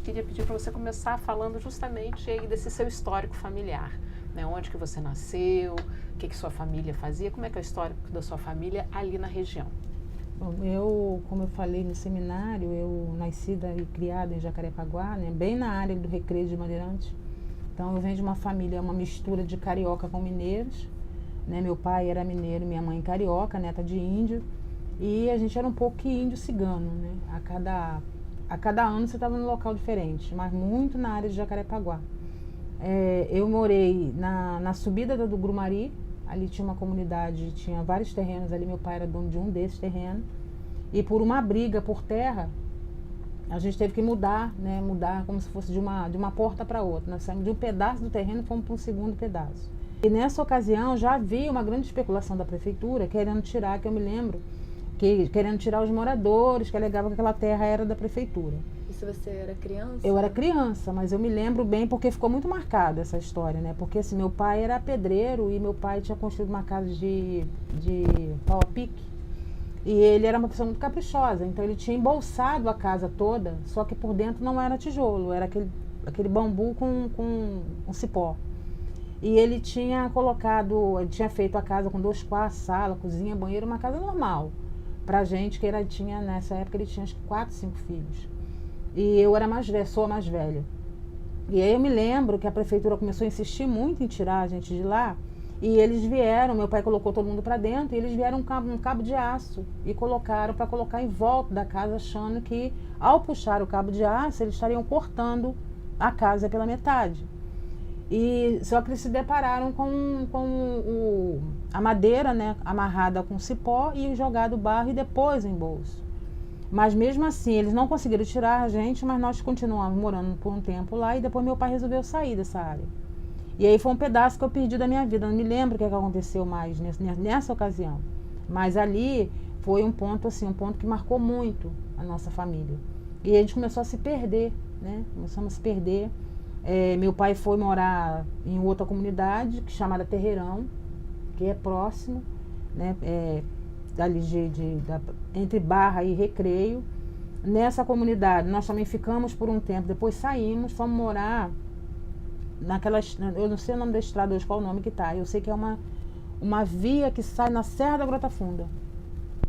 queria pedir para você começar falando justamente aí desse seu histórico familiar, né? Onde que você nasceu, o que sua família fazia, como é que é o histórico da sua família ali na região? Bom, como eu falei no seminário, eu nascida e criada em Jacarepaguá, né, bem na área do Recreio de Bandeirantes. Então eu venho de uma família, uma mistura de carioca com mineiros, né? Meu pai era mineiro, minha mãe carioca, neta de índio, e a gente era um pouco que índio cigano, né? A cada ano você estava num local diferente, mas muito na área de Jacarepaguá. Eu morei na subida do Grumari, ali tinha uma comunidade, tinha vários terrenos ali, meu pai era dono de um desses terrenos, e por uma briga por terra, a gente teve que mudar, né, mudar como se fosse de uma porta para outra. Nós saímos de um pedaço do terreno e fomos para um segundo pedaço. E nessa ocasião já havia uma grande especulação da prefeitura querendo tirar, que eu me lembro, querendo tirar os moradores, que alegavam que aquela terra era da prefeitura. Isso você era criança? Eu era criança, mas eu me lembro bem porque ficou muito marcada essa história, né? Porque assim, meu pai era pedreiro e meu pai tinha construído uma casa de pau a pique. E ele era uma pessoa muito caprichosa, então ele tinha embolsado a casa toda, só que por dentro não era tijolo, era aquele bambu com um cipó. E ele tinha feito a casa com 2 quartos, sala, cozinha, banheiro, uma casa normal. Pra gente, nessa época ele tinha acho que 4, 5 filhos. E eu era sou a mais velha. E aí eu me lembro que a prefeitura começou a insistir muito em tirar a gente de lá. E eles vieram, meu pai colocou todo mundo para dentro, e eles vieram um cabo de aço e colocaram para colocar em volta da casa, achando que ao puxar o cabo de aço, eles estariam cortando a casa pela metade. E só que eles se depararam com a madeira, né, amarrada com cipó e jogado barro e depois em bolso. Mas mesmo assim, eles não conseguiram tirar a gente, mas nós continuamos morando por um tempo lá e depois meu pai resolveu sair dessa área. E aí foi um pedaço que eu perdi da minha vida, não me lembro o que aconteceu mais nessa ocasião. Mas ali foi um ponto que marcou muito a nossa família. E a gente começou a se perder, né? Começamos a se perder. Meu pai foi morar em outra comunidade, chamada Terreirão, que é próximo, né? Ali entre Barra e Recreio. Nessa comunidade nós também ficamos por um tempo, depois saímos, fomos morar eu não sei o nome da estrada hoje, qual o nome que tá, eu sei que é uma via que sai na Serra da Grota Funda,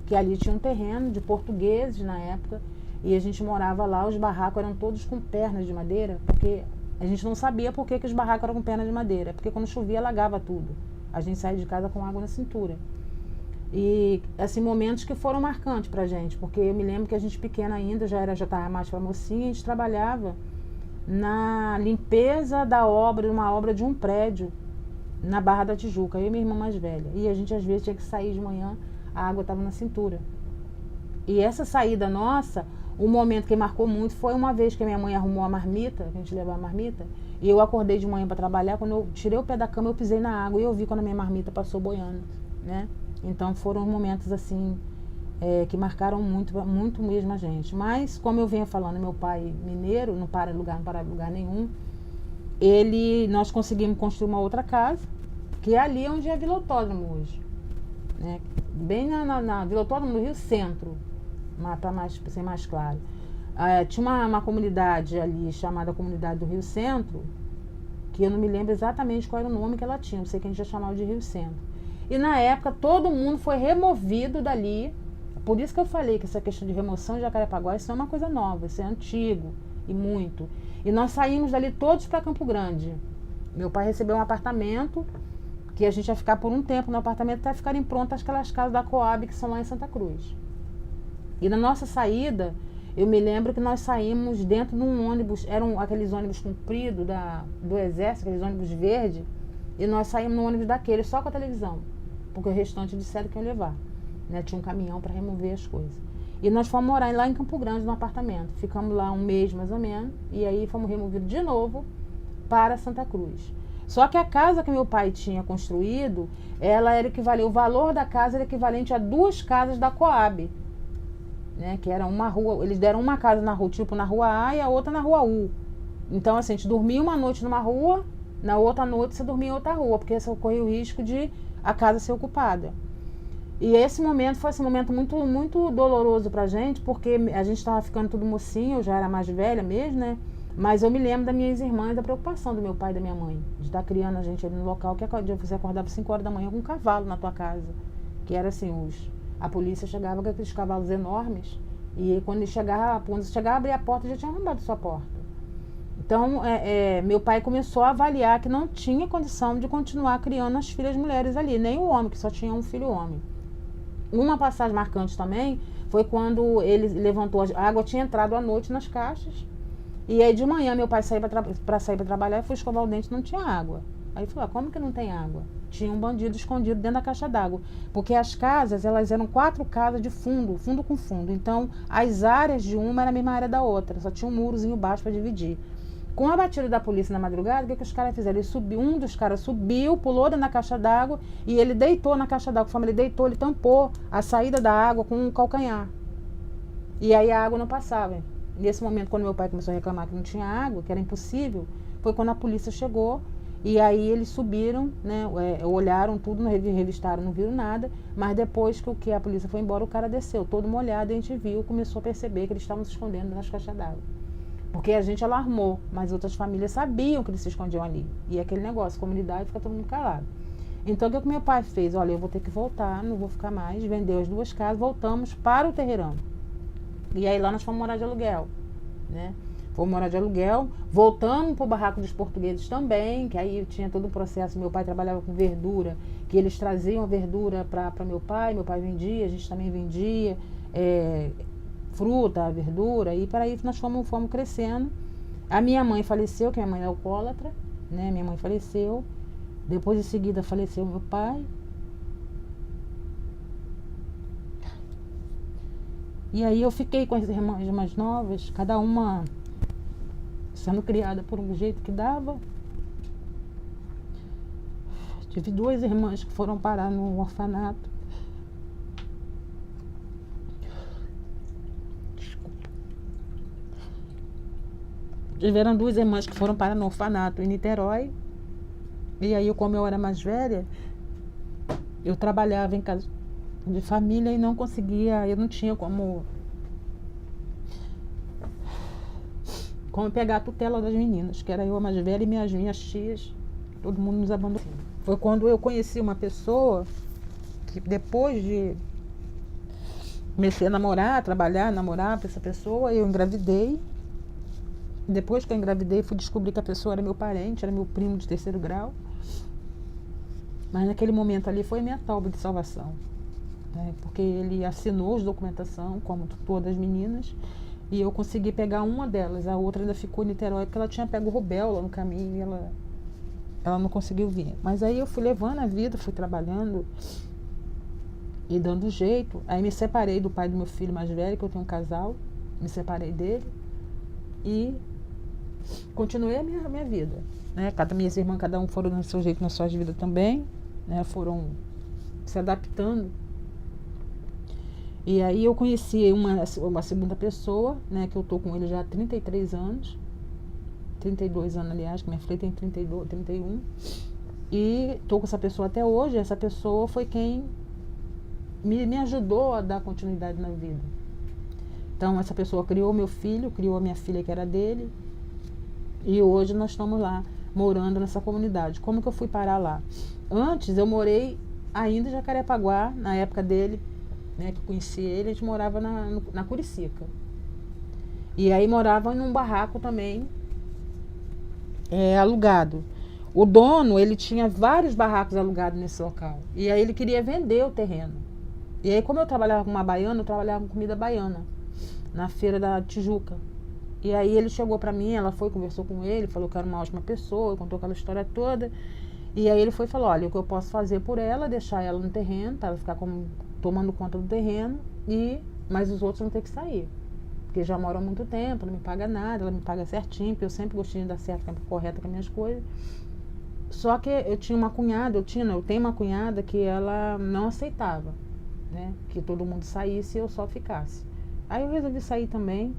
que ali tinha um terreno de portugueses na época, e a gente morava lá, os barracos eram todos com pernas de madeira, porque a gente não sabia por que os barracos eram com pernas de madeira, porque quando chovia alagava tudo, a gente saía de casa com água na cintura. E assim, momentos que foram marcantes pra gente, porque eu me lembro que a gente pequena ainda, já estava mais pra mocinha, a gente trabalhava na limpeza uma obra de um prédio na Barra da Tijuca, eu e minha irmã mais velha. E a gente às vezes tinha que sair de manhã, a água estava na cintura. E essa saída nossa, o momento que marcou muito foi uma vez que a minha mãe arrumou a marmita, que a gente levava a marmita, e eu acordei de manhã para trabalhar, quando eu tirei o pé da cama eu pisei na água e eu vi quando a minha marmita passou boiando, né? Então foram momentos assim, que marcaram muito, muito mesmo a gente. Mas, como eu venho falando, meu pai mineiro, não para em lugar nenhum, nós conseguimos construir uma outra casa, que é ali onde é a Vila Autódromo hoje, né? Bem na Vila Autódromo do Rio Centro, para ser mais claro. Tinha uma comunidade ali, chamada Comunidade do Rio Centro, que eu não me lembro exatamente qual era o nome que ela tinha, eu sei que a gente já chamava de Rio Centro. E na época todo mundo foi removido dali. Por isso que eu falei que essa questão de remoção de Jacarepaguá, isso não é uma coisa nova, isso é antigo e muito. E nós saímos dali todos para Campo Grande. Meu pai recebeu um apartamento, que a gente ia ficar por um tempo no apartamento até ficarem prontas aquelas casas da Coab que são lá em Santa Cruz. E na nossa saída, eu me lembro que nós saímos dentro de um ônibus, eram aqueles ônibus compridos do Exército, aqueles ônibus verdes, e nós saímos no ônibus daquele só com a televisão, porque o restante disseram que iam levar. Né, tinha um caminhão para remover as coisas. E nós fomos morar lá em Campo Grande, no apartamento. Ficamos lá um mês mais ou menos, e aí fomos removidos de novo para Santa Cruz. Só que a casa que meu pai tinha construído, o valor da casa era equivalente a 2 casas da Coab. Né, que era uma rua, eles deram uma casa na rua, tipo na rua A e a outra na rua U. Então assim, a gente dormia uma noite numa rua, na outra noite você dormia em outra rua, porque você corria o risco de a casa ser ocupada. E esse momento foi um momento muito, muito doloroso pra gente, porque a gente estava ficando tudo mocinho, eu já era mais velha mesmo, né? Mas eu me lembro das minhas irmãs, da preocupação do meu pai e da minha mãe, de estar criando a gente ali no local, que você acordava 5 horas da manhã com um cavalo na tua casa. Que era assim, a polícia chegava com aqueles cavalos enormes, e quando chegava a abrir a porta, já tinha arrombado sua porta. Então, meu pai começou a avaliar que não tinha condição de continuar criando as filhas mulheres ali, nem o homem, que só tinha um filho homem. Uma passagem marcante também foi quando ele levantou, a água tinha entrado à noite nas caixas, e aí de manhã meu pai saía para sair para trabalhar, foi escovar o dente, não tinha água. Aí ele falou, como que não tem água? Tinha um bandido escondido dentro da caixa d'água. Porque as casas, elas eram 4 casas de fundo com fundo. Então, as áreas de uma era a mesma área da outra. Só tinha um murozinho baixo para dividir. Com a batida da polícia na madrugada, o que os caras fizeram? Um dos caras subiu, pulou dentro da caixa d'água e ele deitou na caixa d'água. Conforme ele deitou, ele tampou a saída da água com um calcanhar. E aí a água não passava. Nesse momento, quando meu pai começou a reclamar que não tinha água, que era impossível, foi quando a polícia chegou. E aí eles subiram, né, olharam tudo, revistaram, não viram nada, mas depois que a polícia foi embora, o cara desceu, todo molhado, e a gente viu, começou a perceber que eles estavam se escondendo nas caixas d'água. Porque a gente alarmou, mas outras famílias sabiam que eles se escondiam ali. E aquele negócio, comunidade, fica todo mundo calado. Então o que meu pai fez? Olha, eu vou ter que voltar, não vou ficar mais, vendeu as 2 casas, voltamos para o terreirão. E aí lá nós fomos morar de aluguel, né? Fomos morar de aluguel, voltamos para o barraco dos portugueses também, que aí tinha todo o processo. Meu pai trabalhava com verdura, que eles traziam verdura para meu pai vendia, a gente também vendia fruta, verdura, e para aí nós fomos crescendo. A minha mãe faleceu, que minha mãe é alcoólatra, né? Minha mãe faleceu, depois em seguida faleceu meu pai. E aí eu fiquei com as irmãs mais novas, cada uma sendo criada por um jeito que dava. Tive 2 irmãs que foram parar no orfanato. Desculpa. Tiveram 2 irmãs que foram parar no orfanato em Niterói. E aí, como eu era mais velha, eu trabalhava em casa de família e não conseguia, eu não tinha como pegar a tutela das meninas, que era eu a mais velha e minhas tias, todo mundo nos abandonou. Foi quando eu conheci uma pessoa que depois de comecei a namorar com essa pessoa, eu engravidei. Depois que eu engravidei, fui descobrir que a pessoa era meu parente, era meu primo de 3º grau. Mas naquele momento ali foi minha tábua de salvação, né? Porque ele assinou as documentação, como todas as meninas, e eu consegui pegar uma delas. A outra ainda ficou em Niterói, porque ela tinha pego rubéola no caminho e ela não conseguiu vir. Mas aí eu fui levando a vida, fui trabalhando e dando jeito. Aí me separei do pai do meu filho mais velho, que eu tenho um casal, me separei dele e continuei a minha vida, né? Minhas irmãs, cada um foram no seu jeito, na sua vida também, né? Foram se adaptando. E aí eu conheci uma segunda pessoa, né? Que eu tô com ele já há 33 anos. 32 anos, aliás, que minha filha tem 31. E tô com essa pessoa até hoje. Essa pessoa foi quem me ajudou a dar continuidade na vida. Então, essa pessoa criou meu filho, criou a minha filha, que era dele. E hoje nós estamos lá, morando nessa comunidade. Como que eu fui parar lá? Antes, eu morei ainda em Jacarepaguá, na época dele, né, que eu conheci ele, a gente morava na Curicica. E aí morava num barraco também, alugado. O dono, ele tinha vários barracos alugados nesse local. E aí ele queria vender o terreno. E aí, como eu trabalhava com uma baiana, eu trabalhava com comida baiana, na feira da Tijuca. E aí ele chegou pra mim, ela foi, conversou com ele, falou que era uma ótima pessoa, contou aquela história toda. E aí ele foi e falou, olha, o que eu posso fazer por ela, deixar ela no terreno, para ela ficar tomando conta do terreno, mas os outros vão ter que sair. Porque já moram há muito tempo, não me paga nada, ela me paga certinho, porque eu sempre gostei de dar certo, tempo correto com as minhas coisas. Só que eu tinha uma cunhada, eu tenho uma cunhada que ela não aceitava, né, que todo mundo saísse e eu só ficasse. Aí eu resolvi sair também,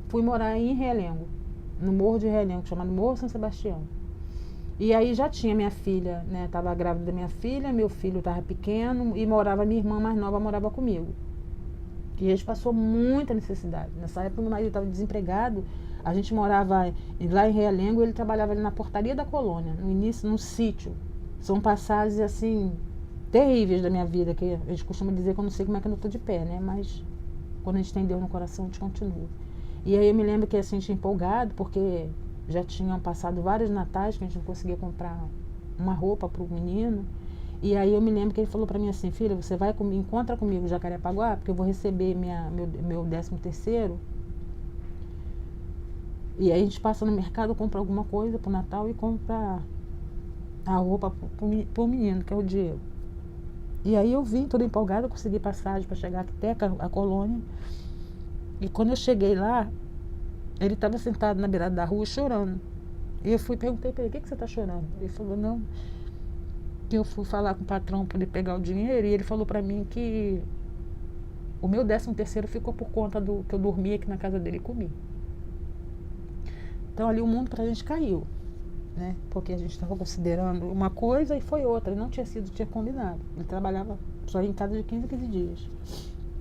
fui morar em Realengo, no Morro de Realengo, chamado Morro São Sebastião. E aí já tinha minha filha, né, estava grávida da minha filha, meu filho estava pequeno e minha irmã mais nova morava comigo. E a gente passou muita necessidade. Nessa época meu marido estava desempregado, A gente morava lá em Realengo, ele trabalhava ali na portaria da colônia, no início, num sítio. São passagens, assim, terríveis da minha vida, que a gente costuma dizer que eu não sei como é que eu não estou de pé, né? Mas quando a gente tem Deus no coração, a gente continua. E aí eu me lembro que assim, a gente empolgado, porque já tinham passado vários natais que a gente não conseguia comprar uma roupa para o menino. E aí eu me lembro que ele falou para mim assim, filha, você vai comigo, encontra comigo em Jacarepaguá, porque eu vou receber meu 13º. E aí a gente passa no mercado, compra alguma coisa pro Natal e compra a roupa pro menino, que é o Diego. E aí eu vim toda empolgada, consegui passagem para chegar até a colônia. E quando eu cheguei lá, ele estava sentado na beirada da rua chorando. E eu perguntei para ele, o que você está chorando? Ele falou, não, que eu fui falar com o patrão para ele pegar o dinheiro, e ele falou para mim que o meu 13º ficou por conta do que eu dormia aqui na casa dele e comi. Então ali o mundo pra gente caiu, né? Porque a gente estava considerando uma coisa e foi outra, e não tinha sido o que tinha combinado. Ele trabalhava só em casa de 15 dias.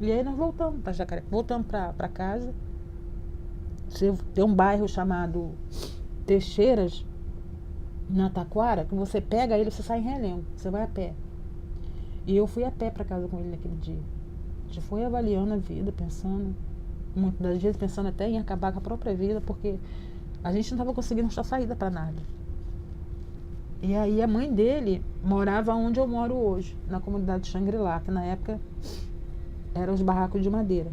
E aí nós voltamos para Jacaré, voltamos para casa. Tem um bairro chamado Teixeiras, na Taquara, que você pega ele, você sai em Realengo, você vai a pé. E eu fui a pé para casa com ele naquele dia. A gente foi avaliando a vida, pensando, muitas das vezes pensando até em acabar com a própria vida, porque a gente não estava conseguindo achar saída para nada. E aí a mãe dele morava onde eu moro hoje, na comunidade de Xangri-Lá, que na época eram os barracos de madeira.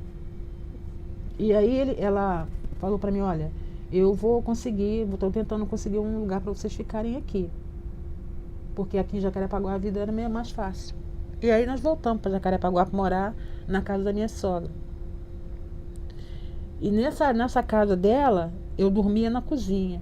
E aí ela falou para mim, olha, eu vou conseguir, estou tentando conseguir um lugar para vocês ficarem aqui. Porque aqui em Jacarepaguá a vida era meio mais fácil. E aí nós voltamos para Jacarepaguá para morar na casa da minha sogra. E nessa casa dela, eu dormia na cozinha.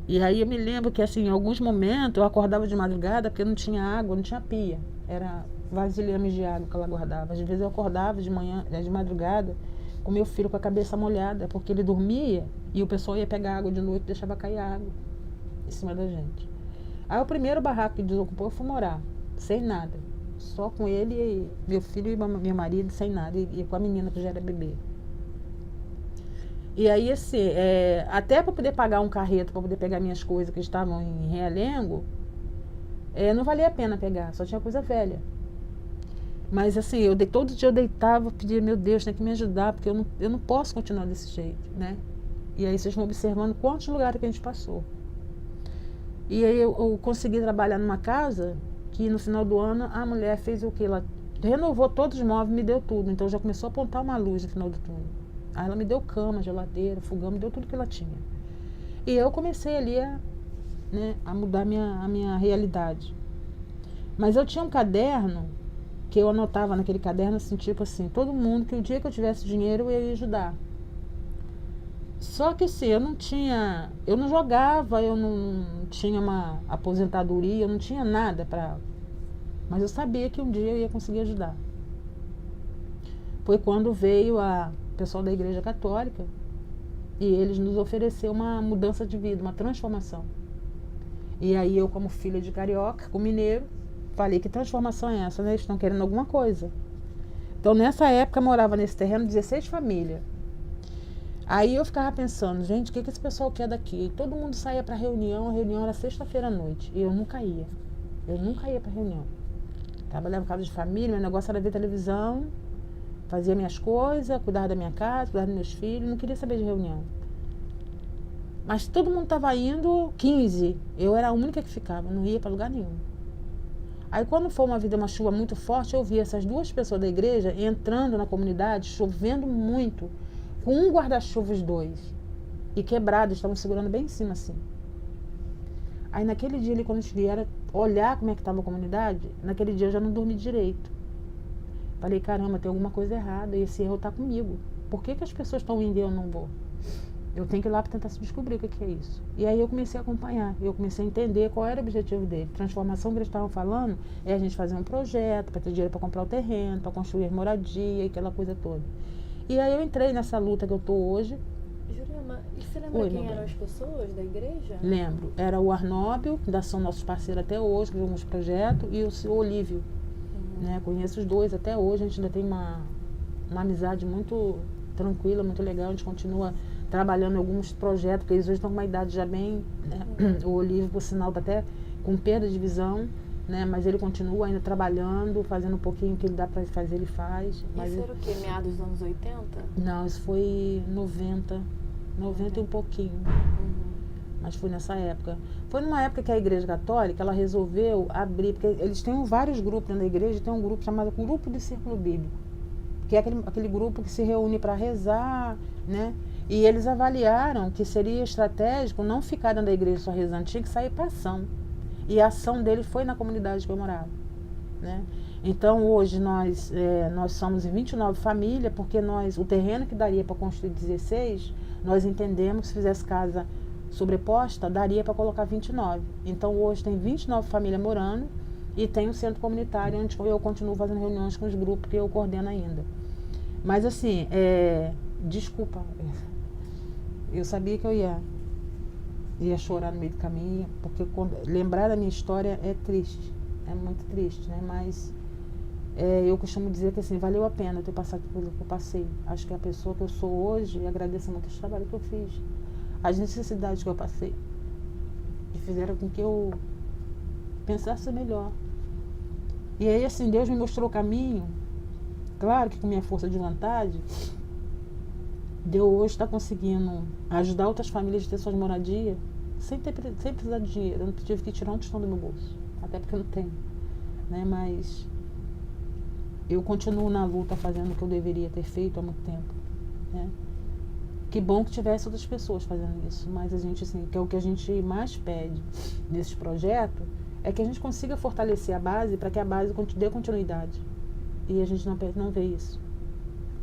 E aí eu me lembro que assim, em alguns momentos eu acordava de madrugada porque não tinha água, não tinha pia. Era vasilhames de água que ela guardava. Às vezes eu acordava de manhã, de madrugada, com meu filho com a cabeça molhada, porque ele dormia e o pessoal ia pegar água de noite e deixava cair água em cima da gente. Aí o primeiro barraco que desocupou eu fui morar, sem nada. Só com ele, e meu filho e meu marido, sem nada, e com a menina que já era bebê. E aí, assim, até para poder pagar um carreto, para poder pegar minhas coisas que estavam em Realengo, não valia a pena pegar, só tinha coisa velha. Mas assim, todo dia eu deitava, pedia, meu Deus, tem que me ajudar, porque eu não posso continuar desse jeito, né? E aí vocês vão observando quantos lugares que a gente passou. E aí eu consegui trabalhar numa casa que no final do ano a mulher fez o quê? Ela renovou todos os móveis, me deu tudo. Então já começou a apontar uma luz no final do túnel. Aí ela me deu cama, geladeira, fogão, me deu tudo que ela tinha. E eu comecei ali a mudar a minha realidade. Mas eu tinha um caderno que eu anotava naquele caderno assim, tipo assim, todo mundo, que o dia que eu tivesse dinheiro eu ia ajudar. Só que assim, eu não jogava, eu não tinha uma aposentadoria, eu não tinha nada mas eu sabia que um dia eu ia conseguir ajudar. Foi quando veio o pessoal da Igreja Católica e eles nos ofereceram uma mudança de vida, uma transformação. E aí eu, como filha de carioca, com mineiro, falei, que transformação é essa, né? Eles estão querendo alguma coisa. Então nessa época morava nesse terreno 16 famílias. Aí eu ficava pensando, gente, o que esse pessoal quer daqui? E todo mundo saía para reunião, a reunião era sexta-feira à noite. E eu nunca ia. Eu nunca ia para reunião. Trabalhava em casa de família, meu negócio era ver televisão, fazia minhas coisas, cuidava da minha casa, cuidava dos meus filhos, não queria saber de reunião. Mas todo mundo estava indo, 15. Eu era a única que ficava, não ia para lugar nenhum. Aí quando foi uma chuva muito forte, eu vi essas duas pessoas da igreja entrando na comunidade, chovendo muito, com um guarda-chuva os dois, e quebrados, estavam segurando bem em cima assim. Aí naquele dia ali, quando eles vieram olhar como é que estava a comunidade, naquele dia eu já não dormi direito. Falei, caramba, tem alguma coisa errada, e esse erro está comigo. Por que as pessoas estão indo e eu não vou? Eu tenho que ir lá para tentar se descobrir o que é isso. E aí eu comecei a acompanhar, eu comecei a entender qual era o objetivo dele. Transformação que eles estavam falando é a gente fazer um projeto para ter dinheiro para comprar o terreno, para construir moradia e aquela coisa toda. E aí eu entrei nessa luta que eu estou hoje. Jurema, e você lembra quem eram as pessoas da igreja? Lembro. Era o Arnóbio, que ainda são nossos parceiros até hoje, que vimos projeto, e o senhor Olívio. Né? Conheço os dois até hoje, a gente ainda tem uma amizade muito tranquila, muito legal. A gente continua trabalhando em alguns projetos, porque eles hoje estão com uma idade já bem, né? O Olívio, por sinal, está até com perda de visão, né? Mas ele continua ainda trabalhando, fazendo um pouquinho que ele dá para fazer, ele faz. Mas isso era o quê? Meados dos anos 80? Não, isso foi 90 e um pouquinho. Mas foi nessa época. Foi numa época que a Igreja Católica, ela resolveu abrir, porque eles têm vários grupos dentro da igreja, tem um grupo chamado Grupo de Círculo Bíblico, que é aquele grupo que se reúne para rezar, né? E eles avaliaram que seria estratégico não ficar dentro da igreja só rezando, tinha que sair para ação. E a ação dele foi na comunidade que eu morava, né? Então hoje nós somos em 29 famílias, porque o terreno que daria para construir 16, nós entendemos que se fizesse casa sobreposta, daria para colocar 29. Então hoje tem 29 famílias morando e tem um centro comunitário onde eu continuo fazendo reuniões com os grupos que eu coordeno ainda. Mas assim, desculpa, eu sabia que eu ia chorar no meio do caminho, porque lembrar da minha história é triste, é muito triste, né? Mas eu costumo dizer que assim, valeu a pena ter passado pelo que eu passei. Acho que a pessoa que eu sou hoje, e agradeço muito o trabalho que eu fiz, as necessidades que eu passei, que fizeram com que eu pensasse melhor. E aí assim, Deus me mostrou o caminho, claro que com minha força de vontade, de eu hoje estar conseguindo ajudar outras famílias a ter suas moradias, sem precisar de dinheiro. Eu não tive que tirar um tostão do meu bolso, até porque eu não tenho, né? Mas eu continuo na luta fazendo o que eu deveria ter feito há muito tempo, né? Que bom que tivesse outras pessoas fazendo isso, mas a gente, assim, que é o que a gente mais pede nesse projeto, é que a gente consiga fortalecer a base para que a base dê continuidade. E a gente não vê isso.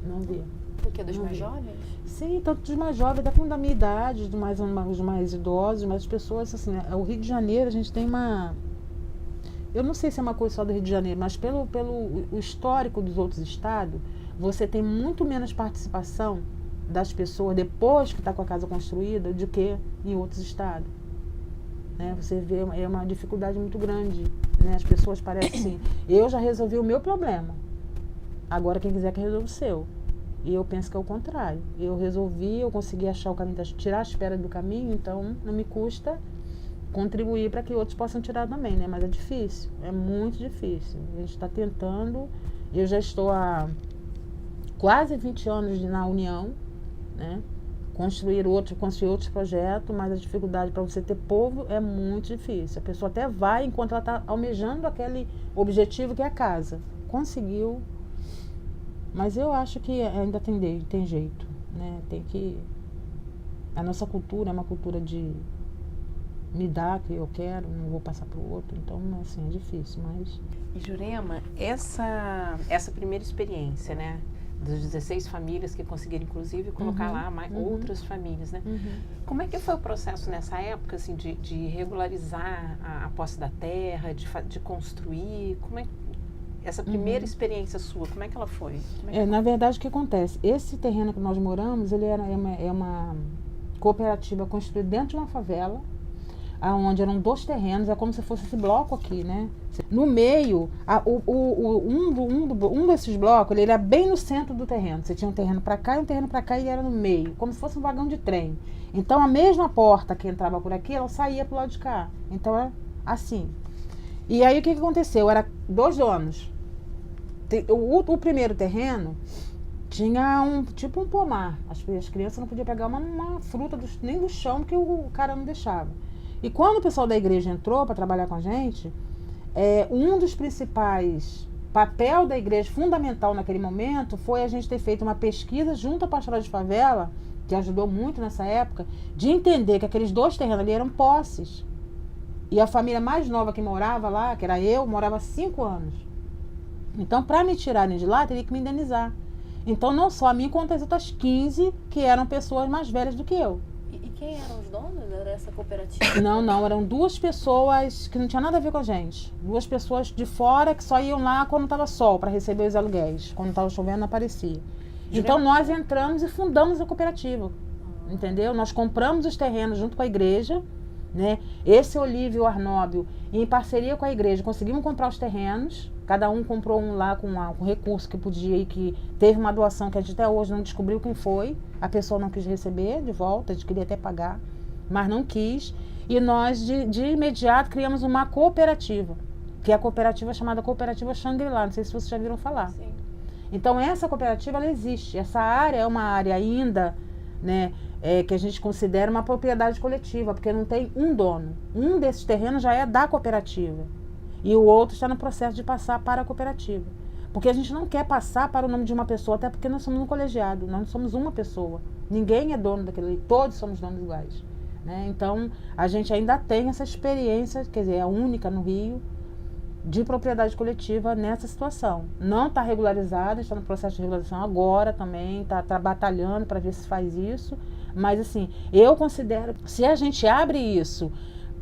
Não vê. Porque dos mais jovens? Sim, tanto dos mais jovens, até da minha idade, dos mais idosos, mas as pessoas, assim, o Rio de Janeiro, a gente tem uma... Eu não sei se é uma coisa só do Rio de Janeiro, mas pelo o histórico dos outros estados, você tem muito menos participação das pessoas depois que está com a casa construída do que em outros estados, né? Você vê, é uma dificuldade muito grande, né? As pessoas parecem assim, eu já resolvi o meu problema, agora quem quiser que resolva o seu. E eu penso que é o contrário. Eu resolvi, eu consegui achar o caminho, tirar a espera do caminho, então não me custa contribuir para que outros possam tirar também, né? Mas é difícil, é muito difícil. A gente está tentando, eu já estou há quase 20 anos na União, né? Construir outros projetos, mas a dificuldade para você ter povo é muito difícil. A pessoa até vai enquanto ela está almejando aquele objetivo que é a casa. Conseguiu, mas eu acho que ainda tem jeito, né? Tem que... A nossa cultura é uma cultura de me dar o que eu quero, não vou passar para o outro, então assim, é difícil, mas... E Jurema, essa primeira experiência, né? Das 16 famílias que conseguiram, inclusive, colocar lá outras famílias, né? Como é que foi o processo nessa época, assim, de regularizar a posse da terra, de construir? Como é essa primeira experiência sua, como é que ela foi? Na verdade, o que acontece? Esse terreno que nós moramos, ele é uma cooperativa construída dentro de uma favela, onde eram 2 terrenos, é como se fosse esse bloco aqui, né? No meio, um desses blocos, ele era bem no centro do terreno. Você tinha um terreno para cá e um terreno para cá, e ele era no meio, como se fosse um vagão de trem. Então, a mesma porta que entrava por aqui, ela saía pro lado de cá. Então, é assim. E aí, o que aconteceu? Era 2 donos. O primeiro terreno tinha tipo um pomar. As crianças não podiam pegar uma fruta nem do chão, porque o cara não deixava. E quando o pessoal da igreja entrou para trabalhar com a gente, um dos principais papel da igreja, fundamental naquele momento, foi a gente ter feito uma pesquisa junto à Pastoral de Favela, que ajudou muito nessa época, de entender que aqueles 2 terrenos ali eram posses. E a família mais nova que morava lá, que era eu, morava há 5 anos. Então, para me tirarem de lá, teria que me indenizar. Então, não só a mim, quanto as outras 15, que eram pessoas mais velhas do que eu. E quem eram os donos dessa cooperativa? Não, eram 2 pessoas que não tinha nada a ver com a gente. 2 pessoas de fora que só iam lá quando estava sol, para receber os aluguéis. Quando estava chovendo, não aparecia. Então, nós entramos e fundamos a cooperativa. Entendeu? Nós compramos os terrenos junto com a igreja, né? Esse Olívio e o Arnóbio, em parceria com a igreja, conseguimos comprar os terrenos. Cada um comprou um lá com recurso que podia e que teve uma doação que a gente até hoje não descobriu quem foi. A pessoa não quis receber de volta, a gente queria até pagar, mas não quis. E nós, de imediato, criamos uma cooperativa, que é a cooperativa chamada Cooperativa Shangri-La. Não sei se vocês já viram falar. Sim. Então, essa cooperativa, ela existe. Essa área é uma área ainda, né, que a gente considera uma propriedade coletiva, porque não tem um dono. Um desses terrenos já é da cooperativa. E o outro está no processo de passar para a cooperativa. Porque a gente não quer passar para o nome de uma pessoa, até porque nós somos um colegiado, nós não somos uma pessoa. Ninguém é dono daquilo ali, todos somos donos iguais, né? Então, a gente ainda tem essa experiência, quer dizer, é a única no Rio, de propriedade coletiva nessa situação. Não está regularizada, está no processo de regularização agora também, está batalhando para ver se faz isso. Mas, assim, eu considero, se a gente abre isso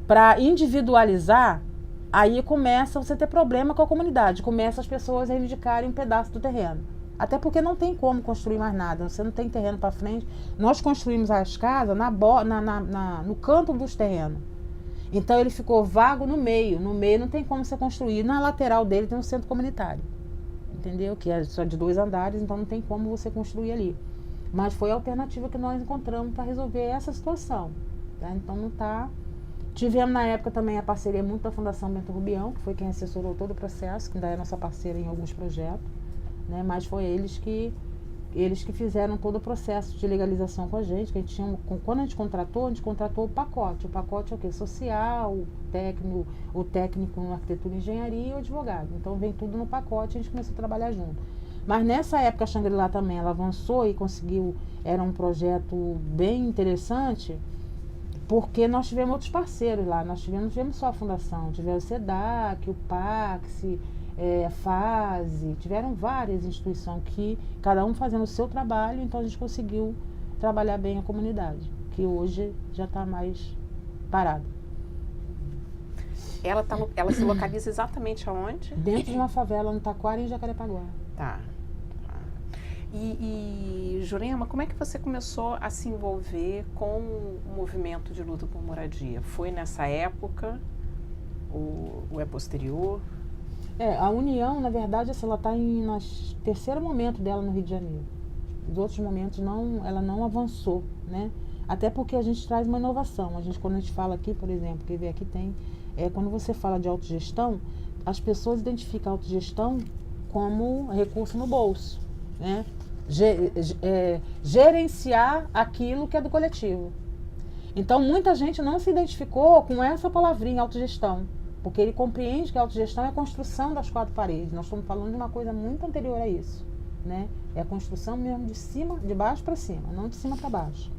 para individualizar, aí começa você a ter problema com a comunidade, começa as pessoas a reivindicarem um pedaço do terreno. Até porque não tem como construir mais nada, você não tem terreno para frente. Nós construímos as casas no canto dos terrenos. Então ele ficou vago no meio não tem como você construir. Na lateral dele tem um centro comunitário, entendeu? Que é só de 2 andares, então não tem como você construir ali. Mas foi a alternativa que nós encontramos para resolver essa situação, tá? Então não está... Tivemos na época também a parceria muito da Fundação Bento Rubião, que foi quem assessorou todo o processo, que ainda é nossa parceira em alguns projetos, né? Mas foi eles que fizeram todo o processo de legalização com a gente, que a gente tinha, quando a gente contratou o pacote. O pacote é o quê? Social, o técnico em arquitetura e engenharia e o advogado. Então vem tudo no pacote e a gente começou a trabalhar junto. Mas nessa época a Shangri-La também, ela avançou e conseguiu, era um projeto bem interessante, porque nós tivemos outros parceiros lá, nós tivemos só a fundação, tivemos o SEDAC, o Pax, a FASE, tiveram várias instituições que, cada um fazendo o seu trabalho, então a gente conseguiu trabalhar bem a comunidade, que hoje já está mais parada. Ela se localiza exatamente aonde? Dentro de uma favela no Taquara, em Jacarepaguá. Tá. E Jurema, como é que você começou a se envolver com o movimento de luta por moradia? Foi nessa época ou é posterior? A União, na verdade, ela está no terceiro momento dela no Rio de Janeiro. Os outros momentos ela não avançou, né? Até porque a gente traz uma inovação. Quando a gente fala aqui, por exemplo, que aqui tem, quando você fala de autogestão, as pessoas identificam a autogestão como recurso no bolso, né? Gerenciar aquilo que é do coletivo. Então, muita gente não se identificou com essa palavrinha, autogestão, porque ele compreende que a autogestão é a construção das 4 paredes. Nós estamos falando de uma coisa muito anterior a isso, né? É a construção mesmo de baixo para cima, não de cima para baixo.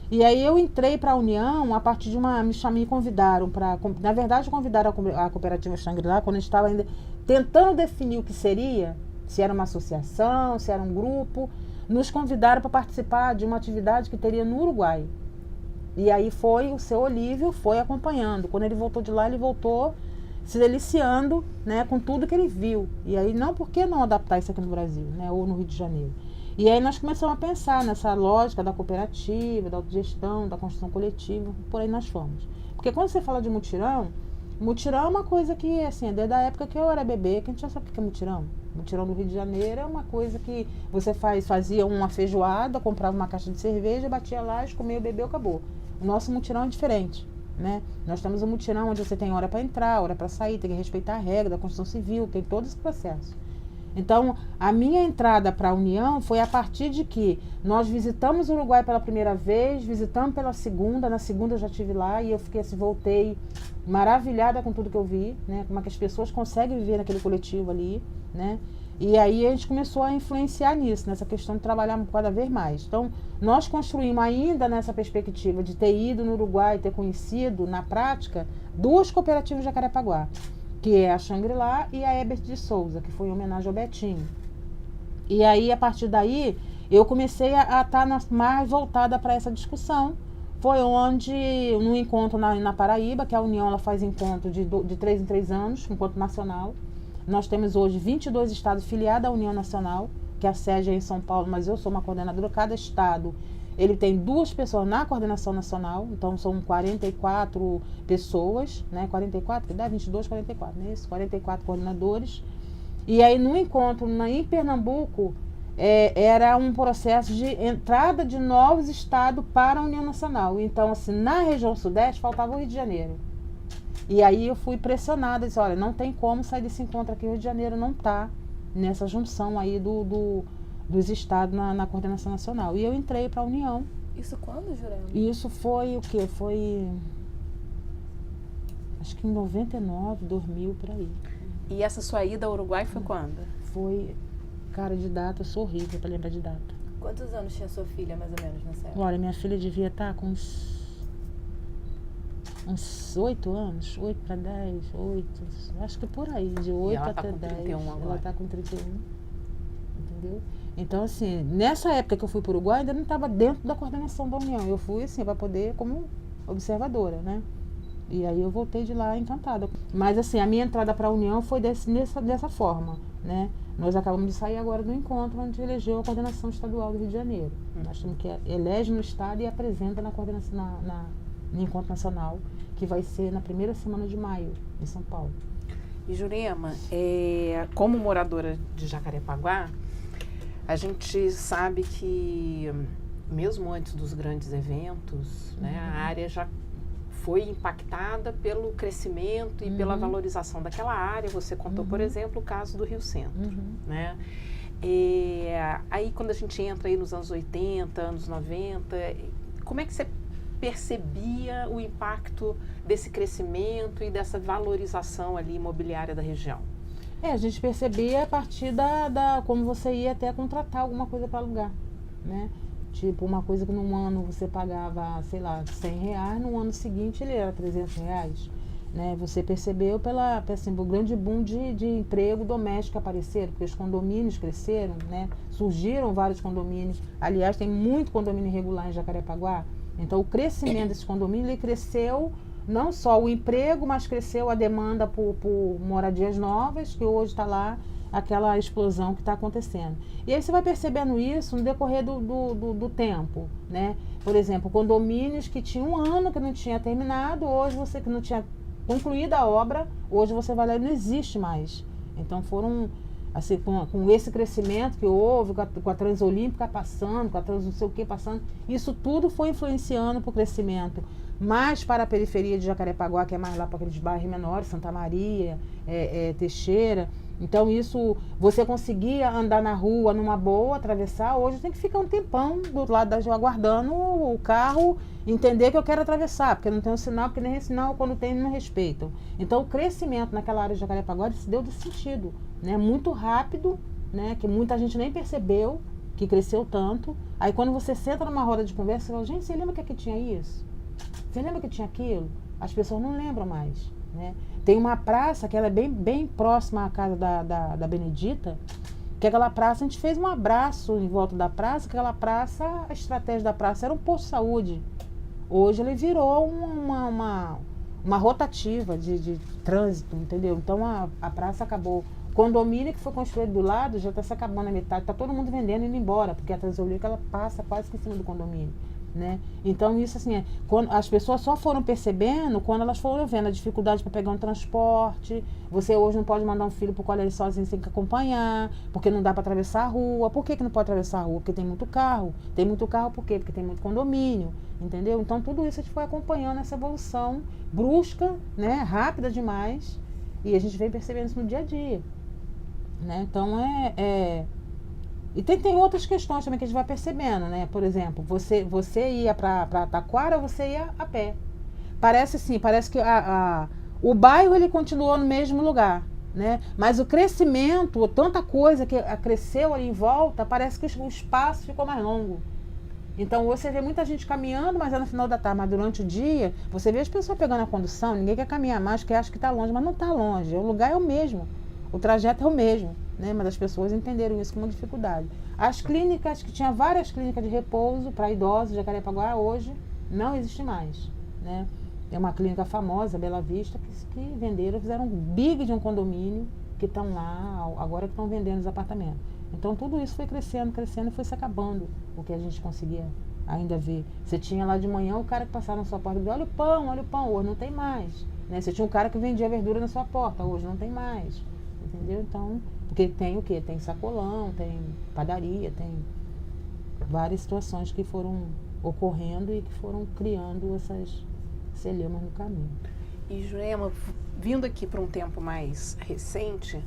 E aí eu entrei para a União a partir de me convidaram para, na verdade convidaram a cooperativa Shangri-La quando a gente estava ainda tentando definir o que seria, se era uma associação, se era um grupo, nos convidaram para participar de uma atividade que teria no Uruguai. E aí o seu Olívio foi acompanhando. Quando ele voltou de lá, ele voltou se deliciando, né, com tudo que ele viu. E aí, por que não adaptar isso aqui no Brasil, né, ou no Rio de Janeiro? E aí nós começamos a pensar nessa lógica da cooperativa, da autogestão, da construção coletiva, por aí nós fomos. Porque quando você fala de mutirão é uma coisa que, assim, desde a época que eu era bebê, que a gente já sabe o que é mutirão. Mutirão do Rio de Janeiro é uma coisa que você fazia uma feijoada, comprava uma caixa de cerveja, batia lá, comia, bebeu, acabou. O nosso mutirão é diferente, né? Nós temos um mutirão onde você tem hora para entrar, hora para sair, tem que respeitar a regra da construção civil, tem todo esse processo. Então, a minha entrada para a União foi a partir de que nós visitamos o Uruguai pela primeira vez, visitamos pela segunda, na segunda eu já estive lá e eu fiquei assim, voltei maravilhada com tudo que eu vi, né? Como é que as pessoas conseguem viver naquele coletivo ali, né? E aí a gente começou a influenciar nisso, nessa questão de trabalhar cada vez mais. Então, nós construímos ainda nessa perspectiva de ter ido no Uruguai, ter conhecido, na prática, 2 cooperativas de Jacarepaguá, que é a Shangri-La e a Herbert de Souza, que foi em homenagem ao Betinho. E aí, a partir daí, eu comecei a estar mais voltada para essa discussão. Foi onde, no encontro na Paraíba, que a União ela faz encontro de 3 em 3 anos, encontro nacional. Nós temos hoje 22 estados filiados à União Nacional, que a sede é em São Paulo, mas eu sou uma coordenadora. Cada estado Ele tem 2 pessoas na coordenação nacional, então são 44 pessoas, né? 44, que dá 22, 44, né? 44 coordenadores. E aí no encontro em Pernambuco, era um processo de entrada de novos estados para a União Nacional. Então, assim, na região sudeste faltava o Rio de Janeiro. E aí eu fui pressionada, disse, olha, não tem como sair desse encontro aqui, o Rio de Janeiro não está nessa junção aí dos estados na coordenação nacional. E eu entrei para a União. Isso quando, Jurema? Isso foi o quê? Foi, acho que em 99, 2000, por aí. E essa sua ida ao Uruguai foi quando? Foi, cara, de data, eu sou horrível para lembrar de data. Quantos anos tinha sua filha, mais ou menos, nessa época? Olha, minha filha devia estar com uns 8 anos, 8 para 10, 8, acho que por aí, de 8 até 10. 31 agora. Ela está com 31, entendeu? Então, assim, nessa época que eu fui para o Uruguai, ainda não estava dentro da coordenação da União. Eu fui, assim, para poder, como observadora, né? E aí eu voltei de lá encantada. Mas, assim, a minha entrada para a União foi dessa forma, né? Nós acabamos de sair agora do encontro onde elegeu a coordenação estadual do Rio de Janeiro. Nós temos que elege no estado e apresenta na coordenação, no encontro nacional, que vai ser na primeira semana de maio, em São Paulo. E Jurema, como moradora de Jacarepaguá, a gente sabe que, mesmo antes dos grandes eventos, né, a área já foi impactada pelo crescimento e pela valorização daquela área. Você contou, por exemplo, o caso do Rio Centro, né? Aí, quando a gente entra aí nos anos 80, anos 90, como é que você percebia o impacto desse crescimento e dessa valorização ali imobiliária da região? A gente percebia a partir como você ia até contratar alguma coisa para alugar, né? Tipo, uma coisa que num ano você pagava, sei lá, R$100, no ano seguinte ele era R$300, né? Você percebeu pelo grande boom de emprego doméstico que apareceram, porque os condomínios cresceram, né? Surgiram vários condomínios. Aliás, tem muito condomínio irregular em Jacarepaguá. Então, o crescimento desse condomínio, ele cresceu não só o emprego, mas cresceu a demanda por moradias novas, que hoje está lá aquela explosão que está acontecendo. E aí você vai percebendo isso no decorrer do tempo, né? Por exemplo, condomínios que tinham um ano que não tinha terminado, hoje você que não tinha concluído a obra, hoje você vai lá e não existe mais. Então foram, assim, com esse crescimento que houve, com a Transolímpica passando, com a Trans não sei o que passando, isso tudo foi influenciando para o crescimento. Mais para a periferia de Jacarepaguá, que é mais lá para aqueles bairros menores, Santa Maria, Teixeira. Então isso, você conseguia andar na rua numa boa, atravessar, hoje tem que ficar um tempão do lado da rua aguardando o carro entender que eu quero atravessar, porque não tem um sinal, porque nem sinal quando tem não respeitam. Então o crescimento naquela área de Jacarepaguá se deu desse sentido, né? Muito rápido, né? Que muita gente nem percebeu que cresceu tanto. Aí quando você senta numa roda de conversa, você fala, gente, você lembra que aqui tinha isso? Você lembra que tinha aquilo? As pessoas não lembram mais, né? Tem uma praça que ela é bem próxima à casa da Benedita, que aquela praça, a gente fez um abraço em volta da praça, que aquela praça, a estratégia da praça era um posto de saúde. Hoje ele virou uma rotativa de trânsito, entendeu? Então a praça acabou. O condomínio que foi construído do lado já está se acabando a metade, está todo mundo vendendo e indo embora, porque a Transolímpica ela passa quase que em cima do condomínio. Né? Então isso assim, quando as pessoas só foram percebendo quando elas foram vendo a dificuldade para pegar um transporte. Você hoje não pode mandar um filho para o colégio sozinho, você tem que acompanhar, porque não dá para atravessar a rua. Por que não pode atravessar a rua? Porque tem muito carro. Tem muito carro por quê? Porque tem muito condomínio, entendeu? Então tudo isso a gente foi acompanhando essa evolução brusca, né? Rápida demais, e a gente vem percebendo isso no dia a dia, né? Então e tem outras questões também que a gente vai percebendo, né? Por exemplo, você ia para Taquara, você ia a pé. Parece que o bairro ele continuou no mesmo lugar, né? Mas o crescimento, tanta coisa que cresceu ali em volta, parece que o espaço ficou mais longo. Então você vê muita gente caminhando, mas é no final da tarde, mas durante o dia, você vê as pessoas pegando a condução, ninguém quer caminhar mais, porque acha que está longe, mas não está longe, o lugar é o mesmo, o trajeto é o mesmo. Né, mas as pessoas entenderam isso como dificuldade. As clínicas, que tinha várias clínicas de repouso para idosos de Jacarepaguá, hoje não existe mais. Né? Tem uma clínica famosa, Bela Vista, que venderam, fizeram um big de um condomínio, que estão lá, agora que estão vendendo os apartamentos. Então tudo isso foi crescendo e foi se acabando, o que a gente conseguia ainda ver. Você tinha lá de manhã o cara que passava na sua porta e dizia, olha o pão, hoje não tem mais. Né? Você tinha um cara que vendia verdura na sua porta, hoje não tem mais. Entendeu? Então, porque tem o quê? Tem sacolão, tem padaria, tem várias situações que foram ocorrendo e que foram criando essas celemas no caminho. E, Jurema, vindo aqui para um tempo mais recente,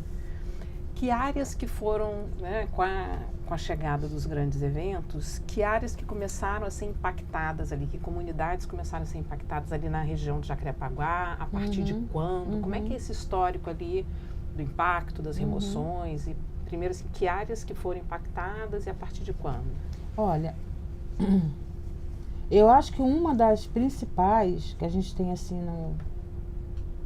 que áreas que foram, né, com a chegada dos grandes eventos, que áreas que começaram a ser impactadas ali, que comunidades começaram a ser impactadas ali na região de Jacarepaguá, a partir de quando? Como é que é esse histórico ali do impacto, das remoções? E primeiro, assim, que áreas que foram impactadas e a partir de quando? Olha, eu acho que uma das principais que a gente tem assim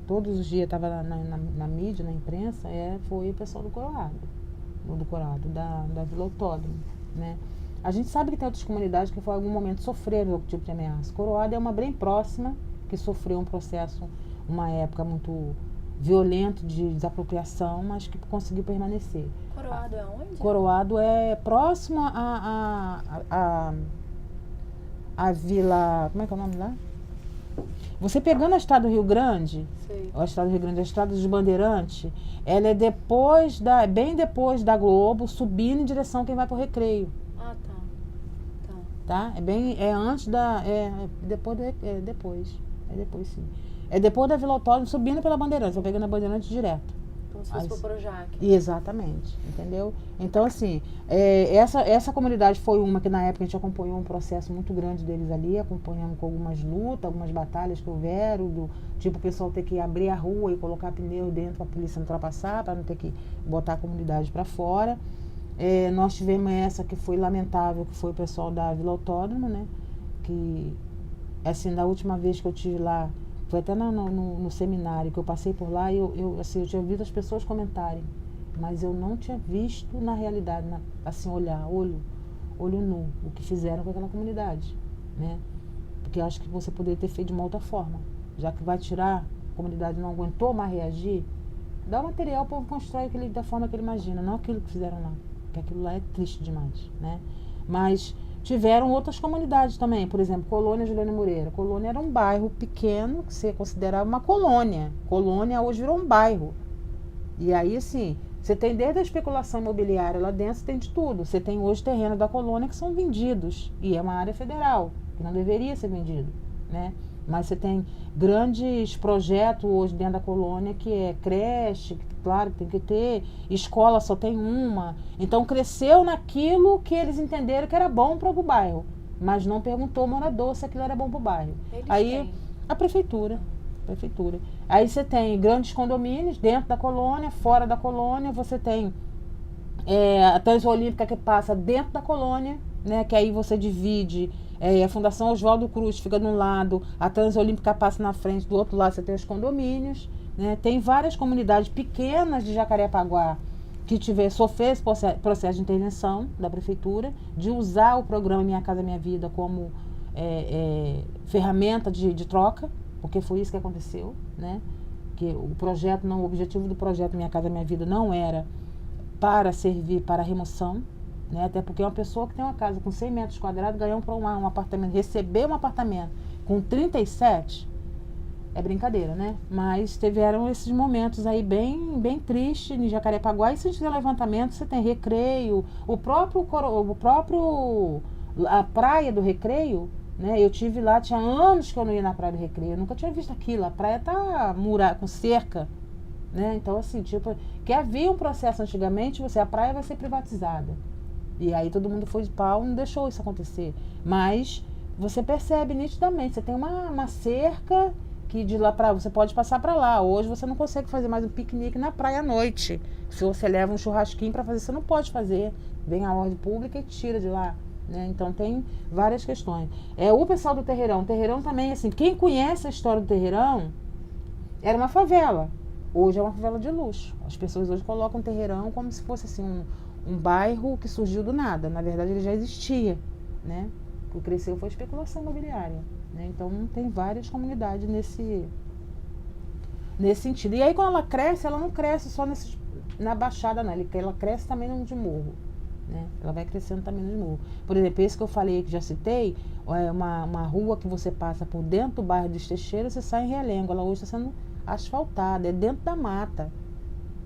todos os dias estava na mídia, na imprensa, foi o pessoal do Coroado, da Vila Autódromo, né? A gente sabe que tem outras comunidades que em algum momento sofreram algum tipo de ameaça. Coroado é uma bem próxima, que sofreu um processo, uma época muito violento de desapropriação, mas que conseguiu permanecer. Coroado é onde? Coroado é próximo a Vila... Como é que é o nome lá? Você pegando a estrada do Rio Grande, a estrada do Rio Grande, a estrada dos Bandeirantes, ela é bem depois da Globo, subindo em direção a quem vai pro Recreio. Ah, tá. Tá? É antes da... depois sim. É depois da Vila Autódromo, subindo pela Bandeirantes, vai pegando a Bandeirantes direto. Como se fosse pro Projac. Exatamente, entendeu? Então, assim, essa comunidade foi uma que na época a gente acompanhou um processo muito grande deles ali, acompanhamos com algumas lutas, algumas batalhas que houveram, do tipo o pessoal ter que abrir a rua e colocar pneu dentro para a polícia não ultrapassar, para não ter que botar a comunidade para fora. Nós tivemos essa que foi lamentável, que foi o pessoal da Vila Autódromo, né? Que, assim, da última vez que eu estive lá, foi até no seminário que eu passei por lá e eu tinha ouvido as pessoas comentarem, mas eu não tinha visto na realidade, assim, olho nu, o que fizeram com aquela comunidade, né? Porque eu acho que você poderia ter feito de uma outra forma, já que vai tirar, a comunidade não aguentou mais reagir, dá o material, o povo constrói da forma que ele imagina, não aquilo que fizeram lá, porque aquilo lá é triste demais, né? Mas tiveram outras comunidades também, por exemplo, Colônia Juliana Moreira. Colônia era um bairro pequeno, que você considerava uma colônia. Colônia hoje virou um bairro. E aí, assim, você tem desde a especulação imobiliária lá dentro, você tem de tudo. Você tem hoje terreno da colônia que são vendidos. E é uma área federal, que não deveria ser vendido, né? Mas você tem grandes projetos hoje dentro da colônia, que é creche, que, claro, tem que ter, escola só tem uma. Então cresceu naquilo que eles entenderam que era bom para o bairro, mas não perguntou ao morador se aquilo era bom para o bairro. Aí a prefeitura. Aí você tem grandes condomínios dentro da colônia, fora da colônia, você tem a Transolímpica que passa dentro da colônia, né, que aí você divide. A Fundação Oswaldo Cruz fica de um lado, a Transolímpica passa na frente, do outro lado você tem os condomínios, né? Tem várias comunidades pequenas de Jacarepaguá que sofreram esse processo de intervenção da prefeitura, de usar o programa Minha Casa Minha Vida como ferramenta de troca, porque foi isso que aconteceu, né? Que o objetivo do projeto Minha Casa Minha Vida não era para servir para remoção, né? Até porque uma pessoa que tem uma casa com 100 metros quadrados ganhou um apartamento, receber um apartamento com 37 é brincadeira, né? Mas tiveram esses momentos aí bem tristes em Jacarepaguá. E se a gente tem levantamento, você tem Recreio, a praia do Recreio, né? Eu tive lá, tinha anos que eu não ia na praia do Recreio, eu nunca tinha visto aquilo. A praia tá murada, com cerca, né? Então, assim, tipo, que havia um processo antigamente, a praia vai ser privatizada. E aí todo mundo foi de pau e não deixou isso acontecer. Mas você percebe nitidamente, você tem uma cerca que de lá para você pode passar para lá. Hoje você não consegue fazer mais um piquenique na praia à noite. Se você leva um churrasquinho para fazer, você não pode fazer. Vem a ordem pública e tira de lá, né? Então tem várias questões. O pessoal do Terreirão. O Terreirão também, assim, quem conhece a história do Terreirão, era uma favela. Hoje é uma favela de luxo. As pessoas hoje colocam o Terreirão como se fosse assim um bairro que surgiu do nada. Na verdade, ele já existia, né? O que cresceu foi a especulação imobiliária, né? Então, tem várias comunidades nesse sentido. E aí, quando ela cresce, ela não cresce só na Baixada, não. Ela cresce também no de morro, né? Ela vai crescendo também no morro. Por exemplo, esse que eu falei, que já citei, é uma rua que você passa por dentro do bairro dos Teixeiras, você sai em Realengo. Ela hoje está sendo asfaltada, é dentro da mata.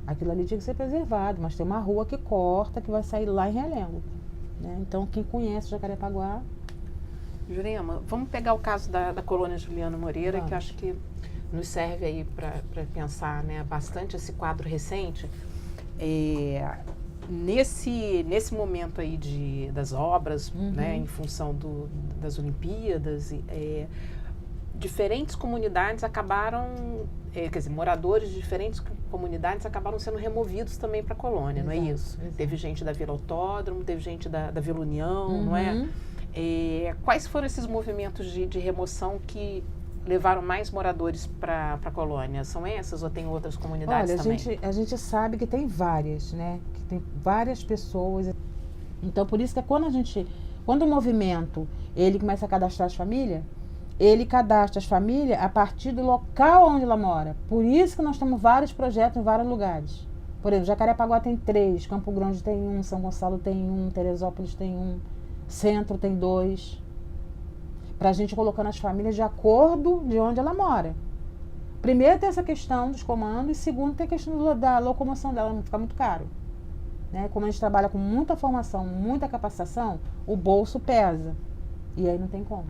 Aquilo ali tinha que ser preservado, mas tem uma rua que corta, que vai sair lá em Realengo, né? Então, quem conhece Jacarepaguá... Jurema, vamos pegar o caso da colônia Juliano Moreira, Vamos. que eu acho que nos serve aí para pensar, né, bastante esse quadro recente. Nesse momento aí das obras, né, em função das Olimpíadas, diferentes comunidades acabaram, quer dizer, moradores de diferentes comunidades acabaram sendo removidos também para a colônia, não é isso? Exato. Teve gente da Vila Autódromo, teve gente da Vila União, não é? Quais foram esses movimentos de remoção que levaram mais moradores para a colônia? São essas ou tem outras comunidades também? A gente sabe que tem várias, né? Que tem várias pessoas. Então, por isso que quando o movimento ele começa a cadastrar as famílias, ele cadastra as famílias a partir do local onde ela mora. Por isso que nós temos vários projetos em vários lugares. Por exemplo, Jacarepaguá tem 3, Campo Grande tem 1, São Gonçalo tem 1, Teresópolis tem 1, Centro tem 2. Para a gente colocando as famílias de acordo de onde ela mora. Primeiro tem essa questão dos comandos e segundo tem a questão da locomoção dela, não fica muito caro, né? Como a gente trabalha com muita formação, muita capacitação, o bolso pesa e aí não tem como,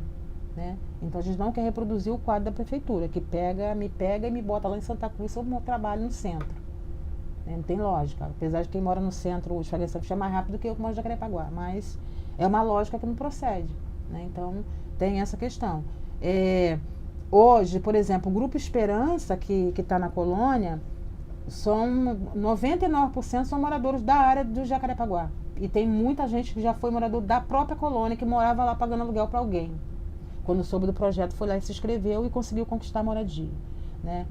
né? Então a gente não quer reproduzir o quadro da prefeitura, que me pega e me bota lá em Santa Cruz ou eu trabalho no centro, né? Não tem lógica, apesar de quem mora no centro o esclarecimento é mais rápido do que eu que moro em Jacarepaguá, mas é uma lógica que não procede, né? Então tem essa questão. Hoje, por exemplo, o Grupo Esperança, que está na colônia, 99% são moradores da área do Jacarepaguá. E tem muita gente que já foi morador da própria colônia, que morava lá pagando aluguel para alguém. Quando soube do projeto, foi lá e se inscreveu e conseguiu conquistar a moradia, né?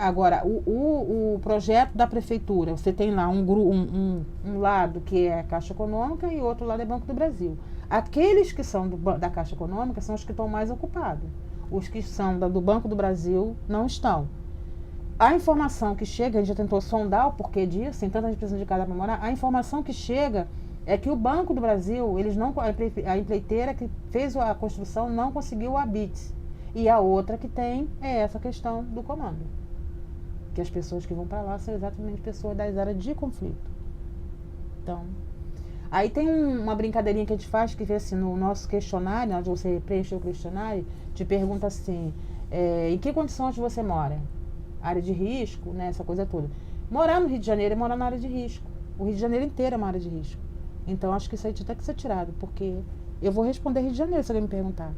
Agora, o projeto da prefeitura, você tem lá um lado que é a Caixa Econômica e outro lado é Banco do Brasil. Aqueles que são da Caixa Econômica são os que estão mais ocupados. Os que são do Banco do Brasil não estão. A informação que chega, a gente já tentou sondar o porquê disso, tem tanta gente precisando de casa para morar, a informação que chega é que o Banco do Brasil, a empreiteira que fez a construção não conseguiu o habite. E a outra que tem é essa questão do comando. Que as pessoas que vão para lá são exatamente pessoas das áreas de conflito. Então, aí tem uma brincadeirinha que a gente faz, que vê assim, no nosso questionário, onde você preenche o questionário, te pergunta assim, em que condições você mora? Área de risco, né, essa coisa toda. Morar no Rio de Janeiro é morar na área de risco. O Rio de Janeiro inteiro é uma área de risco. Então, acho que isso aí tem que ser tirado, porque eu vou responder Rio de Janeiro se alguém me perguntar.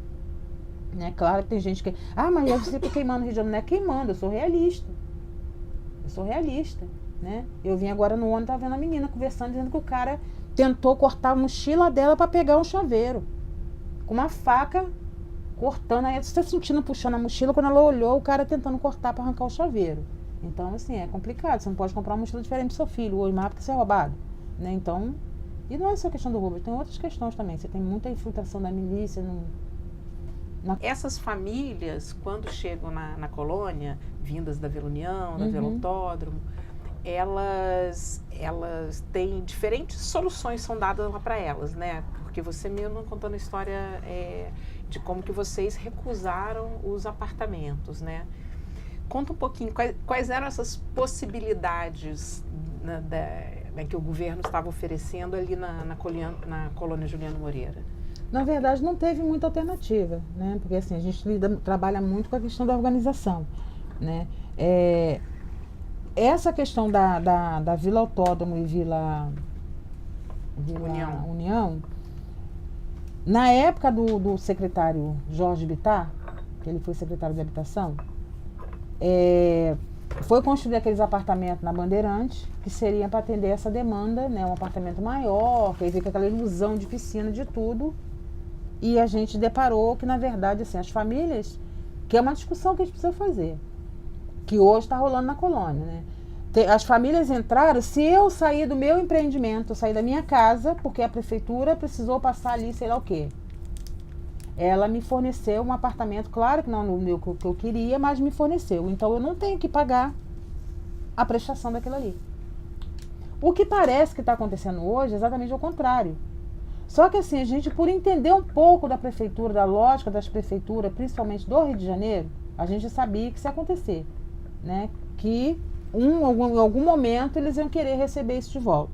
Né? Claro que tem gente que... mas eu sempre queimando no Rio de Janeiro. Não é queimando, eu sou realista. Né? Eu vim agora no ônibus, tava vendo a menina conversando, dizendo que o cara tentou cortar a mochila dela para pegar um chaveiro. Com uma faca, cortando. Aí você sentindo, puxando a mochila, quando ela olhou, o cara tentando cortar para arrancar o chaveiro. Então, assim, é complicado. Você não pode comprar uma mochila diferente do seu filho, hoje mais porque você é roubado. Né? Então, e não é só questão do roubo, tem outras questões também. Você tem muita infiltração da milícia, Essas famílias, quando chegam na colônia, vindas da Vila União, da Vila Autódromo, elas têm diferentes soluções são dadas lá para elas, né? Porque você mesmo contando a história de como que vocês recusaram os apartamentos, né? Conta um pouquinho, quais eram essas possibilidades que o governo estava oferecendo ali na colônia Juliano Moreira? Na verdade, não teve muita alternativa, né? Porque assim, a gente trabalha muito com a questão da organização, né? Essa questão da Vila Autódromo e Vila União, na época do secretário Jorge Bittar, que ele foi secretário de Habitação, foi construir aqueles apartamentos na Bandeirante, que seriam para atender essa demanda, né? Um apartamento maior, quer dizer, com aquela ilusão de piscina, de tudo. E a gente deparou que, na verdade, assim, as famílias, que é uma discussão que a gente precisa fazer, que hoje está rolando na colônia, né? As famílias entraram, se eu sair do meu empreendimento, sair da minha casa, porque a prefeitura precisou passar ali, sei lá o quê. Ela me forneceu um apartamento, claro que não no meu que eu queria, mas me forneceu. Então, eu não tenho que pagar a prestação daquilo ali. O que parece que está acontecendo hoje é exatamente o contrário. Só que assim, a gente, por entender um pouco da prefeitura, da lógica das prefeituras, principalmente do Rio de Janeiro, a gente sabia que isso ia acontecer, né? Que em algum momento eles iam querer receber isso de volta.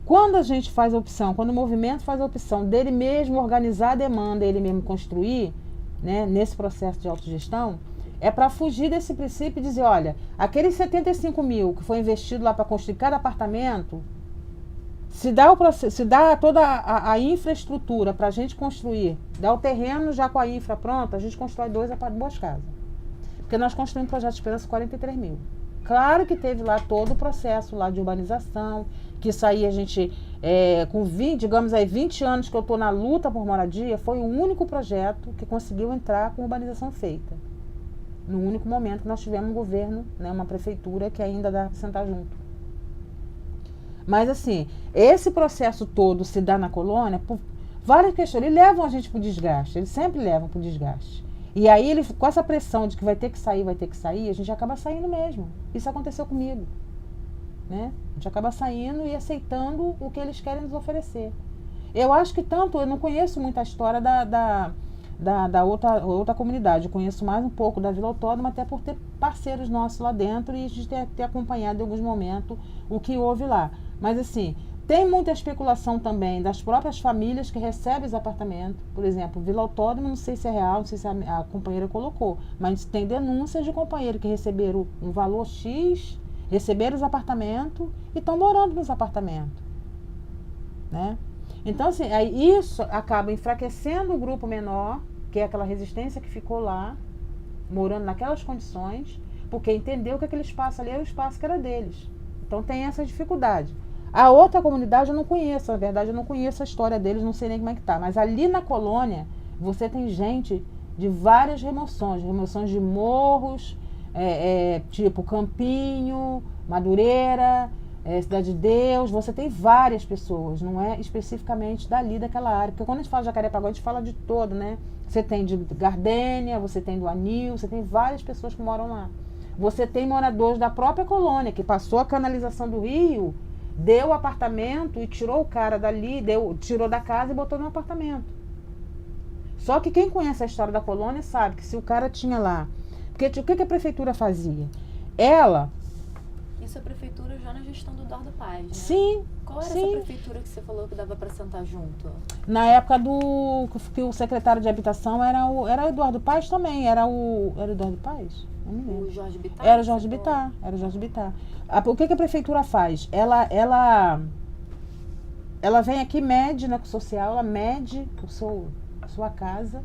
Quando a gente faz a opção, quando o movimento faz a opção dele mesmo organizar a demanda, ele mesmo construir, né, nesse processo de autogestão, é para fugir desse princípio e dizer, olha, aqueles 75 mil que foi investido lá para construir cada apartamento, se dá toda a infraestrutura para a gente construir, dá o terreno já com a infra pronta, a gente constrói duas casas. Porque nós construímos um projeto de Esperança 43 mil. Claro que teve lá todo o processo lá de urbanização, que isso aí a gente, com 20 anos que eu estou na luta por moradia, foi o único projeto que conseguiu entrar com urbanização feita. No único momento que nós tivemos um governo, né, uma prefeitura que ainda dá para sentar junto. Mas assim, esse processo todo se dá na colônia por várias questões. Eles levam a gente para o desgaste, eles sempre levam para o desgaste. E aí, com essa pressão de que vai ter que sair, a gente acaba saindo mesmo. Isso aconteceu comigo. Né? A gente acaba saindo e aceitando o que eles querem nos oferecer. Eu acho que eu não conheço muito a história da outra comunidade. Eu conheço mais um pouco da Vila Autónoma, até por ter parceiros nossos lá dentro e a gente ter acompanhado em alguns momentos o que houve lá. Mas assim, tem muita especulação também das próprias famílias que recebem os apartamentos. Por exemplo, Vila Autónoma, não sei se é real, não sei se a companheira colocou, mas tem denúncias de companheiros que receberam um valor X, receberam os apartamentos e estão morando nos apartamentos. Né? Então, assim, aí isso acaba enfraquecendo o grupo menor, que é aquela resistência que ficou lá, morando naquelas condições, porque entendeu que aquele espaço ali era o espaço que era deles. Então tem essa dificuldade. A outra comunidade eu não conheço, na verdade eu não conheço a história deles, não sei nem como é que tá. Mas ali na colônia, você tem gente de várias remoções de morros, tipo Campinho, Madureira, Cidade de Deus, você tem várias pessoas, não é especificamente dali daquela área. Porque quando a gente fala de Jacarepaguá, a gente fala de todo, né? Você tem de Gardênia, você tem do Anil, você tem várias pessoas que moram lá. Você tem moradores da própria colônia, que passou a canalização do rio, deu o apartamento e tirou o cara dali, tirou da casa e botou no apartamento. Só que quem conhece a história da colônia sabe que se o cara tinha lá... Porque o que a prefeitura fazia? Isso é a prefeitura já na gestão do Eduardo Paes, né? Sim. Qual era essa prefeitura que você falou que dava para sentar junto? Na época que o secretário de habitação era o Eduardo Paes também. Era o Eduardo Paes? Não me lembro. O Jorge Bittar? Era o Jorge Bittar. O que a prefeitura faz? Ela vem aqui, mede na social, ela mede a sua casa.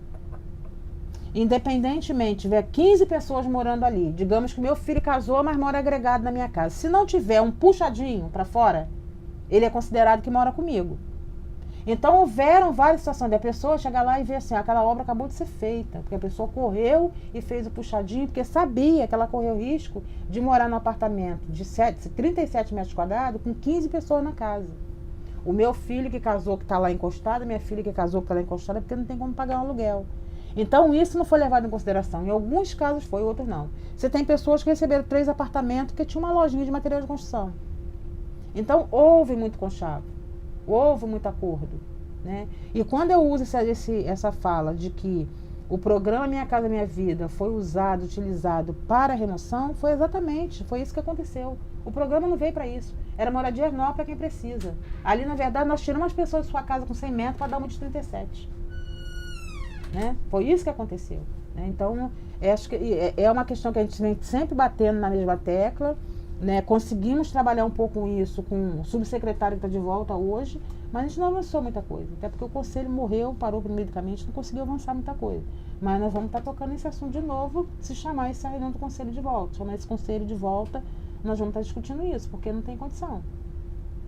Independentemente, tiver 15 pessoas morando ali, digamos que meu filho casou, mas mora agregado na minha casa. Se não tiver um puxadinho para fora, ele é considerado que mora comigo. Então, houveram várias situações da pessoa chegar lá e ver assim, aquela obra acabou de ser feita, porque a pessoa correu e fez o puxadinho, porque sabia que ela correu risco de morar num apartamento de 37 metros quadrados com 15 pessoas na casa. O meu filho que casou, que está lá encostado, minha filha que casou, que está lá encostada, porque não tem como pagar um aluguel. Então, isso não foi levado em consideração. Em alguns casos foi, outros não. Você tem pessoas que receberam 3 apartamentos que tinham uma lojinha de material de construção. Então, houve muito conchavo. Houve muito acordo. Né? E quando eu uso essa fala de que o programa Minha Casa Minha Vida foi utilizado para a remoção, foi isso que aconteceu. O programa não veio para isso. Era moradia nova para quem precisa. Ali, na verdade, nós tiramos as pessoas de sua casa com 100 metros para dar uma de 37. Né? Foi isso que aconteceu. Né? Então, acho que é uma questão que a gente vem sempre batendo na mesma tecla. Né? Conseguimos trabalhar um pouco isso com o subsecretário que está de volta hoje, mas a gente não avançou muita coisa. Até porque o conselho parou no meio do caminho, a gente não conseguiu avançar muita coisa. Mas nós vamos estar tocando esse assunto de novo, se chamar essa reunião do conselho de volta. Chamar esse conselho de volta, nós vamos estar discutindo isso, porque não tem condição.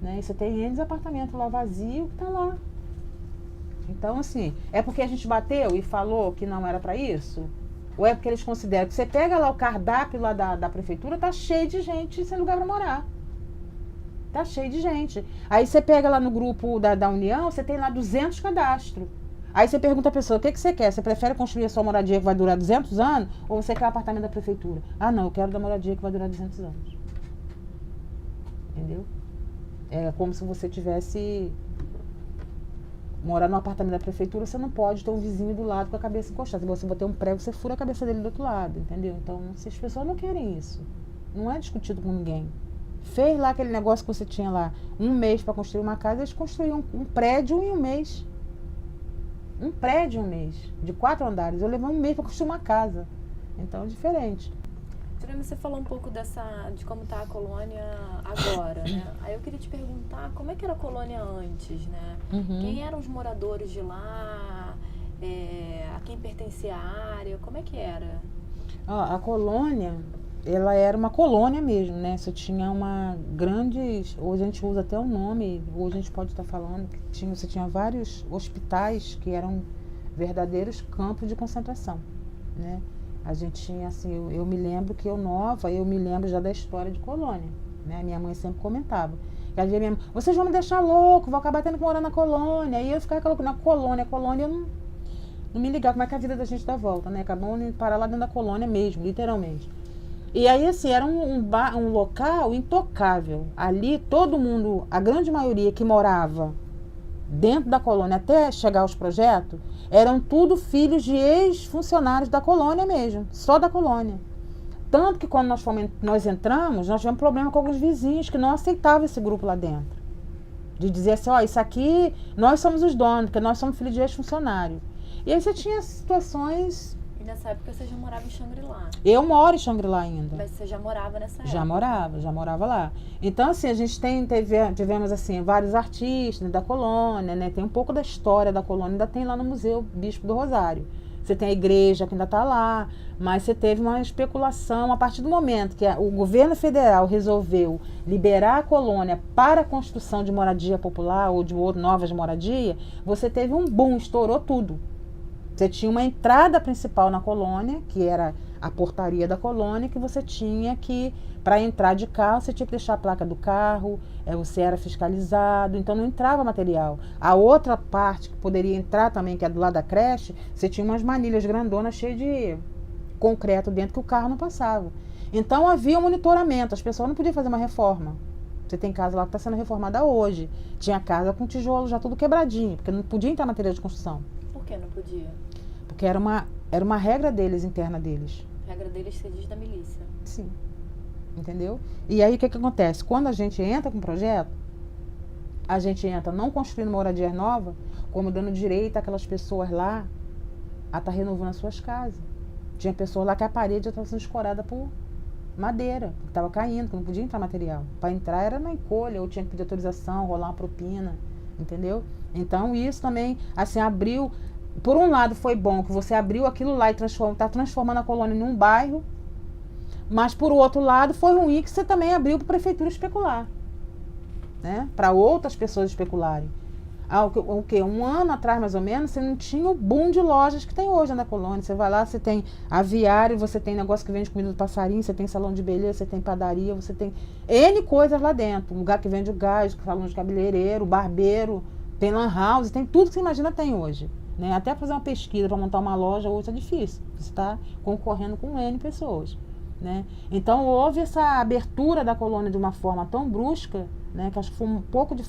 Né? E você tem N apartamentos lá vazio que está lá. Então, assim, é porque a gente bateu e falou que não era para isso? Ou é porque eles consideram que você pega lá o cardápio lá da prefeitura, tá cheio de gente sem lugar para morar. Tá cheio de gente. Aí você pega lá no grupo da União, você tem lá 200 cadastros. Aí você pergunta a pessoa, o que você quer? Você prefere construir a sua moradia que vai durar 200 anos? Ou você quer o apartamento da prefeitura? Ah, não, eu quero da moradia que vai durar 200 anos. Entendeu? É como se você tivesse... Morar num apartamento da prefeitura, você não pode ter um vizinho do lado com a cabeça encostada. Se você botar um prego, você fura a cabeça dele do outro lado, entendeu? Então, se as pessoas não querem isso, não é discutido com ninguém. Fez lá aquele negócio que você tinha lá, 1 mês para construir uma casa, eles construíam um prédio em 1 mês. Um prédio em 1 mês, de 4 andares. Eu levei 1 mês para construir uma casa. Então, é diferente. Jurema, você falou um pouco de como está a colônia agora, né? Aí eu queria te perguntar como é que era a colônia antes, né? Quem eram os moradores de lá? A quem pertencia a área? Como é que era? A colônia, ela era uma colônia mesmo, né? Você tinha uma grande... Hoje a gente usa até o nome, hoje a gente pode estar falando que você tinha vários hospitais que eram verdadeiros campos de concentração, né? A gente tinha, assim, eu me lembro que eu me lembro já da história de colônia, né? Minha mãe sempre comentava. E às vezes minha mãe, vocês vão me deixar louco, vou acabar tendo que morar na colônia. E eu ficava na colônia, eu não me ligava como é que a vida da gente dá volta, né? Acabamos de parar lá dentro da colônia mesmo, literalmente. E aí, assim, era um local intocável. Ali, todo mundo, a grande maioria que morava dentro da colônia até chegar aos projetos, eram tudo filhos de ex-funcionários da colônia mesmo, só da colônia. Tanto que quando nós entramos, nós tivemos problema com alguns vizinhos que não aceitavam esse grupo lá dentro. De dizer assim, ó, isso aqui, nós somos os donos, porque nós somos filhos de ex-funcionário. E aí você tinha situações... E nessa época você já morava em Xangri-Lá? Eu moro em Xangri-Lá ainda. Mas você já morava nessa época? Já morava lá. Então, assim, a gente tivemos, assim, vários artistas da colônia, né? Tem um pouco da história da colônia, ainda tem lá no Museu Bispo do Rosário. Você tem a igreja que ainda está lá, mas você teve uma especulação a partir do momento que o governo federal resolveu liberar a colônia para a construção de moradia popular ou de novas moradias, você teve um boom, estourou tudo. Você tinha uma entrada principal na colônia, que era a portaria da colônia, que você tinha que, para entrar de carro, você tinha que deixar a placa do carro, você era fiscalizado, então não entrava material. A outra parte que poderia entrar também, que é do lado da creche, você tinha umas manilhas grandonas cheias de concreto dentro que o carro não passava. Então havia um monitoramento, as pessoas não podiam fazer uma reforma. Você tem casa lá que está sendo reformada hoje. Tinha casa com tijolo já tudo quebradinho, porque não podia entrar material de construção. Por que não podia? Porque era uma regra deles, interna deles. Regra deles ser diz da milícia. Sim. Entendeu? E aí o que acontece? Quando a gente entra com um projeto, a gente entra não construindo moradia nova, como dando direito àquelas pessoas lá a estar renovando as suas casas. Tinha pessoas lá que a parede já estava sendo escorada por madeira, que estava caindo, que não podia entrar material. Para entrar era na encolha, ou tinha que pedir autorização, rolar uma propina, entendeu? Então isso também, assim, abriu... Por um lado foi bom que você abriu aquilo lá e está transformando a colônia em um bairro, mas por outro lado foi ruim que você também abriu para a prefeitura especular, né? Para outras pessoas especularem. O quê? 1 ano atrás, mais ou menos, você não tinha o boom de lojas que tem hoje na colônia. Você vai lá, você tem aviário, você tem negócio que vende comida do passarinho, você tem salão de beleza, você tem padaria, você tem N coisas lá dentro. Lugar que vende o gás, salão de cabeleireiro, barbeiro, tem lan house, tem tudo que você imagina tem hoje. Né? Até fazer uma pesquisa para montar uma loja hoje é difícil. Você está concorrendo com N pessoas. Né? Então houve essa abertura da colônia de uma forma tão brusca, né, que acho que foi um pouco de...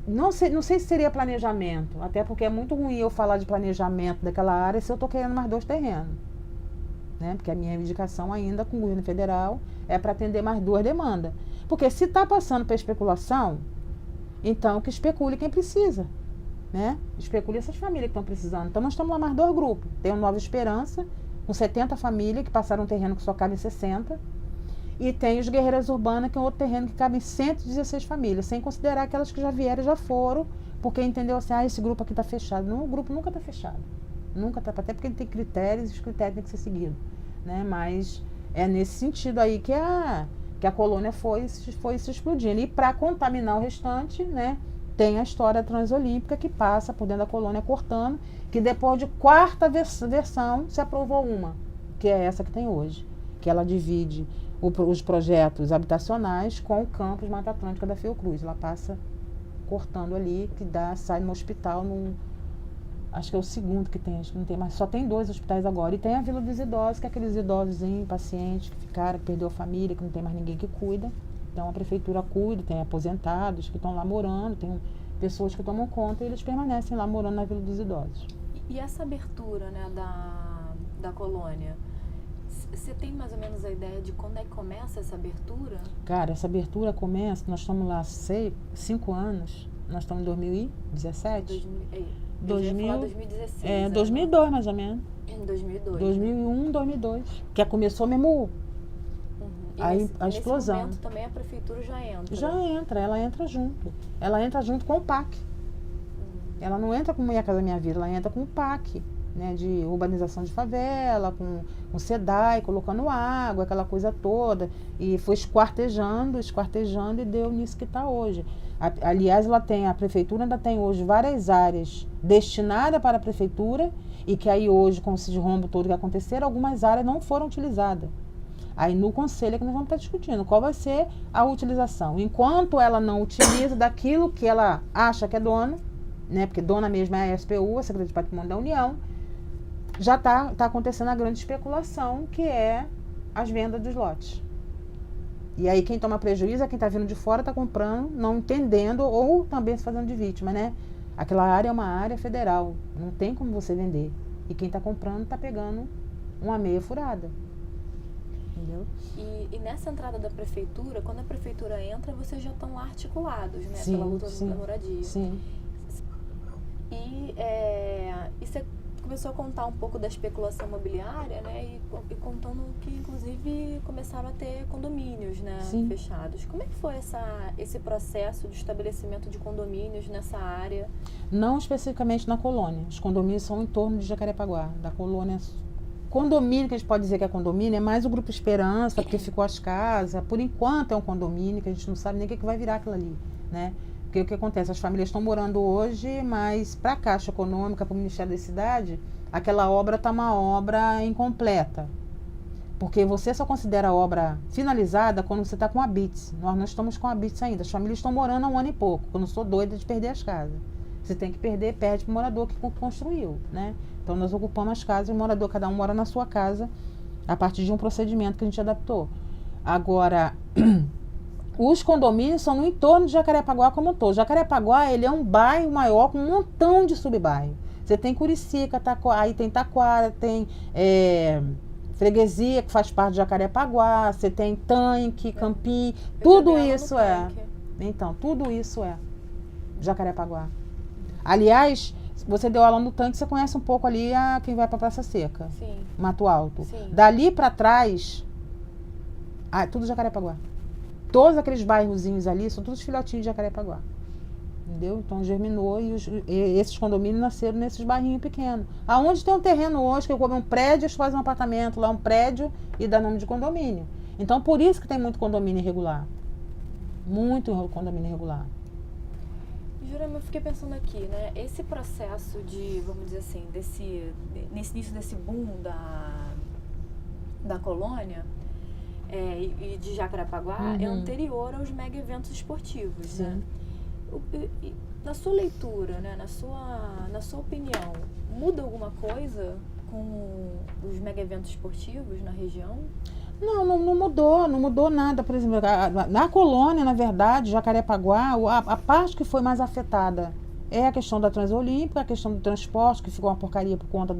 Não sei se seria planejamento, até porque é muito ruim eu falar de planejamento daquela área se eu estou querendo mais 2 terrenos. Né? Porque a minha indicação ainda com o governo federal é para atender mais 2 demandas. Porque se está passando para especulação, então que especule quem precisa. Né? Especule essas famílias que estão precisando. Então nós estamos lá mais 2 grupos. Tem o Nova Esperança, com 70 famílias que passaram um terreno que só cabe em 60. E tem os Guerreiras Urbanas, que é um outro terreno que cabe em 116 famílias, sem considerar aquelas que já vieram e já foram, porque entendeu assim, esse grupo aqui está fechado. Não, o grupo nunca está fechado. Nunca está, até porque ele tem critérios e os critérios têm que ser seguidos. Né? Mas é nesse sentido aí que a colônia foi se explodindo. E para contaminar o restante, né, tem a história transolímpica que passa por dentro da colônia cortando, que depois de 4ª versão se aprovou uma, que é essa que tem hoje, que ela divide os projetos habitacionais com o campus Mata Atlântica da Fiocruz. Ela passa cortando ali, que sai no hospital, acho que é o 2º que tem, acho que não tem mais, só tem 2 hospitais agora. E tem a Vila dos Idosos, que é aqueles idosos pacientes que ficaram, que perdeu a família, que não tem mais ninguém que cuida. Então a prefeitura cuida, tem aposentados que estão lá morando, tem pessoas que tomam conta e eles permanecem lá morando na Vila dos Idosos. E essa abertura, né, da colônia, você tem mais ou menos a ideia de quando é que começa essa abertura? Cara, essa abertura começa, nós estamos lá 5 anos, nós estamos em 2017? 2016. 2002 mais ou menos. Em 2002. 2001, 2002. Que começou mesmo aí a explosão. Nesse momento também a prefeitura já entra? Já entra, ela entra junto. Ela entra junto com o PAC. Ela não entra com Minha Casa Minha Vida, ela entra com o PAC, né, de urbanização de favela, com o SEDAI, colocando água, aquela coisa toda. E foi esquartejando e deu nisso que está hoje. Aliás, a prefeitura ainda tem hoje várias áreas destinadas para a prefeitura e que aí hoje, com esse rombo todo que aconteceram, algumas áreas não foram utilizadas. Aí no conselho é que nós vamos estar discutindo qual vai ser a utilização. Enquanto ela não utiliza daquilo que ela acha que é dono, né, porque dona mesmo é a SPU, a Secretaria de Patrimônio da União, já está acontecendo a grande especulação, que é as vendas dos lotes. E aí quem toma prejuízo é quem está vindo de fora, está comprando, não entendendo ou também se fazendo de vítima, né? Aquela área é uma área federal, não tem como você vender. E quem está comprando está pegando uma meia furada. Entendeu? E nessa entrada da prefeitura, quando a prefeitura entra, vocês já estão articulados, né? Sim, pela luta sim, da moradia. Sim. E você começou a contar um pouco da especulação imobiliária, né? E contando que, inclusive, começaram a ter condomínios, né? Sim. Fechados. Como é que foi esse processo de estabelecimento de condomínios nessa área? Não especificamente na colônia. Os condomínios são em torno de Jacarepaguá, da colônia. Condomínio, que a gente pode dizer que é condomínio, é mais o Grupo Esperança, porque ficou as casas. Por enquanto é um condomínio, que a gente não sabe nem o que vai virar aquilo ali, né? Porque o que acontece? As famílias estão morando hoje, mas para a Caixa Econômica, para o Ministério da Cidade, aquela obra está uma obra incompleta. Porque você só considera a obra finalizada quando você está com a BITS. Nós não estamos com a BITS ainda. As famílias estão morando há 1 ano e pouco. Eu não sou doida de perder as casas. Você tem que perde para o morador que construiu, né? Então nós ocupamos as casas, o morador, cada um mora na sua casa, a partir de um procedimento que a gente adaptou. Agora, os condomínios são no entorno de Jacarepaguá como um todo. Jacarepaguá, ele é um bairro maior com um montão de subbairros. Você tem Curicica, aí tem Taquara, tem Freguesia, que faz parte de Jacarepaguá, você tem Tanque, Campim, tudo isso é. Então, tudo isso é Jacarepaguá. Aliás, você deu aula no Tanque, você conhece um pouco ali quem vai para Praça Seca. Sim. Mato Alto. Sim. Dali para trás, tudo Jacarepaguá. Todos aqueles bairrozinhos ali são todos filhotinhos de Jacarepaguá. Entendeu? Então germinou e esses condomínios nasceram nesses bairrinhos pequenos. Aonde tem um terreno hoje, que eu como um prédio, eles fazem um apartamento, lá um prédio e dá nome de condomínio. Então por isso que tem muito condomínio irregular. Muito condomínio irregular. Jurema, eu fiquei pensando aqui, né? Esse processo de, vamos dizer assim, nesse início desse boom da colônia e de Jacarepaguá é anterior aos mega eventos esportivos, Sim. né? Na sua leitura, né? Na sua opinião, muda alguma coisa com os mega eventos esportivos na região? Não mudou nada. Por exemplo, na colônia, na verdade, Jacarepaguá, a parte que foi mais afetada é a questão da Transolímpica, a questão do transporte, que ficou uma porcaria por conta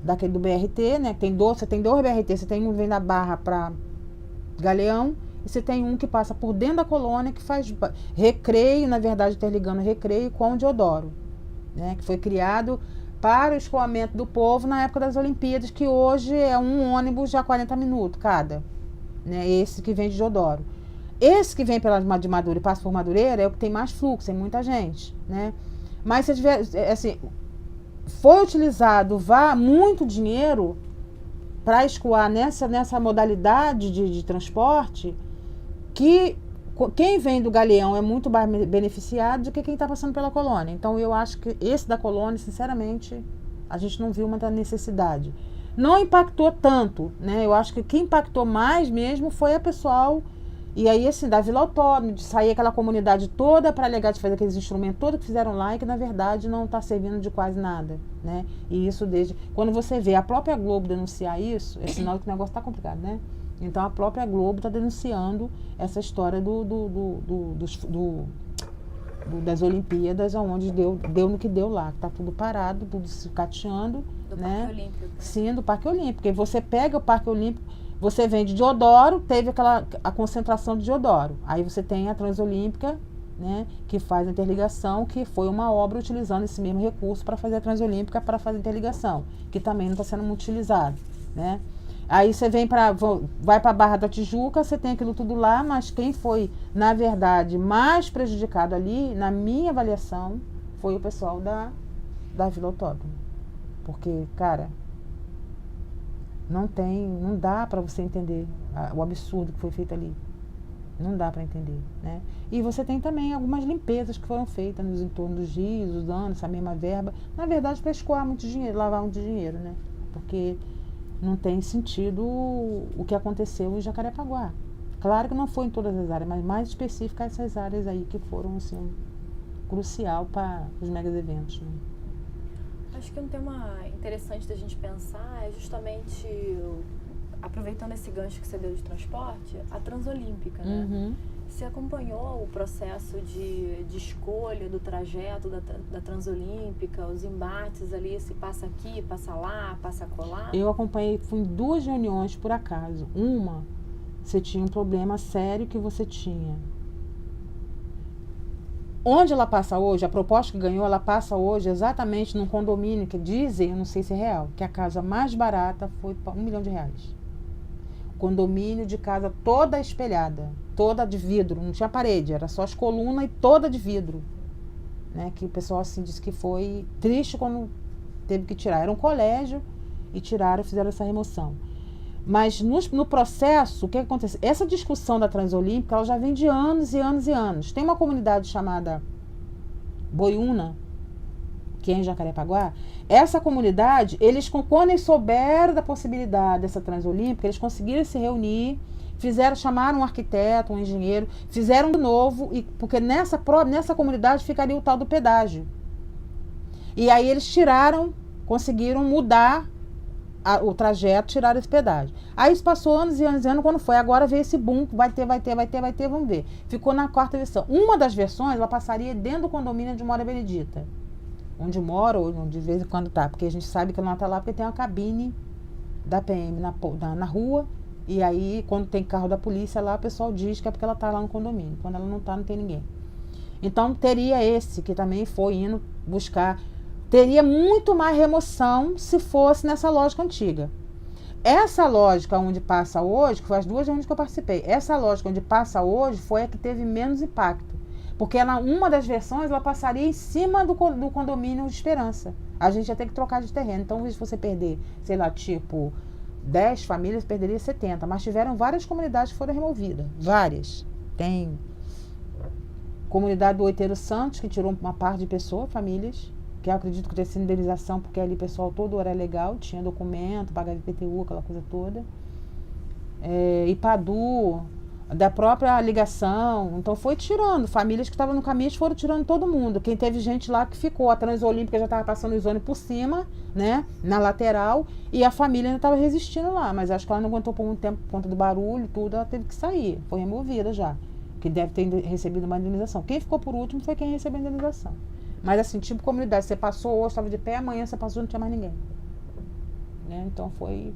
daquele do BRT, né? Você tem dois BRT, você tem um que vem da Barra para Galeão, e você tem um que passa por dentro da colônia, que faz Recreio, na verdade, interligando Recreio com o Deodoro, né? Que foi criado para o escoamento do povo na época das Olimpíadas, que hoje é um ônibus de 40 minutos cada, né? Esse que vem de Deodoro. Esse que vem de Maduro e passa por Madureira é o que tem mais fluxo, tem muita gente, né? Mas se tiver, assim, foi utilizado muito dinheiro para escoar nessa modalidade de transporte, que quem vem do Galeão é muito mais beneficiado do que quem está passando pela colônia. Então, eu acho que esse da colônia, sinceramente, a gente não viu muita necessidade. Não impactou tanto, né? Eu acho que quem impactou mais mesmo foi a pessoal, e aí, assim, da Vila Autódromo, de sair aquela comunidade toda para alegar de fazer aqueles instrumentos todos que fizeram lá e que, na verdade, não está servindo de quase nada, né? E isso desde... Quando você vê a própria Globo denunciar isso, é sinal que o negócio está complicado, né? Então a própria Globo está denunciando essa história das Olimpíadas, onde deu no que deu lá. Está tudo parado, tudo sucateando. Do né? Parque Olímpico. Sim, do Parque Olímpico. Porque você pega o Parque Olímpico, você vem de Deodoro, teve a concentração de Deodoro. Aí você tem a Transolímpica, né, que faz a interligação, que foi uma obra utilizando esse mesmo recurso para fazer a Transolímpica, para fazer a interligação, que também não está sendo muito utilizado, né? Aí você vai para a Barra da Tijuca, você tem aquilo tudo lá, mas quem foi, na verdade, mais prejudicado ali, na minha avaliação, foi o pessoal da Vila Autódromo. Porque, cara, não dá para você entender o absurdo que foi feito ali. Não dá para entender, né? E você tem também algumas limpezas que foram feitas nos entornos dos rios, usando essa mesma verba, na verdade, para escoar muito dinheiro, lavar muito dinheiro, né? Porque não tem sentido o que aconteceu em Jacarepaguá. Claro que não foi em todas as áreas, mas mais específica essas áreas aí que foram, assim, crucial para os megas eventos, né? Acho que um tema interessante da gente pensar é justamente, aproveitando esse gancho que você deu de transporte, a Transolímpica, né? Uhum. Você acompanhou o processo de escolha do trajeto da Transolímpica, os embates ali, se passa aqui, passa lá, passa acolá? Eu acompanhei, fui em 2 reuniões por acaso. Uma, você tinha um problema sério que você tinha. Onde ela passa hoje, a proposta que ganhou, ela passa hoje exatamente num condomínio que dizem, eu não sei se é real, que a casa mais barata foi para R$1 milhão. Condomínio de casa toda espelhada, toda de vidro, não tinha parede, era só as colunas e toda de vidro, né? Que o pessoal assim disse que foi triste quando teve que tirar. Era um colégio e tiraram, fizeram essa remoção. Mas no processo, o que aconteceu? Essa discussão da Transolímpica, ela já vem de anos e anos e anos. Tem uma comunidade chamada Boiúna, que é em Jacarepaguá. Essa comunidade, quando eles souberam da possibilidade dessa Transolímpica, eles conseguiram se reunir, chamaram um arquiteto, um engenheiro, fizeram de novo, porque nessa comunidade ficaria o tal do pedágio. E aí eles conseguiram mudar o trajeto, tiraram esse pedágio. Aí isso passou anos e anos e anos, quando foi, agora veio esse boom, vai ter, vamos ver. Ficou na 4ª versão. Uma das versões, ela passaria dentro do condomínio onde mora a Benedita. Onde mora, ou de vez em quando tá, porque a gente sabe que ela não está lá, porque tem uma cabine da PM na rua, e aí, quando tem carro da polícia lá, o pessoal diz que é porque ela está lá no condomínio. Quando ela não está, não tem ninguém. Então, teria esse, que também foi indo buscar. Teria muito mais remoção se fosse nessa lógica antiga. Essa lógica onde passa hoje, que foi as 2 reuniões que eu participei, essa lógica onde passa hoje foi a que teve menos impacto. Porque uma das versões, ela passaria em cima do condomínio de Esperança. A gente ia ter que trocar de terreno. Então, se você perder, sei lá, tipo, 10 famílias, perderia 70. Mas tiveram várias comunidades que foram removidas. Várias. Tem comunidade do Oiteiro Santos, que tirou uma parte de pessoas, famílias, que eu acredito que tenha sido indenização, porque ali o pessoal todo era legal, tinha documento, pagava IPTU, aquela coisa toda. Ipadu, da própria ligação. Então foi tirando. Famílias que estavam no caminho foram tirando todo mundo. Quem teve gente lá que ficou. A Transolímpica já estava passando os ônibus por cima, né? Na lateral. E a família ainda estava resistindo lá. Mas acho que ela não aguentou por muito tempo por conta do barulho, tudo. Ela teve que sair. Foi removida já. Que deve ter recebido uma indenização. Quem ficou por último foi quem recebeu a indenização. Mas assim, tipo comunidade. Você passou hoje, estava de pé, amanhã você passou, não tinha mais ninguém. Né? Então foi...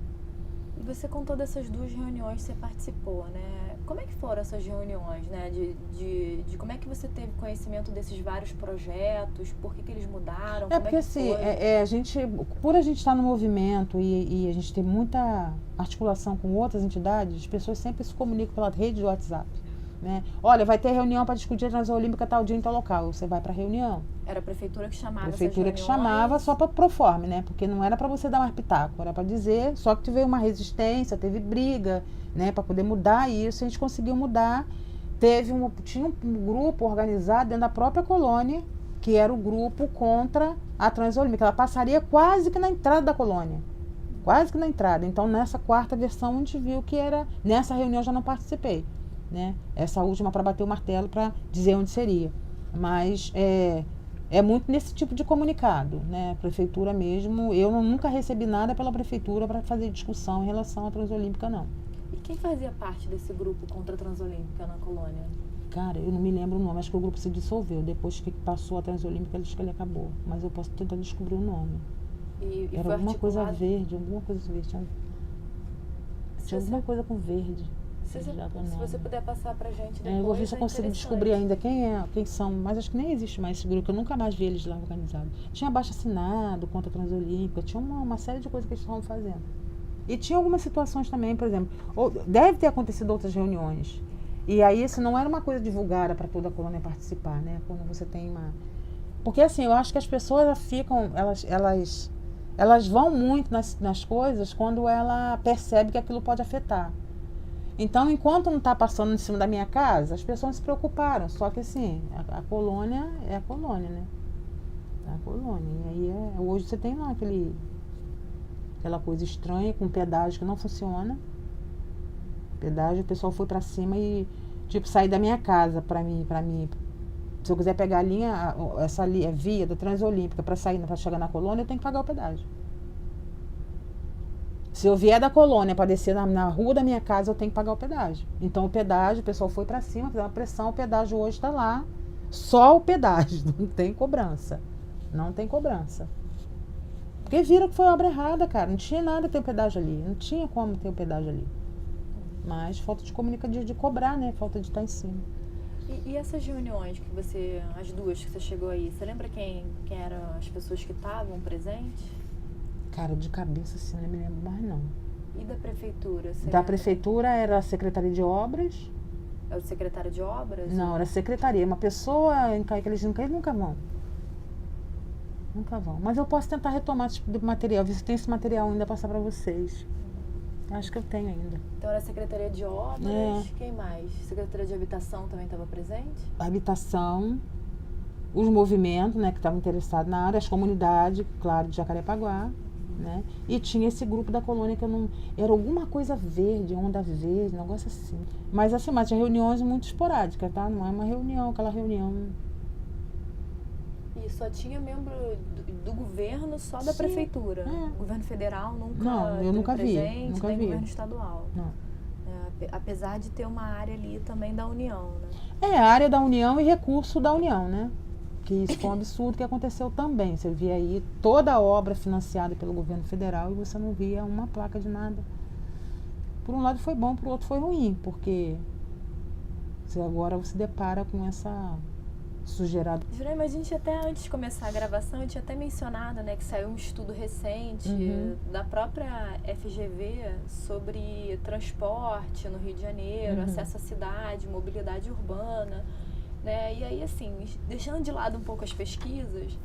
E você contou dessas 2 reuniões que você participou, né? Como é que foram essas reuniões, né? De como é que você teve conhecimento desses vários projetos, por que eles mudaram, como porque é que assim, foi? por a gente estar no movimento e a gente ter muita articulação com outras entidades, as pessoas sempre se comunicam pela rede do WhatsApp. Né? Olha, vai ter reunião para discutir a Transolímpica tal dia em tal local. Você vai para a reunião. Era a prefeitura que chamava Prefeitura que chamava só para proforme, né? Porque não era para você dar mais pitaco, era para dizer, só que teve uma resistência, teve briga, né? Para poder mudar isso, a gente conseguiu mudar. Tinha um grupo organizado dentro da própria colônia, que era o grupo contra a Transolímpica. Ela passaria quase que na entrada da colônia. Quase que na entrada. Então, nessa 4ª versão, a gente viu que era... Nessa reunião eu já não participei. Né? Essa última para bater o martelo para dizer onde seria. Mas é muito nesse tipo de comunicado, né? Prefeitura mesmo, eu nunca recebi nada pela prefeitura para fazer discussão em relação à Transolímpica, não. E quem fazia parte desse grupo contra a Transolímpica na colônia? Cara, eu não me lembro o nome, acho que o grupo se dissolveu. Depois que passou a Transolímpica, acho que ele acabou. Mas eu posso tentar descobrir o nome. E Era foi alguma coisa articulado? verde, alguma coisa verde. Tinha alguma coisa com verde. Se você puder passar pra gente depois, Eu vou ver se eu consigo interessante. descobrir ainda quem são, mas acho que nem existe mais esse grupo, eu nunca mais vi eles lá organizados. Tinha abaixo-assinado contra a Transolímpica, tinha uma série de coisas que eles estavam fazendo. E tinha algumas situações também, por exemplo, deve ter acontecido outras reuniões. E aí, isso não era uma coisa divulgada para toda a colônia participar, né? Quando você tem uma... Porque assim, eu acho que as pessoas ficam, elas vão muito nas coisas quando ela percebe que aquilo pode afetar. Então, enquanto não está passando em cima da minha casa, as pessoas não se preocuparam. Só que assim, a colônia é a colônia, né? É a colônia. E aí, hoje você tem lá aquela coisa estranha com pedágio que não funciona. Pedágio, o pessoal foi para cima e, tipo, sair da minha casa para mim. Se eu quiser pegar a linha, essa via da Transolímpica para chegar na colônia, eu tenho que pagar o pedágio. Se eu vier da colônia para descer na rua da minha casa, eu tenho que pagar o pedágio. Então, o pedágio, o pessoal foi para cima, fizeram uma pressão, o pedágio hoje está lá. Só o pedágio, não tem cobrança. Não tem cobrança. Porque viram que foi obra errada, cara. Não tinha nada ter o pedágio ali. Não tinha como ter o pedágio ali. Mas falta de comunicação, de cobrar, né? Falta de estar em cima. E essas reuniões que as duas que você chegou aí, você lembra quem eram as pessoas que estavam presentes? Cara, de cabeça assim, não me lembro mais não. E da prefeitura? Da prefeitura era a Secretaria de Obras. É o secretário de Obras? Não, era a Secretaria. Uma pessoa em que eles nunca vão. Nunca vão. Mas eu posso tentar retomar esse tipo de material, ver se tem esse material ainda passar para vocês. Acho que eu tenho ainda. Então era a Secretaria de Obras, quem mais? Secretaria de Habitação também estava presente? A habitação, os movimentos, né, que estavam interessados na área, as comunidades, claro, de Jacarepaguá, né? E tinha esse grupo da colônia que eu não... Era alguma coisa verde, onda verde, um negócio assim. Mas assim, tinha reuniões muito esporádicas, tá? Não é uma reunião, aquela reunião... E só tinha membro do governo, só da prefeitura? O governo federal nunca não, eu nunca presente, vi, nunca nem vi. governo estadual? Não. Apesar de ter uma área ali também da União, né? A área da União e recurso da União, né? Que isso foi um absurdo que aconteceu também. Você via aí toda a obra financiada pelo governo federal e você não via uma placa de nada. Por um lado foi bom, por outro foi ruim, porque agora você depara com essa sujeirada. Jurema, a gente até antes de começar a gravação, a gente até mencionado, né, que saiu um estudo recente da própria FGV sobre transporte no Rio de Janeiro, acesso à cidade, mobilidade urbana, né? E aí, assim, deixando de lado um pouco as pesquisas,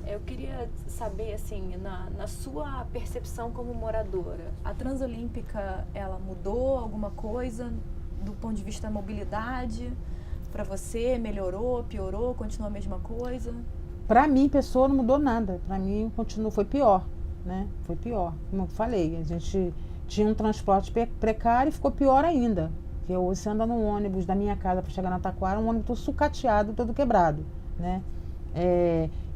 eu queria saber, assim, na sua percepção como moradora, a Transolímpica, ela mudou alguma coisa do ponto de vista da mobilidade? Para você, melhorou, piorou, continuou a mesma coisa? Para mim, pessoa, não mudou nada. Para mim, foi pior, né? Foi pior. Como eu falei, a gente tinha um transporte precário e ficou pior ainda. Porque hoje você anda num ônibus da minha casa para chegar na Taquara, um ônibus todo sucateado, todo quebrado, né?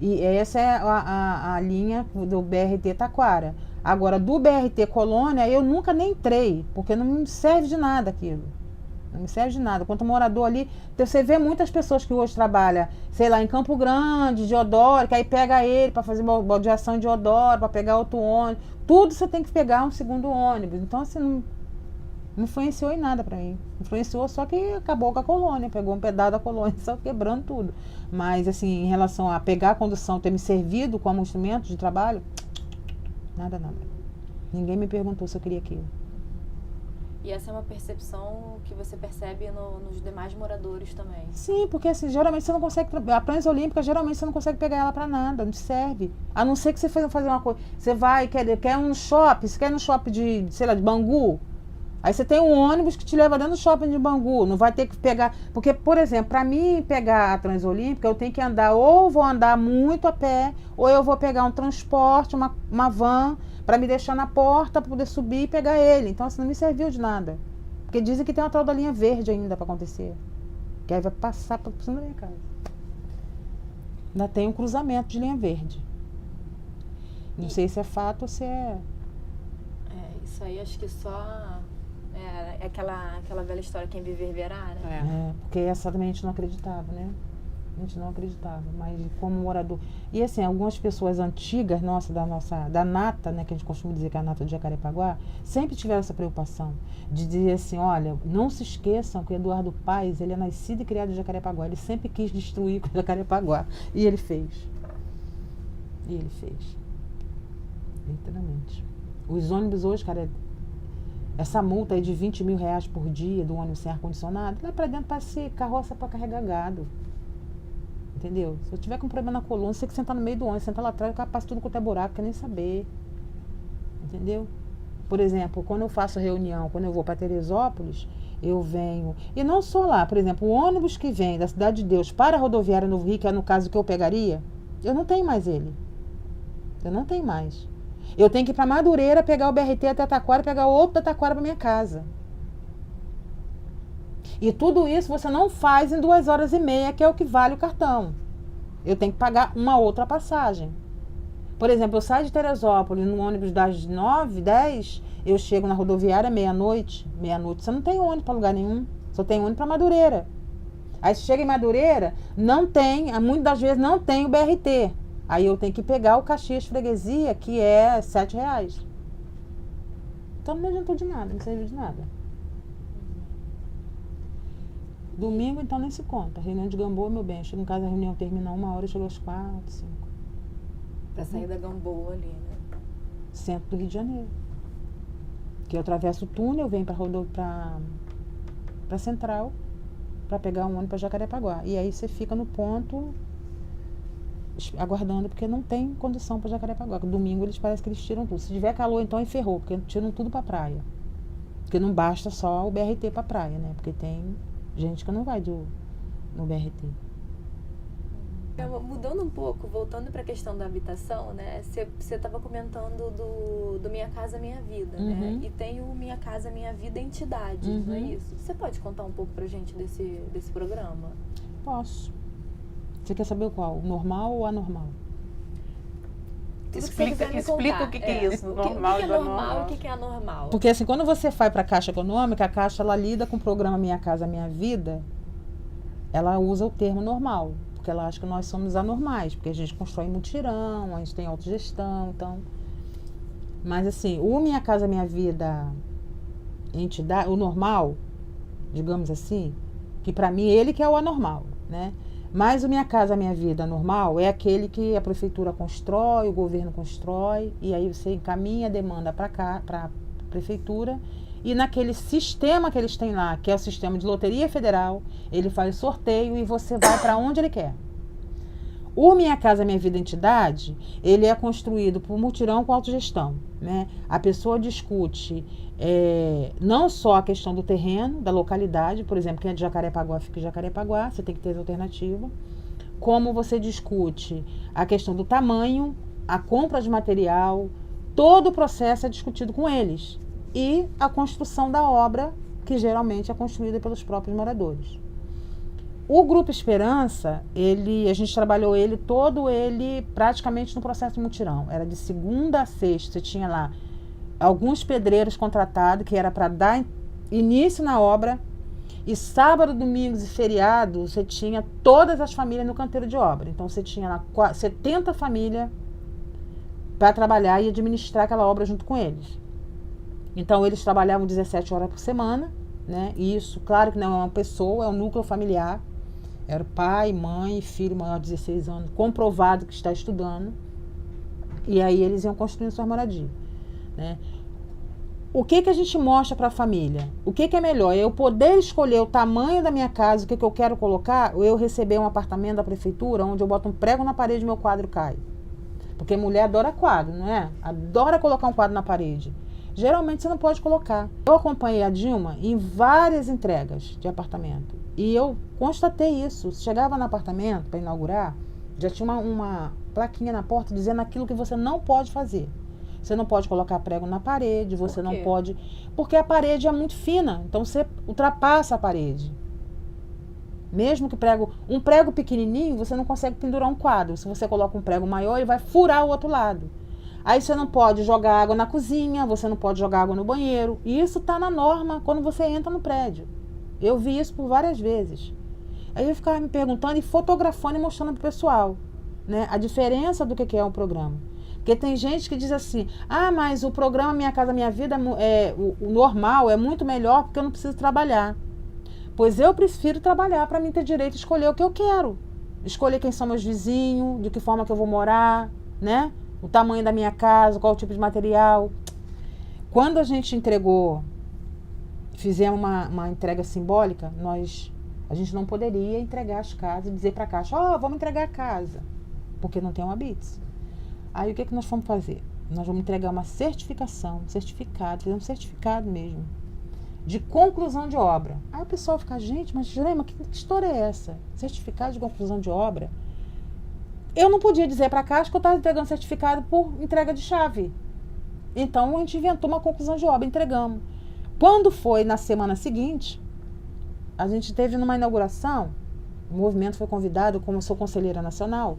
E essa é a linha do BRT Taquara. Agora, do BRT Colônia, eu nunca nem entrei, porque não me serve de nada aquilo. Não me serve de nada. Quanto morador ali, você vê muitas pessoas que hoje trabalham, sei lá, em Campo Grande, Deodoro, que aí pega ele para fazer baldeação em Deodoro, para pegar outro ônibus. Tudo você tem que pegar um segundo ônibus. Então, assim, não influenciou em nada para mim. Influenciou só que acabou com a colônia, pegou um pedaço da colônia, só quebrando tudo. Mas, assim, em relação a pegar a condução, ter me servido como instrumento de trabalho, nada. Ninguém me perguntou se eu queria aquilo. E essa é uma percepção que você percebe nos demais moradores também? Sim, porque assim, geralmente você não consegue... A Transolímpica, geralmente você não consegue pegar ela para nada, não te serve. A não ser que você fazer uma coisa... Você vai, quer um shopping, você quer ir no shopping de, sei lá, de Bangu. Aí você tem um ônibus que te leva dentro do shopping de Bangu. Não vai ter que pegar... Porque, por exemplo, para mim pegar a Transolímpica, eu tenho que andar, ou vou andar muito a pé, ou eu vou pegar um transporte, uma van... para me deixar na porta, para poder subir e pegar ele. Então, assim, não me serviu de nada. Porque dizem que tem uma tal da linha verde ainda para acontecer. Que aí vai passar por cima da minha casa. Ainda tem um cruzamento de linha verde. Não sei se é fato ou se é... Isso aí acho que só... aquela velha história, quem viver verá, né? Porque essa também a gente não acreditava, né? A gente não acreditava, mas como morador... E assim, algumas pessoas antigas, da nata, né, que a gente costuma dizer que é a nata de Jacarepaguá, sempre tiveram essa preocupação de dizer assim, olha, não se esqueçam que o Eduardo Paes, ele é nascido e criado em Jacarepaguá, ele sempre quis destruir Jacarepaguá, e ele fez. E ele fez. Literalmente. Os ônibus hoje, cara, essa multa aí de 20 mil reais por dia do ônibus sem ar-condicionado, lá pra dentro parece carroça pra carregar gado. Entendeu? Se eu tiver com um problema na coluna, você tem que sentar no meio do ônibus, sentar lá atrás, o cara passa tudo quanto é buraco, quer nem saber. Entendeu? Por exemplo, quando eu faço reunião, quando eu vou para Teresópolis, eu venho... E não só lá, por exemplo, o ônibus que vem da Cidade de Deus para a rodoviária Novo Rio, que é no caso que eu pegaria, eu não tenho mais ele. Eu não tenho mais. Eu tenho que ir para Madureira, pegar o BRT até Taquara e pegar o outro da Taquara para minha casa. E tudo isso você não faz em 2h30, que é o que vale o cartão. Eu tenho que pagar uma outra passagem. Por exemplo, eu saio de Teresópolis no ônibus das 9, 10, eu chego na rodoviária meia-noite. Meia-noite você não tem ônibus para lugar nenhum, só tem ônibus para Madureira. Aí você chega em Madureira, não tem, muitas das vezes não tem o BRT. Aí eu tenho que pegar o Caxias Freguesia, que é R$7. Então não me adiantou de nada, não serviu de nada. Domingo, então, nem se conta. Reunião de Gamboa, meu bem. Eu chego em casa, a reunião termina 1h, eu chego às 4, 5. Pra sair da Gamboa ali, né? Centro do Rio de Janeiro. Que eu atravesso o túnel, venho pra Central, pra pegar um ônibus pra Jacarepaguá. E aí você fica no ponto, aguardando, porque não tem condição pra Jacarepaguá. Domingo eles parecem que eles tiram tudo. Se tiver calor, então ferrou, porque tiram tudo pra praia. Porque não basta só o BRT pra praia, né? Porque tem gente que não vai no BRT. Mudando um pouco, voltando para a questão da habitação, né? Você estava comentando do Minha Casa Minha Vida, né? E tem o Minha Casa Minha Vida Entidades, não é isso? Você pode contar um pouco pra gente desse programa? Posso. Você quer saber qual? O normal ou anormal? Explica o que é isso, normal e normal e o que é anormal. Porque assim, quando você vai para a Caixa Econômica, a Caixa ela lida com o programa Minha Casa Minha Vida, ela usa o termo normal, porque ela acha que nós somos anormais, porque a gente constrói mutirão, a gente tem autogestão, então... Mas assim, o Minha Casa Minha Vida entidade, o normal, digamos assim, que para mim ele que é o anormal, né? Mas o Minha Casa Minha Vida normal é aquele que a prefeitura constrói, o governo constrói, e aí você encaminha a demanda para a prefeitura, e naquele sistema que eles têm lá, que é o sistema de loteria federal, ele faz sorteio e você vai para onde ele quer. O Minha Casa Minha Vida Entidade, ele é construído por mutirão com autogestão, né? A pessoa discute não só a questão do terreno, da localidade, por exemplo, quem é de Jacarepaguá fica em Jacarepaguá, você tem que ter essa alternativa, como você discute a questão do tamanho, a compra de material, todo o processo é discutido com eles, e a construção da obra, que geralmente é construída pelos próprios moradores. O Grupo Esperança, a gente trabalhou ele praticamente no processo de mutirão. Era de segunda a sexta, você tinha lá alguns pedreiros contratados, que era para dar início na obra, e sábado, domingos e feriado, você tinha todas as famílias no canteiro de obra. Então você tinha lá 70 famílias para trabalhar e administrar aquela obra junto com eles. Então eles trabalhavam 17 horas por semana, né? E isso, claro que não é uma pessoa, é um núcleo familiar. Era pai, mãe e filho maior de 16 anos, comprovado que está estudando. E aí eles iam construindo sua moradia, né? O que a gente mostra para a família? O que é melhor? Eu poder escolher o tamanho da minha casa, o que eu quero colocar, ou eu receber um apartamento da prefeitura, onde eu boto um prego na parede e meu quadro cai. Porque mulher adora quadro, não é? Adora colocar um quadro na parede. Geralmente você não pode colocar. Eu acompanhei a Dilma em várias entregas de apartamento. E eu constatei isso. Chegava no apartamento para inaugurar, já tinha uma plaquinha na porta dizendo aquilo que você não pode fazer. Você não pode colocar prego na parede, você não pode... Porque a parede é muito fina, então você ultrapassa a parede. Mesmo que um prego pequenininho, você não consegue pendurar um quadro. Se você coloca um prego maior, ele vai furar o outro lado. Aí você não pode jogar água na cozinha, você não pode jogar água no banheiro. E isso está na norma quando você entra no prédio. Eu vi isso por várias vezes. Aí eu ficava me perguntando e fotografando e mostrando para o pessoal, né, a diferença do que é um programa. Porque tem gente que diz assim, mas o programa Minha Casa Minha Vida, o normal é muito melhor porque eu não preciso trabalhar. Pois eu prefiro trabalhar para mim ter direito a escolher o que eu quero. Escolher quem são meus vizinhos, de que forma que eu vou morar, né? O tamanho da minha casa, qual o tipo de material. Quando a gente entregou, fizemos uma entrega simbólica, a gente não poderia entregar as casas e dizer para a Caixa, vamos entregar a casa, porque não tem uma BITS. Aí o que nós fomos fazer? Nós vamos entregar uma certificação, fizemos um certificado mesmo, de conclusão de obra. Aí o pessoal fica, gente, mas Jurema, que história é essa? Certificado de conclusão de obra? Eu não podia dizer para a Caixa que eu estava entregando certificado por entrega de chave. Então a gente inventou uma conclusão de obra, entregamos. Quando foi na semana seguinte, a gente teve numa inauguração, o movimento foi convidado, como eu sou conselheira nacional,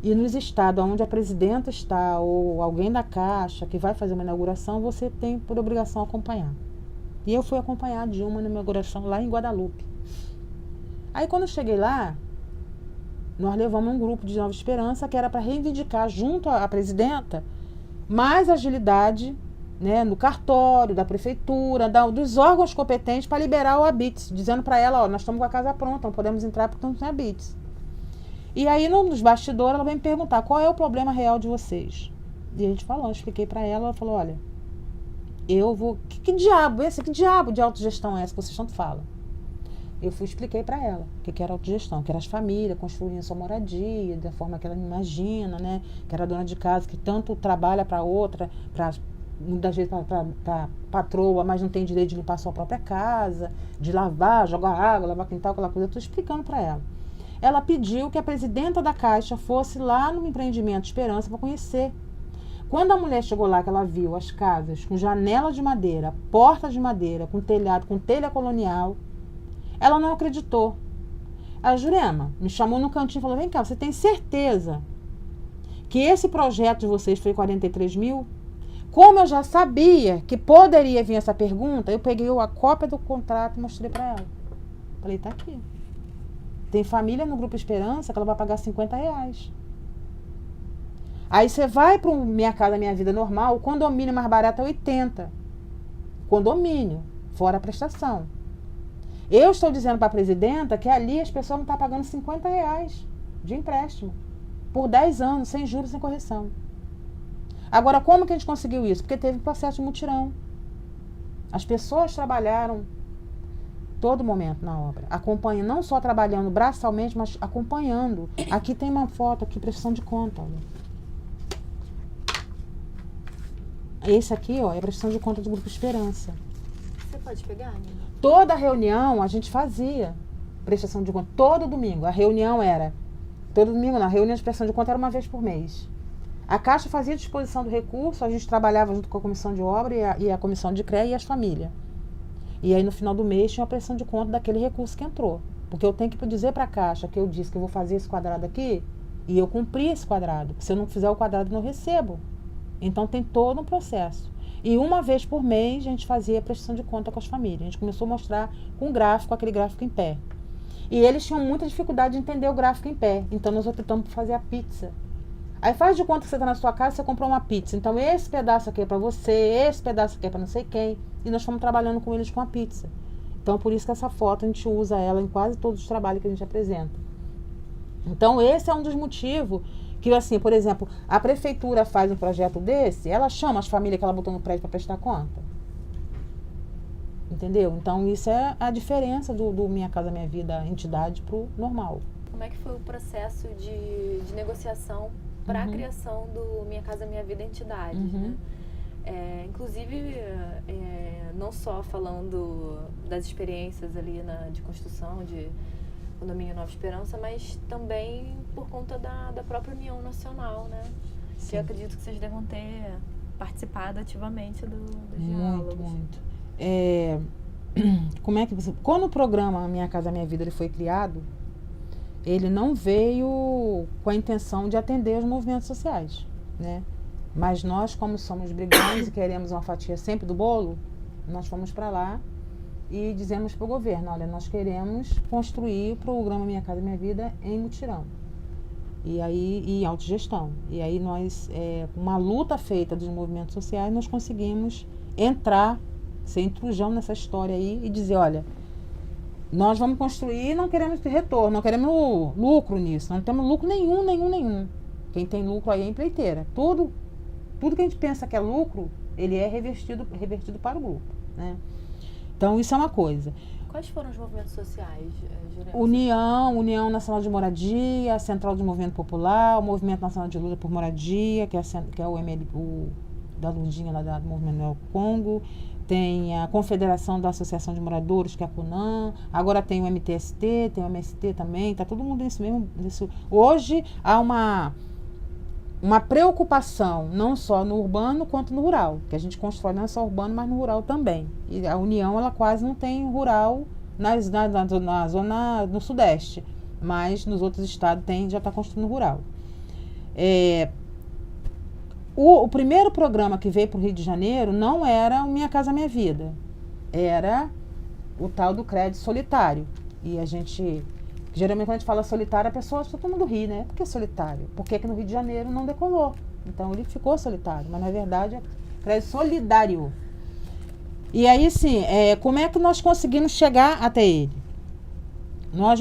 e nos estados onde a presidenta está, ou alguém da Caixa que vai fazer uma inauguração, você tem por obrigação acompanhar. E eu fui acompanhar de uma inauguração lá em Guadalupe. Aí quando eu cheguei lá, nós levamos um grupo de Nova Esperança que era para reivindicar junto à presidenta mais agilidade, né, no cartório, da prefeitura, dos órgãos competentes para liberar o ABITS, dizendo para ela, nós estamos com a casa pronta, não podemos entrar porque não tem ABITS. E aí nos bastidores ela veio me perguntar qual é o problema real de vocês. E a gente falou, eu expliquei para ela, ela falou, olha, eu vou... Que diabo de autogestão é essa que vocês tanto falam? Eu expliquei para ela o que era autogestão, que era as famílias construindo sua moradia, da forma que ela imagina, né? Que era a dona de casa que tanto trabalha para outra, muitas vezes para patroa, mas não tem direito de limpar a sua própria casa, de lavar, jogar água, lavar quintal, aquela coisa. Eu estou explicando para ela. Ela pediu que a presidenta da Caixa fosse lá no empreendimento Esperança para conhecer. Quando a mulher chegou lá, que ela viu as casas com janela de madeira, porta de madeira, com telhado, com telha colonial, ela não acreditou. A Jurema me chamou no cantinho e falou, vem cá, você tem certeza que esse projeto de vocês foi 43 mil? Como eu já sabia que poderia vir essa pergunta, eu peguei a cópia do contrato e mostrei para ela. Falei, tá aqui. Tem família no Grupo Esperança que ela vai pagar R$50. Aí você vai para o Minha Casa Minha Vida normal, o condomínio mais barato é 80. Condomínio, fora a prestação. Eu estou dizendo para a presidenta que ali as pessoas não estão pagando R$50 de empréstimo. Por 10 anos, sem juros, sem correção. Agora, como que a gente conseguiu isso? Porque teve um processo de mutirão. As pessoas trabalharam todo momento na obra, acompanhando, não só trabalhando braçalmente, mas acompanhando. Aqui tem uma foto, aqui, prestação de conta. Olha. Esse aqui, é a prestação de conta do Grupo Esperança. Você pode pegar, Nina? Toda reunião a gente fazia prestação de conta, todo domingo. A reunião era, todo domingo não, a reunião de prestação de conta era uma vez por mês. A Caixa fazia disposição do recurso, a gente trabalhava junto com a comissão de obra e a comissão de CREA e as famílias. E aí no final do mês tinha a prestação de conta daquele recurso que entrou. Porque eu tenho que dizer para a Caixa que eu disse que eu vou fazer esse quadrado aqui e eu cumpri esse quadrado. Se eu não fizer o quadrado, eu não recebo. Então tem todo um processo. E uma vez por mês a gente fazia a prestação de conta com as famílias. A gente começou a mostrar com gráfico, aquele gráfico em pé. E eles tinham muita dificuldade de entender o gráfico em pé. Então nós optamos por fazer a pizza. Aí faz de conta que você está na sua casa e você comprou uma pizza. Então esse pedaço aqui é para você, esse pedaço aqui é para não sei quem. E nós fomos trabalhando com eles com a pizza. Então por isso que essa foto a gente usa ela em quase todos os trabalhos que a gente apresenta. Então esse é um dos motivos que, assim, por exemplo, a prefeitura faz um projeto desse, ela chama as famílias que ela botou no prédio para prestar conta. Entendeu? Então isso é a diferença do Minha Casa Minha Vida entidade pro normal. Como é que foi o processo de negociação para a criação do Minha Casa Minha Vida entidade, né? Inclusive, não só falando das experiências ali de construção de condomínio Nova Esperança, mas também por conta da própria União Nacional, né? Sim. Que eu acredito que vocês devam ter participado ativamente dos diálogos. Muito. Como é que você... Quando o programa Minha Casa Minha Vida ele foi criado, ele não veio com a intenção de atender os movimentos sociais, né? Mas nós, como somos brigantes e queremos uma fatia sempre do bolo, nós fomos para lá e dizemos para o governo, olha, nós queremos construir o programa Minha Casa Minha Vida em mutirão. E aí, e autogestão. E aí nós, com uma luta feita dos movimentos sociais, nós conseguimos entrar, ser intrusão nessa história aí e dizer, olha, nós vamos construir e não queremos ter retorno, não queremos lucro nisso, não temos lucro nenhum. Quem tem lucro aí é empreiteira. Tudo que a gente pensa que é lucro, ele é revertido para o grupo, né? Então, isso é uma coisa. Quais foram os movimentos sociais, Jurema? União Nacional de Moradia, a Central do Movimento Popular, o Movimento Nacional de Luta por Moradia, que é o ML, da Lurdinha lá do Movimento do Congo, tem a Confederação da Associação de Moradores, que é a CUNAM, agora tem o MTST, tem o MST também, está todo mundo nesse mesmo... Hoje há uma preocupação, não só no urbano quanto no rural, que a gente constrói não só urbano, mas no rural também. E a União, ela quase não tem rural na zona no Sudeste, mas nos outros estados já está construindo rural. O primeiro programa que veio para o Rio de Janeiro não era o Minha Casa Minha Vida, era o tal do crédito solitário. E a gente... Geralmente, quando a gente fala solitário, a pessoa, todo mundo ri, né? Por que solitário? Porque aqui no Rio de Janeiro não decolou. Então, ele ficou solitário. Mas, na verdade, é crédito solidário. E aí, sim, como é que nós conseguimos chegar até ele? Nós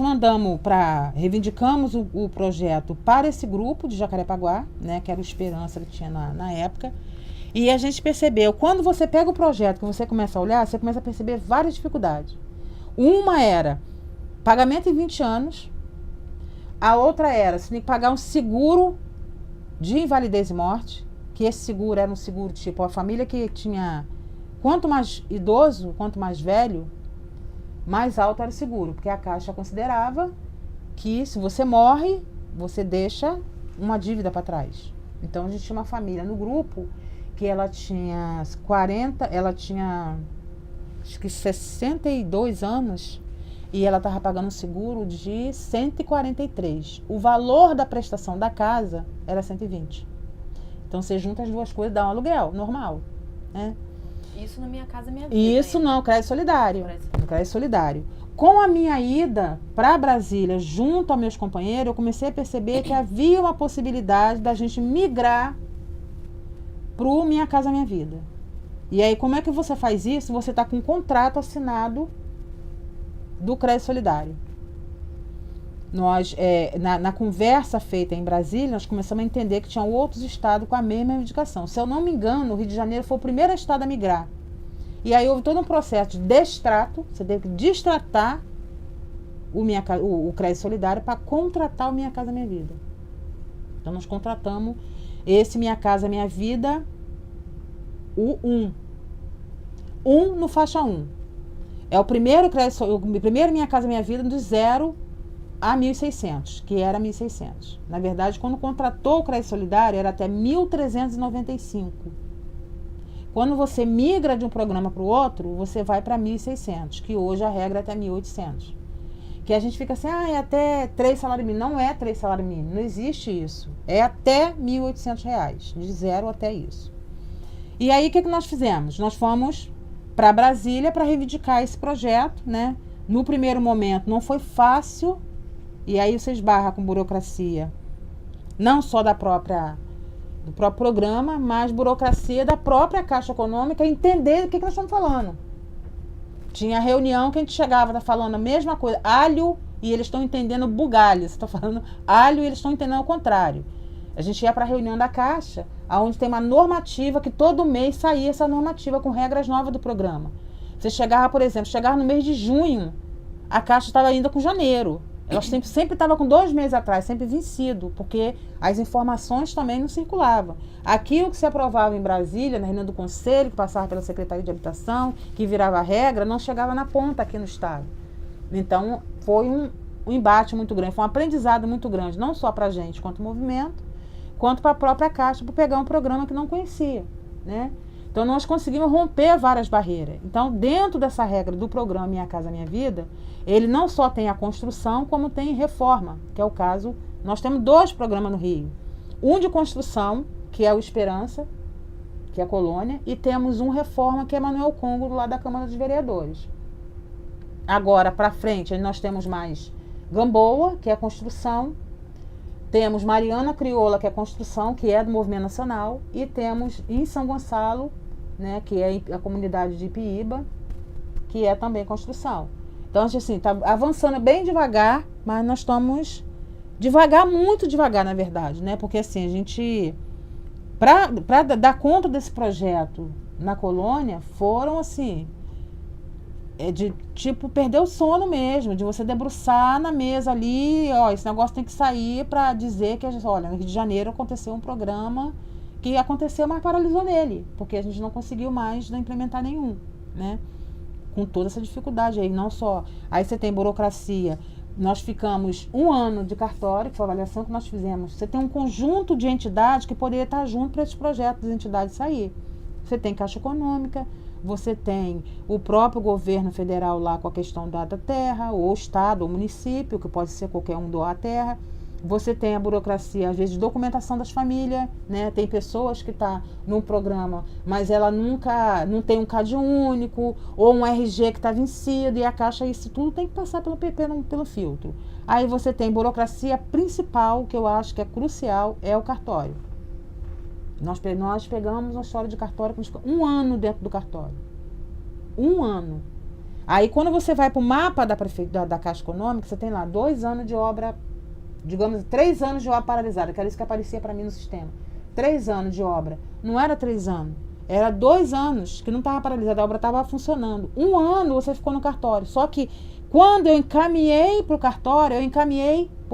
reivindicamos o projeto para esse grupo de Jacarepaguá, né? Que era o Esperança que tinha na época. E a gente percebeu, quando você pega o projeto, que você começa a olhar, você começa a perceber várias dificuldades. Uma era... pagamento em 20 anos. A outra era, você tem que pagar um seguro de invalidez e morte, que esse seguro era um seguro tipo, a família que tinha, quanto mais idoso, quanto mais velho, mais alto era o seguro, porque a Caixa considerava que se você morre, você deixa uma dívida para trás. Então a gente tinha uma família no grupo que ela tinha acho que 62 anos, e ela estava pagando um seguro de 143. O valor da prestação da casa era 120. Então, você junta as duas coisas, dá um aluguel normal, né? Isso na Minha Casa Minha Vida. Isso não, crédito solidário. No crédito solidário. Com a minha ida para Brasília, junto aos meus companheiros, eu comecei a perceber que havia uma possibilidade da gente migrar para o Minha Casa Minha Vida. E aí, como é que você faz isso? Você está com um contrato assinado do crédito solidário. Nós, na conversa feita em Brasília, nós começamos a entender que tinham outros estados com a mesma reivindicação. Se eu não me engano, o Rio de Janeiro foi o primeiro estado a migrar. E aí houve todo um processo de destrato, você teve que destratar o crédito solidário para contratar o Minha Casa Minha Vida. Então nós contratamos esse Minha Casa Minha Vida, o 1. 1 no faixa 1. É o primeiro Minha Casa Minha Vida do 0 a 1.600, que era 1.600. Na verdade, quando contratou o crédito solidário, era até 1.395. Quando você migra de um programa para o outro, você vai para 1.600, que hoje a regra é até 1.800. Que a gente fica assim, é até 3 salários mínimos. Não é 3 salários mínimos, não existe isso. É até R$ 1.800, de 0 até isso. E aí, o que nós fizemos? Nós fomos para Brasília para reivindicar esse projeto, né? No primeiro momento não foi fácil, e aí você esbarra com burocracia, não só do próprio programa, mas burocracia da própria Caixa Econômica, entender o que nós estamos falando. Tinha reunião que a gente chegava falando a mesma coisa, alho, e eles estão entendendo bugalho. Você está falando alho e eles estão entendendo ao contrário. A gente ia para a reunião da Caixa, onde tem uma normativa que todo mês saía essa normativa com regras novas do programa. Você chegava, por exemplo, no mês de junho, a Caixa estava ainda com janeiro. Ela sempre estava com 2 meses atrás, sempre vencido, porque as informações também não circulavam. Aquilo que se aprovava em Brasília, na reunião do Conselho, que passava pela Secretaria de Habitação, que virava regra, não chegava na ponta aqui no Estado. Então, foi um embate muito grande, foi um aprendizado muito grande, não só para a gente, quanto movimento, quanto para a própria Caixa, para pegar um programa que não conhecia, né? Então, nós conseguimos romper várias barreiras. Então, dentro dessa regra do programa Minha Casa Minha Vida, ele não só tem a construção, como tem reforma, que é o caso... Nós temos 2 programas no Rio. Um de construção, que é o Esperança, que é a Colônia, e temos um Reforma, que é Manuel Congo, lá da Câmara dos Vereadores. Agora, para frente, nós temos mais Gamboa, que é a Construção, temos Mariana Crioula, que é a Construção, que é do Movimento Nacional, e temos em São Gonçalo, né, que é a comunidade de Ipiíba, que é também Construção. Então, assim, está avançando bem devagar, mas nós estamos devagar, muito devagar, na verdade, né? Porque, assim, a gente, para dar conta desse projeto na Colônia, foram, assim, de, tipo, perder o sono mesmo, de você debruçar na mesa ali, ó, esse negócio tem que sair para dizer que, olha, no Rio de Janeiro aconteceu um programa que aconteceu, mas paralisou nele, porque a gente não conseguiu mais não implementar nenhum, né? Com toda essa dificuldade aí, não só... Aí você tem burocracia. Nós ficamos 1 ano de cartório, que foi a avaliação que nós fizemos. Você tem um conjunto de entidades que poderia estar junto para esses projetos das entidades sair. Você tem Caixa Econômica, você tem o próprio governo federal lá com a questão da terra, ou o estado, ou município, que pode ser qualquer um doar a terra. Você tem a burocracia, às vezes, de documentação das famílias, né? Tem pessoas que estão num programa, mas ela nunca, não tem um CAD único, ou um RG que está vencido, e a Caixa, isso tudo tem que passar pelo PP, pelo filtro. Aí você tem burocracia principal, que eu acho que é crucial, é o cartório. Nós pegamos uma história de cartório, 1 ano dentro do cartório. 1 ano. Aí, quando você vai para o mapa da Caixa Econômica, você tem lá 2 anos de obra, digamos, 3 anos de obra paralisada, que era isso que aparecia para mim no sistema. 3 anos de obra. Não era 3 anos. Era 2 anos que não estava paralisada, a obra estava funcionando. 1 ano você ficou no cartório. Só que quando eu encaminhei para o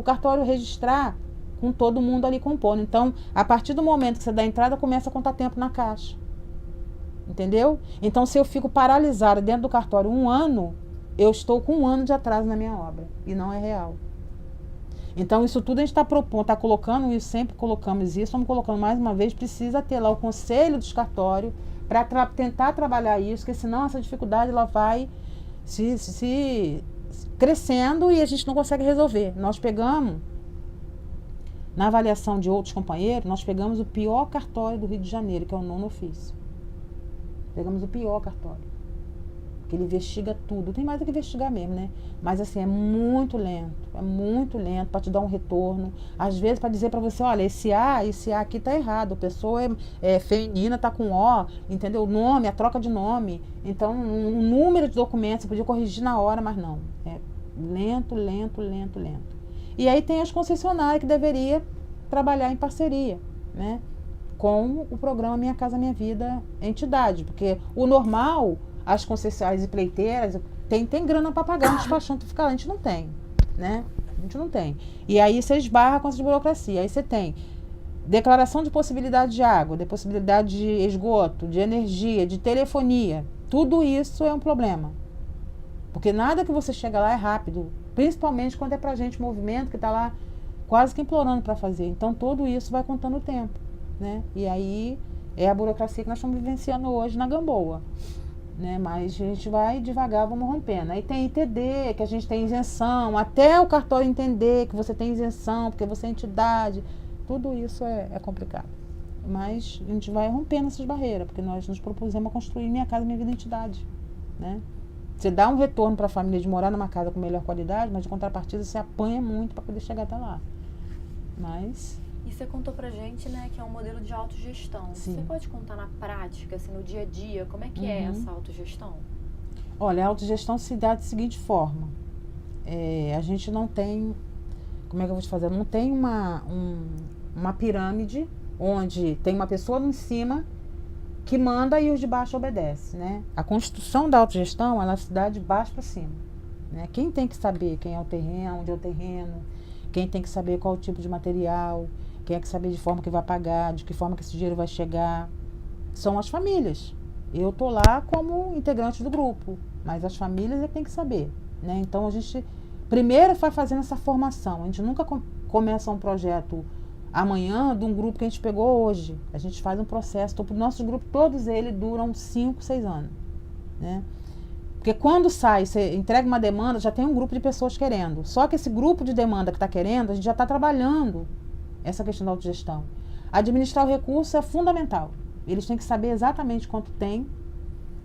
cartório, registrar com todo mundo ali compondo. Então, a partir do momento que você dá a entrada, começa a contar tempo na Caixa. Entendeu? Então, se eu fico paralisada dentro do cartório 1 ano, eu estou com 1 ano de atraso na minha obra. E não é real. Então, isso tudo a gente está propondo, está colocando isso, sempre colocamos isso, estamos colocando mais uma vez, precisa ter lá o conselho dos cartórios para tentar trabalhar isso, porque senão essa dificuldade ela vai se crescendo e a gente não consegue resolver. Nós pegamos, na avaliação de outros companheiros, nós pegamos o pior cartório do Rio de Janeiro, que é o 9º ofício. Pegamos o pior cartório. Que ele investiga tudo. Tem mais do que investigar mesmo, né? Mas assim, é muito lento para te dar um retorno. Às vezes para dizer para você, olha, esse A aqui tá errado, a pessoa é feminina, tá com O, entendeu? O nome, a troca de nome. Então, um número de documentos, você podia corrigir na hora, mas não. É lento. E aí tem as concessionárias que deveria trabalhar em parceria, né? Com o programa Minha Casa Minha Vida entidade, porque o normal, as concessionárias e pleiteiras tem grana para pagar um despachante que fica lá, a gente não tem, né? A gente não tem. E aí você esbarra com essa burocracia. Aí você tem declaração de possibilidade de água, de possibilidade de esgoto, de energia, de telefonia. Tudo isso é um problema. Porque nada que você chega lá é rápido, principalmente quando é pra gente movimento que está lá quase que implorando para fazer. Então tudo isso vai contando o tempo, né? E aí é a burocracia que nós estamos vivenciando hoje na Gamboa, né? Mas a gente vai devagar, vamos rompendo. Aí tem ITD, que a gente tem isenção, até o cartório entender que você tem isenção, porque você é entidade. Tudo isso é complicado. Mas a gente vai rompendo essas barreiras, porque nós nos propusemos a construir Minha Casa Minha Vida entidade, né? Você dá um retorno para a família de morar numa casa com melhor qualidade, mas de contrapartida você apanha muito para poder chegar até lá. Mas... E você contou pra gente, né, que é um modelo de autogestão. Sim. Você pode contar na prática, assim, no dia a dia, como é que é essa autogestão? Olha, a autogestão se dá da seguinte forma. A gente não tem... Como é que eu vou te fazer? Não tem uma pirâmide onde tem uma pessoa em cima que manda e os de baixo obedecem, né? A construção da autogestão, ela se dá de baixo para cima, né? Quem tem que saber quem é o terreno, onde é o terreno, quem tem que saber qual o tipo de material, quem é que saber de forma que vai pagar, de que forma que esse dinheiro vai chegar, são as famílias. Eu tô lá como integrante do grupo, mas as famílias é que tem que saber, né? Então a gente primeiro vai fazendo essa formação. A gente nunca começa um projeto amanhã de um grupo que a gente pegou hoje. A gente faz um processo. Então, o nosso grupo, todos eles duram 5, 6 anos, né? Porque quando sai, você entrega uma demanda, já tem um grupo de pessoas querendo. Só que esse grupo de demanda que está querendo, a gente já está trabalhando essa questão da autogestão. Administrar o recurso é fundamental. Eles têm que saber exatamente quanto tem,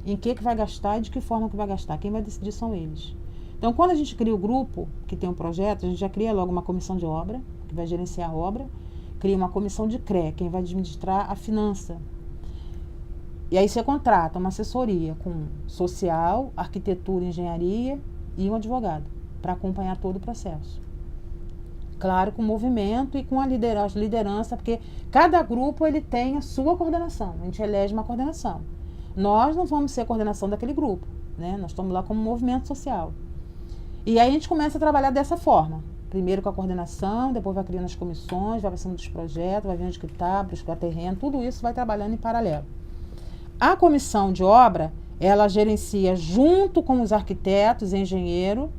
em que vai gastar e de que forma que vai gastar. Quem vai decidir são eles. Então, quando a gente cria o grupo, que tem um projeto, a gente já cria logo uma comissão de obra, que vai gerenciar a obra, cria uma comissão de CRE, quem vai administrar a finança. E aí você contrata uma assessoria com social, arquitetura, engenharia e um advogado, para acompanhar todo o processo. Claro, com movimento e com a liderança, porque cada grupo ele tem a sua coordenação, a gente elege uma coordenação. Nós não vamos ser a coordenação daquele grupo, né? Nós estamos lá como movimento social. E aí a gente começa a trabalhar dessa forma. Primeiro com a coordenação, depois vai criando as comissões, vai passando dos projetos, vai vendo onde que está, buscar terreno, tudo isso vai trabalhando em paralelo. A comissão de obra, ela gerencia junto com os arquitetos e engenheiro,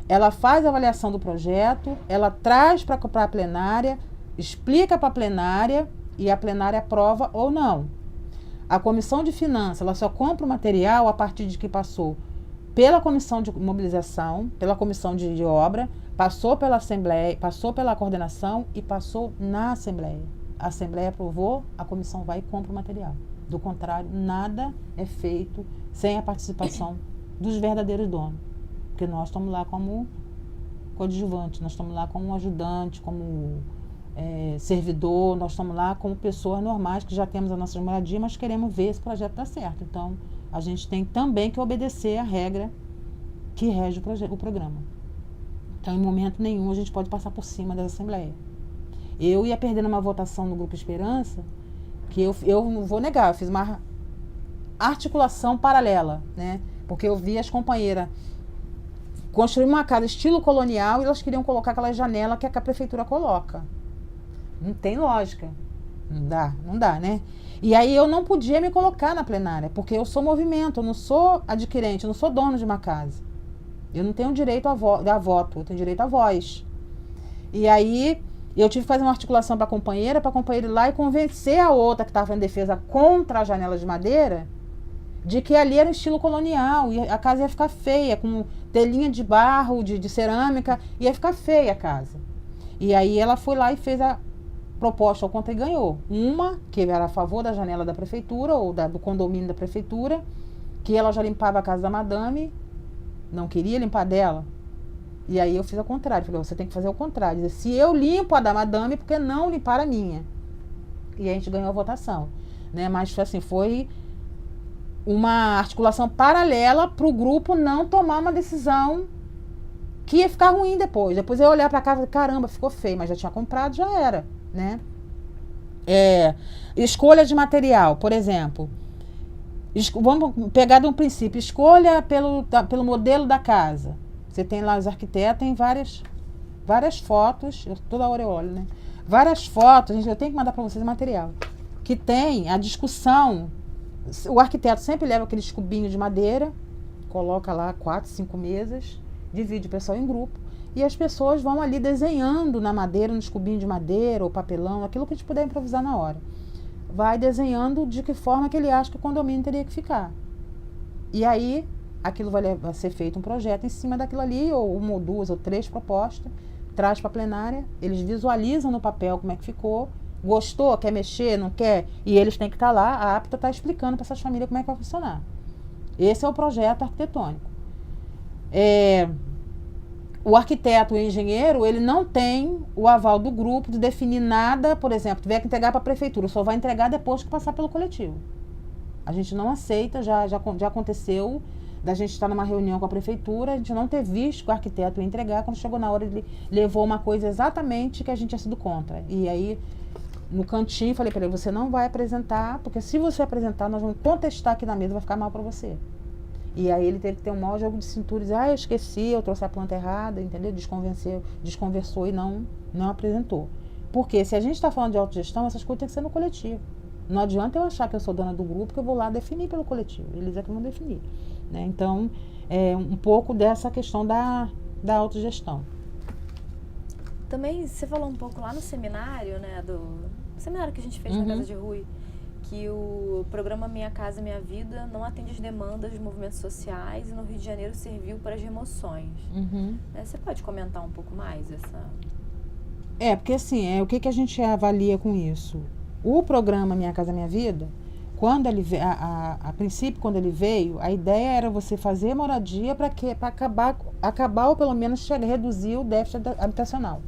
ela faz a avaliação do projeto, ela traz para a plenária, explica para a plenária e a plenária aprova ou não. A comissão de finanças, ela só compra o material a partir de que passou pela comissão de mobilização, pela comissão de obra, passou pela assembleia, passou pela coordenação e passou na assembleia. A assembleia aprovou, a comissão vai e compra o material. Do contrário, nada é feito sem a participação dos verdadeiros donos. Porque nós estamos lá como coadjuvante, nós estamos lá como ajudante, como servidor, nós estamos lá como pessoas normais que já temos a nossa moradia, mas queremos ver esse projeto dar certo. Então, a gente tem também que obedecer a regra que rege o programa. Então, em momento nenhum, a gente pode passar por cima dessa assembleia. Eu ia perdendo uma votação no Grupo Esperança, que eu não vou negar, eu fiz uma articulação paralela, né? Porque eu vi as companheiras construir uma casa estilo colonial e elas queriam colocar aquela janela que a prefeitura coloca. Não tem lógica. Não dá, né? E aí eu não podia me colocar na plenária, porque eu sou movimento, eu não sou adquirente, eu não sou dono de uma casa. Eu não tenho direito a voto, eu tenho direito à voz. E aí eu tive que fazer uma articulação para a companheira ir lá e convencer a outra que estava em defesa contra a janela de madeira de que ali era estilo colonial e a casa ia ficar feia, com telinha de barro, de cerâmica, ia ficar feia a casa. E aí ela foi lá e fez a proposta ao contra e ganhou. Uma, que era a favor da janela da prefeitura, ou do condomínio da prefeitura, que ela já limpava a casa da madame, não queria limpar dela. E aí eu fiz ao contrário, falei, você tem que fazer o contrário. Dizer, se eu limpo a da madame, por que não limpar a minha? E a gente ganhou a votação. Né? Mas assim, foi uma articulação paralela para o grupo não tomar uma decisão que ia ficar ruim depois. Depois eu olhar para casa e caramba, ficou feio, mas já tinha comprado, já era, né? Escolha de material, por exemplo. Vamos pegar de um princípio. Escolha pelo modelo da casa. Você tem lá os arquitetos, tem várias fotos, toda hora eu olho, né? Várias fotos, eu tenho que mandar para vocês o material. Que tem a discussão. O arquiteto sempre leva aqueles cubinhos de madeira, coloca lá 4, 5 mesas, divide o pessoal em grupo, e as pessoas vão ali desenhando na madeira, nos cubinhos de madeira ou papelão, aquilo que a gente puder improvisar na hora. Vai desenhando de que forma que ele acha que o condomínio teria que ficar. E aí, aquilo vai ser feito um projeto em cima daquilo ali, ou uma ou duas ou três propostas, traz para a plenária, eles visualizam no papel como é que ficou, gostou, quer mexer, não quer, e eles têm que estar lá, a APTA está explicando para essas famílias como é que vai funcionar. Esse é o projeto arquitetônico. O arquiteto e o engenheiro, ele não tem o aval do grupo de definir nada, por exemplo, tiver que entregar para a prefeitura, só vai entregar depois que passar pelo coletivo. A gente não aceita, já aconteceu, da gente estar numa reunião com a prefeitura, a gente não ter visto que o arquiteto ia entregar, quando chegou na hora ele levou uma coisa exatamente que a gente tinha sido contra. E aí, no cantinho, falei para ele, você não vai apresentar, porque se você apresentar, nós vamos contestar aqui na mesa, vai ficar mal para você. E aí ele teve que ter um maior jogo de cintura e dizer, eu esqueci, eu trouxe a planta errada, entendeu? Desconversou e não apresentou. Porque se a gente está falando de autogestão, essas coisas têm que ser no coletivo. Não adianta eu achar que eu sou dona do grupo, que eu vou lá definir pelo coletivo. Eles é que vão definir. Né? Então, um pouco dessa questão da autogestão. Também você falou um pouco lá no seminário, né, do seminário que a gente fez na Casa de Rui, que o programa Minha Casa Minha Vida não atende as demandas dos movimentos sociais e no Rio de Janeiro serviu para as remoções. Você pode comentar um pouco mais essa... Porque assim, o que a gente avalia com isso? O programa Minha Casa Minha Vida, quando ele a princípio, quando ele veio, a ideia era você fazer moradia para acabar ou pelo menos reduzir o déficit habitacional.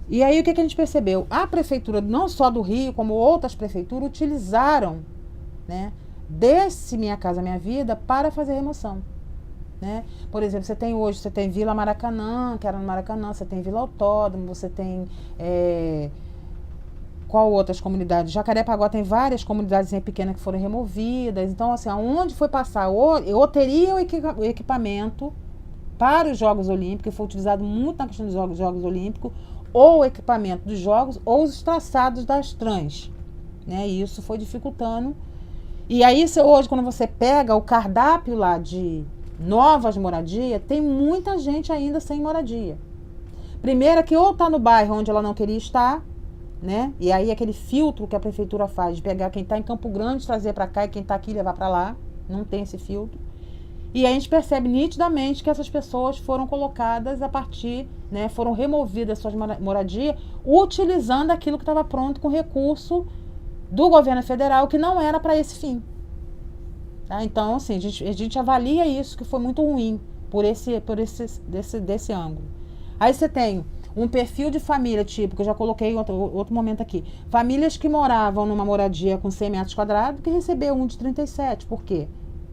E aí o que a gente percebeu? A prefeitura, não só do Rio, como outras prefeituras, utilizaram, né, desse Minha Casa Minha Vida para fazer remoção. Né? Por exemplo, você tem Vila Maracanã, que era no Maracanã, você tem Vila Autódromo, você tem qual outras comunidades? Jacarepaguá tem várias comunidades pequenas que foram removidas. Então, assim, aonde foi passar ou teria o equipamento para os Jogos Olímpicos, que foi utilizado muito na questão dos Jogos Olímpicos, ou o equipamento dos Jogos, ou os traçados das trans. Né? E isso foi dificultando. E aí, hoje, quando você pega o cardápio lá de novas moradias, tem muita gente ainda sem moradia. Primeiro que ou está no bairro onde ela não queria estar, né? E aí aquele filtro que a prefeitura faz de pegar quem está em Campo Grande, trazer para cá, e quem está aqui levar para lá, não tem esse filtro. E aí a gente percebe nitidamente que essas pessoas foram colocadas a partir, né, foram removidas suas moradias, utilizando aquilo que estava pronto com recurso do governo federal, que não era para esse fim. Tá? Então, assim, a gente avalia isso, que foi muito ruim desse ângulo. Aí você tem um perfil de família típico, que eu já coloquei em outro momento aqui. Famílias que moravam numa moradia com 100 metros quadrados, que recebeu um de 37. Por quê?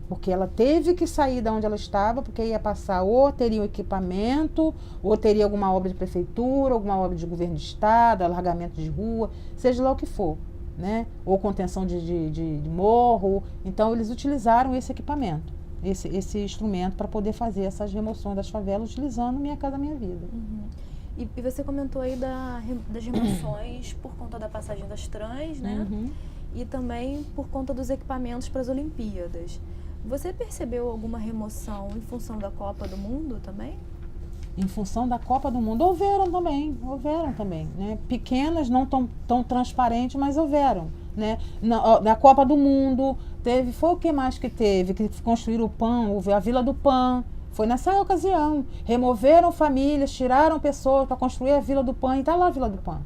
Porque ela teve que sair de onde ela estava, porque ia passar, ou teria um equipamento, ou teria alguma obra de prefeitura, alguma obra de governo de estado, alargamento de rua, seja lá o que for. Né? Ou contenção de morro. Então, eles utilizaram esse equipamento, esse instrumento para poder fazer essas remoções das favelas, utilizando Minha Casa Minha Vida. Uhum. E você comentou aí das remoções por conta da passagem das trans, né? Uhum. E também por conta dos equipamentos para as Olimpíadas. Você percebeu alguma remoção em função da Copa do Mundo também? Em função da Copa do Mundo, houveram também, né? Pequenas, não tão transparentes, mas houveram, né? Na Copa do Mundo, foi o que mais que teve? Que construíram o PAN, a Vila do PAN, foi nessa ocasião. Removeram famílias, tiraram pessoas para construir a Vila do PAN, e está lá a Vila do PAN.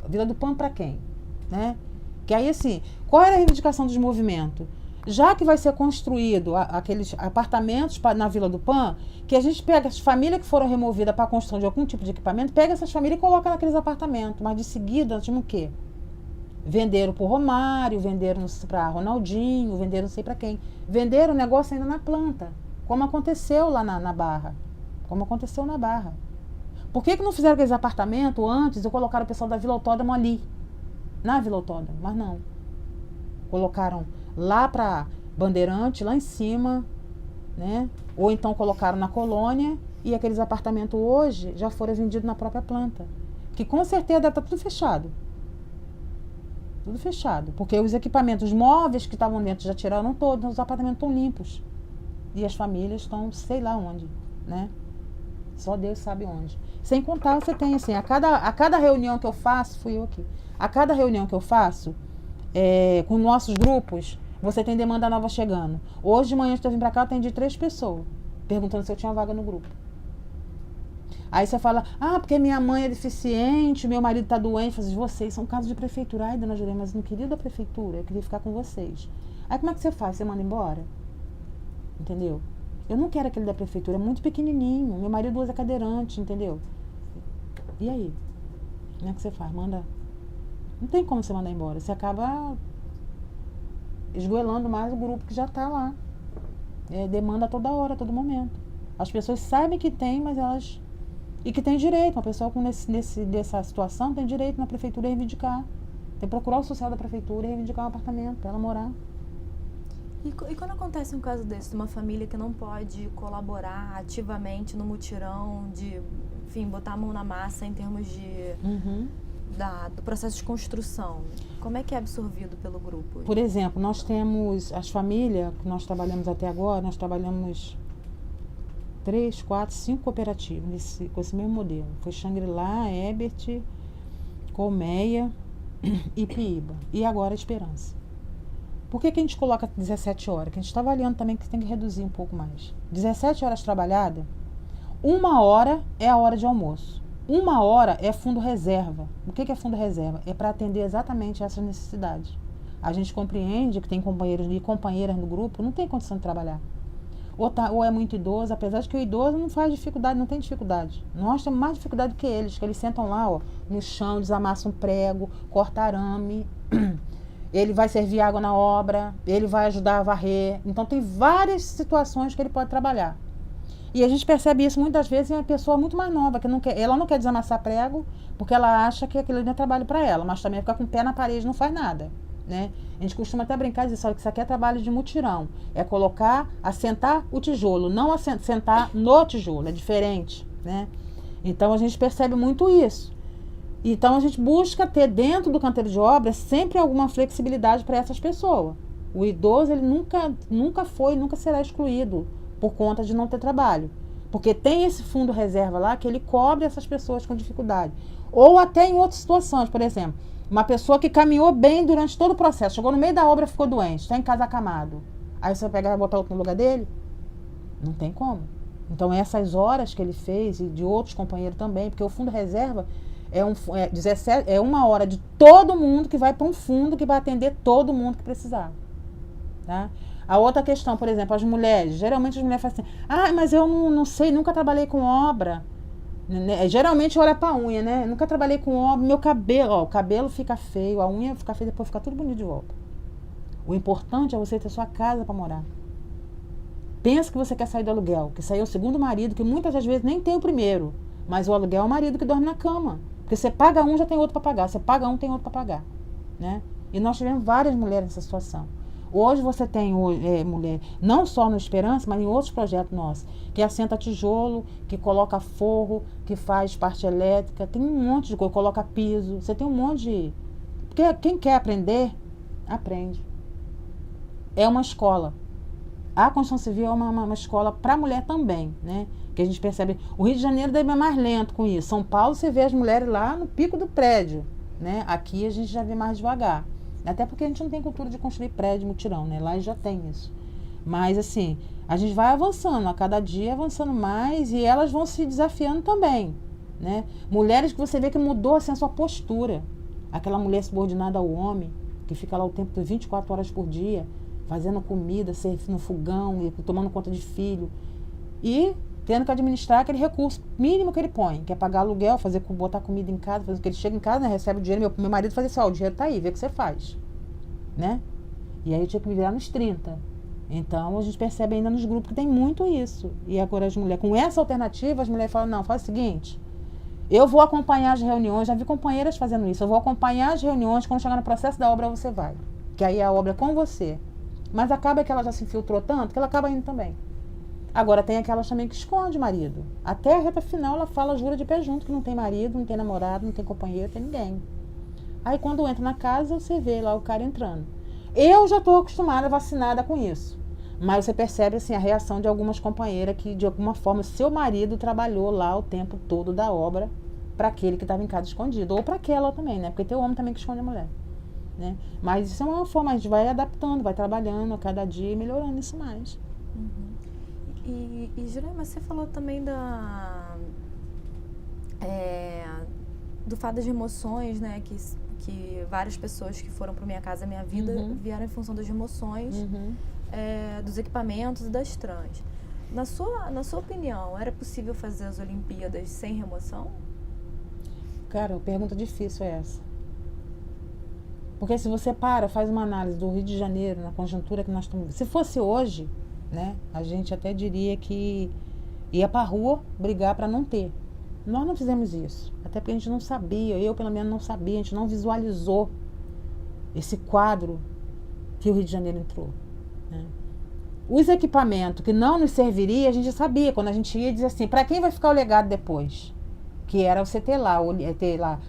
A Vila do PAN para quem? Né? Que aí, assim, qual era a reivindicação dos movimentos? Já que vai ser construído aqueles apartamentos na Vila do PAN, que a gente pega as famílias que foram removidas para a construção de algum tipo de equipamento, pega essas famílias e coloca naqueles apartamentos. Mas de seguida, nós tínhamos o quê? Venderam para o Romário, venderam para Ronaldinho, venderam não sei para quem. Venderam o negócio ainda na planta, como aconteceu lá na Barra. Como aconteceu na Barra. Por que não fizeram aqueles apartamentos antes e colocaram o pessoal da Vila Autódromo ali? Na Vila Autódromo, mas não. Colocaram lá para Bandeirante, lá em cima, né? Ou então colocaram na Colônia, e aqueles apartamentos hoje já foram vendidos na própria planta. Que com certeza deve estar tudo fechado. Tudo fechado. Porque os equipamentos, os móveis que estavam dentro já tiraram todos, os apartamentos estão limpos. E as famílias estão sei lá onde, né? Só Deus sabe onde. Sem contar, você tem assim, a cada reunião que eu faço, fui eu aqui, a cada reunião que eu faço, com nossos grupos, você tem demanda nova chegando. Hoje de manhã, eu vim pra cá, eu atendi 3 pessoas, perguntando se eu tinha vaga no grupo. Aí você fala, porque minha mãe é deficiente, meu marido tá doente. Eu falo, vocês são casos de prefeitura. Ai, dona Jurema, mas eu não queria da prefeitura, eu queria ficar com vocês. Aí como é que você faz? Você manda embora? Entendeu? Eu não quero aquele da prefeitura, é muito pequenininho. Meu marido usa cadeirante, entendeu? E aí? Como é que você faz? Manda... Não tem como você mandar embora. Você acaba esgoelando mais o grupo que já está lá. Demanda toda hora, a todo momento. As pessoas sabem que tem, mas elas... E que tem direito. Uma pessoa nessa situação tem direito na prefeitura a reivindicar. Tem que procurar o social da prefeitura e reivindicar um apartamento para ela morar. E quando acontece um caso desse, de uma família que não pode colaborar ativamente no mutirão, de, enfim, botar a mão na massa em termos de... do processo de construção, como é que é absorvido pelo grupo? Por exemplo, nós temos as famílias que nós trabalhamos até agora, nós trabalhamos 3, 4, 5 cooperativas com esse mesmo modelo. Foi Xangri-Lá, Ebert, Colmeia e Piíba. E agora Esperança. Por que a gente coloca 17 horas? Que a gente está avaliando também que tem que reduzir um pouco mais. 17 horas trabalhadas, 1 hora é a hora de almoço. 1 hora é fundo reserva. O que é fundo reserva? É para atender exatamente essas necessidades. A gente compreende que tem companheiros e companheiras no grupo, não tem condição de trabalhar. Ou é muito idoso, apesar de que o idoso não faz dificuldade, não tem dificuldade. Nós temos mais dificuldade que eles sentam lá, ó, no chão, desamassam um prego, cortam arame, ele vai servir água na obra, ele vai ajudar a varrer. Então tem várias situações que ele pode trabalhar. E a gente percebe isso muitas vezes em uma pessoa muito mais nova, que ela não quer desamassar prego, porque ela acha que aquilo não é trabalho para ela, mas também fica com o pé na parede e não faz nada. Né? A gente costuma até brincar e dizer, olha, que isso aqui é trabalho de mutirão. É assentar o tijolo, não sentar no tijolo, é diferente. Né? Então a gente percebe muito isso. Então a gente busca ter dentro do canteiro de obra sempre alguma flexibilidade para essas pessoas. O idoso, ele nunca será excluído por conta de não ter trabalho. Porque tem esse fundo reserva lá que ele cobre essas pessoas com dificuldade. Ou até em outras situações, por exemplo, uma pessoa que caminhou bem durante todo o processo, chegou no meio da obra, ficou doente, está em casa acamado. Aí você vai pegar e botar outro no lugar dele? Não tem como. Então essas horas que ele fez, e de outros companheiros também, porque o fundo reserva é 1 hora de todo mundo que vai para um fundo que vai atender todo mundo que precisar. Tá? A outra questão, por exemplo, as mulheres. Geralmente as mulheres falam assim, mas eu não sei, nunca trabalhei com obra. Geralmente olha pra unha, né? Nunca trabalhei com obra, meu cabelo, o cabelo fica feio, a unha fica feia, depois fica tudo bonito de volta. O importante é você ter sua casa para morar. Pensa que você quer sair do aluguel, que saiu o segundo marido, que muitas das vezes nem tem o primeiro, mas o aluguel é o marido que dorme na cama. Porque você paga um, já tem outro para pagar, você paga um, tem outro para pagar. Né? E nós tivemos várias mulheres nessa situação. Hoje você tem mulher, não só no Esperança, mas em outros projetos nossos, que assenta tijolo, que coloca forro, que faz parte elétrica, tem um monte de coisa, coloca piso, você tem um monte de... Porque quem quer aprender, aprende. É uma escola. A construção civil é uma escola para a mulher também, né? Que a gente percebe, o Rio de Janeiro deve ser mais lento com isso. São Paulo você vê as mulheres lá no pico do prédio, né? Aqui a gente já vê mais devagar. Até porque a gente não tem cultura de construir prédio mutirão, né? Lá já tem isso. Mas, assim, a gente vai avançando, a cada dia avançando mais e elas vão se desafiando também, né? Mulheres que você vê que mudou, assim, a sua postura. Aquela mulher subordinada ao homem, que fica lá o tempo de 24 horas por dia, fazendo comida, servindo no fogão, e tomando conta de filho. E tendo que administrar aquele recurso mínimo que ele põe, que é pagar aluguel, botar comida em casa, fazer o que ele chega em casa, né, recebe o dinheiro, meu marido faz assim, o dinheiro tá aí, vê o que você faz, né? E aí eu tinha que me virar nos 30. Então a gente percebe ainda nos grupos que tem muito isso. E agora as mulheres, com essa alternativa, as mulheres falam, não, faz o seguinte, eu vou acompanhar as reuniões, já vi companheiras fazendo isso, eu vou acompanhar as reuniões, quando chegar no processo da obra você vai, que aí a obra é com você. Mas acaba que ela já se infiltrou tanto que ela acaba indo também. Agora tem aquelas também que esconde marido. Até a reta final ela fala, jura de pé junto, que não tem marido, não tem namorado, não tem companheiro, não tem ninguém. Aí quando entra na casa, você vê lá o cara entrando. Eu já estou acostumada, vacinada com isso. Mas você percebe assim, a reação de algumas companheiras que, de alguma forma, seu marido trabalhou lá o tempo todo da obra para aquele que estava em casa escondido. Ou para aquela também, né? Porque tem o homem também que esconde a mulher. Né? Mas isso é uma forma, a gente vai adaptando, vai trabalhando a cada dia e melhorando isso mais. Uhum. E Jurema, você falou também do fato das emoções, né? Que várias pessoas que foram para Minha Casa Minha Vida vieram em função das emoções, dos equipamentos e das trans. Na sua opinião, era possível fazer as Olimpíadas sem remoção? Cara, pergunta difícil é essa. Porque se você faz uma análise do Rio de Janeiro, na conjuntura que nós estamos... Se fosse hoje, né, a gente até diria que ia para a rua brigar para não ter. Nós não fizemos isso. Até porque a gente não sabia, eu pelo menos não sabia, a gente não visualizou esse quadro que o Rio de Janeiro entrou. Né? Os equipamentos que não nos serviria, a gente sabia. Quando a gente ia dizer assim, para quem vai ficar o legado depois? Que era você ter lá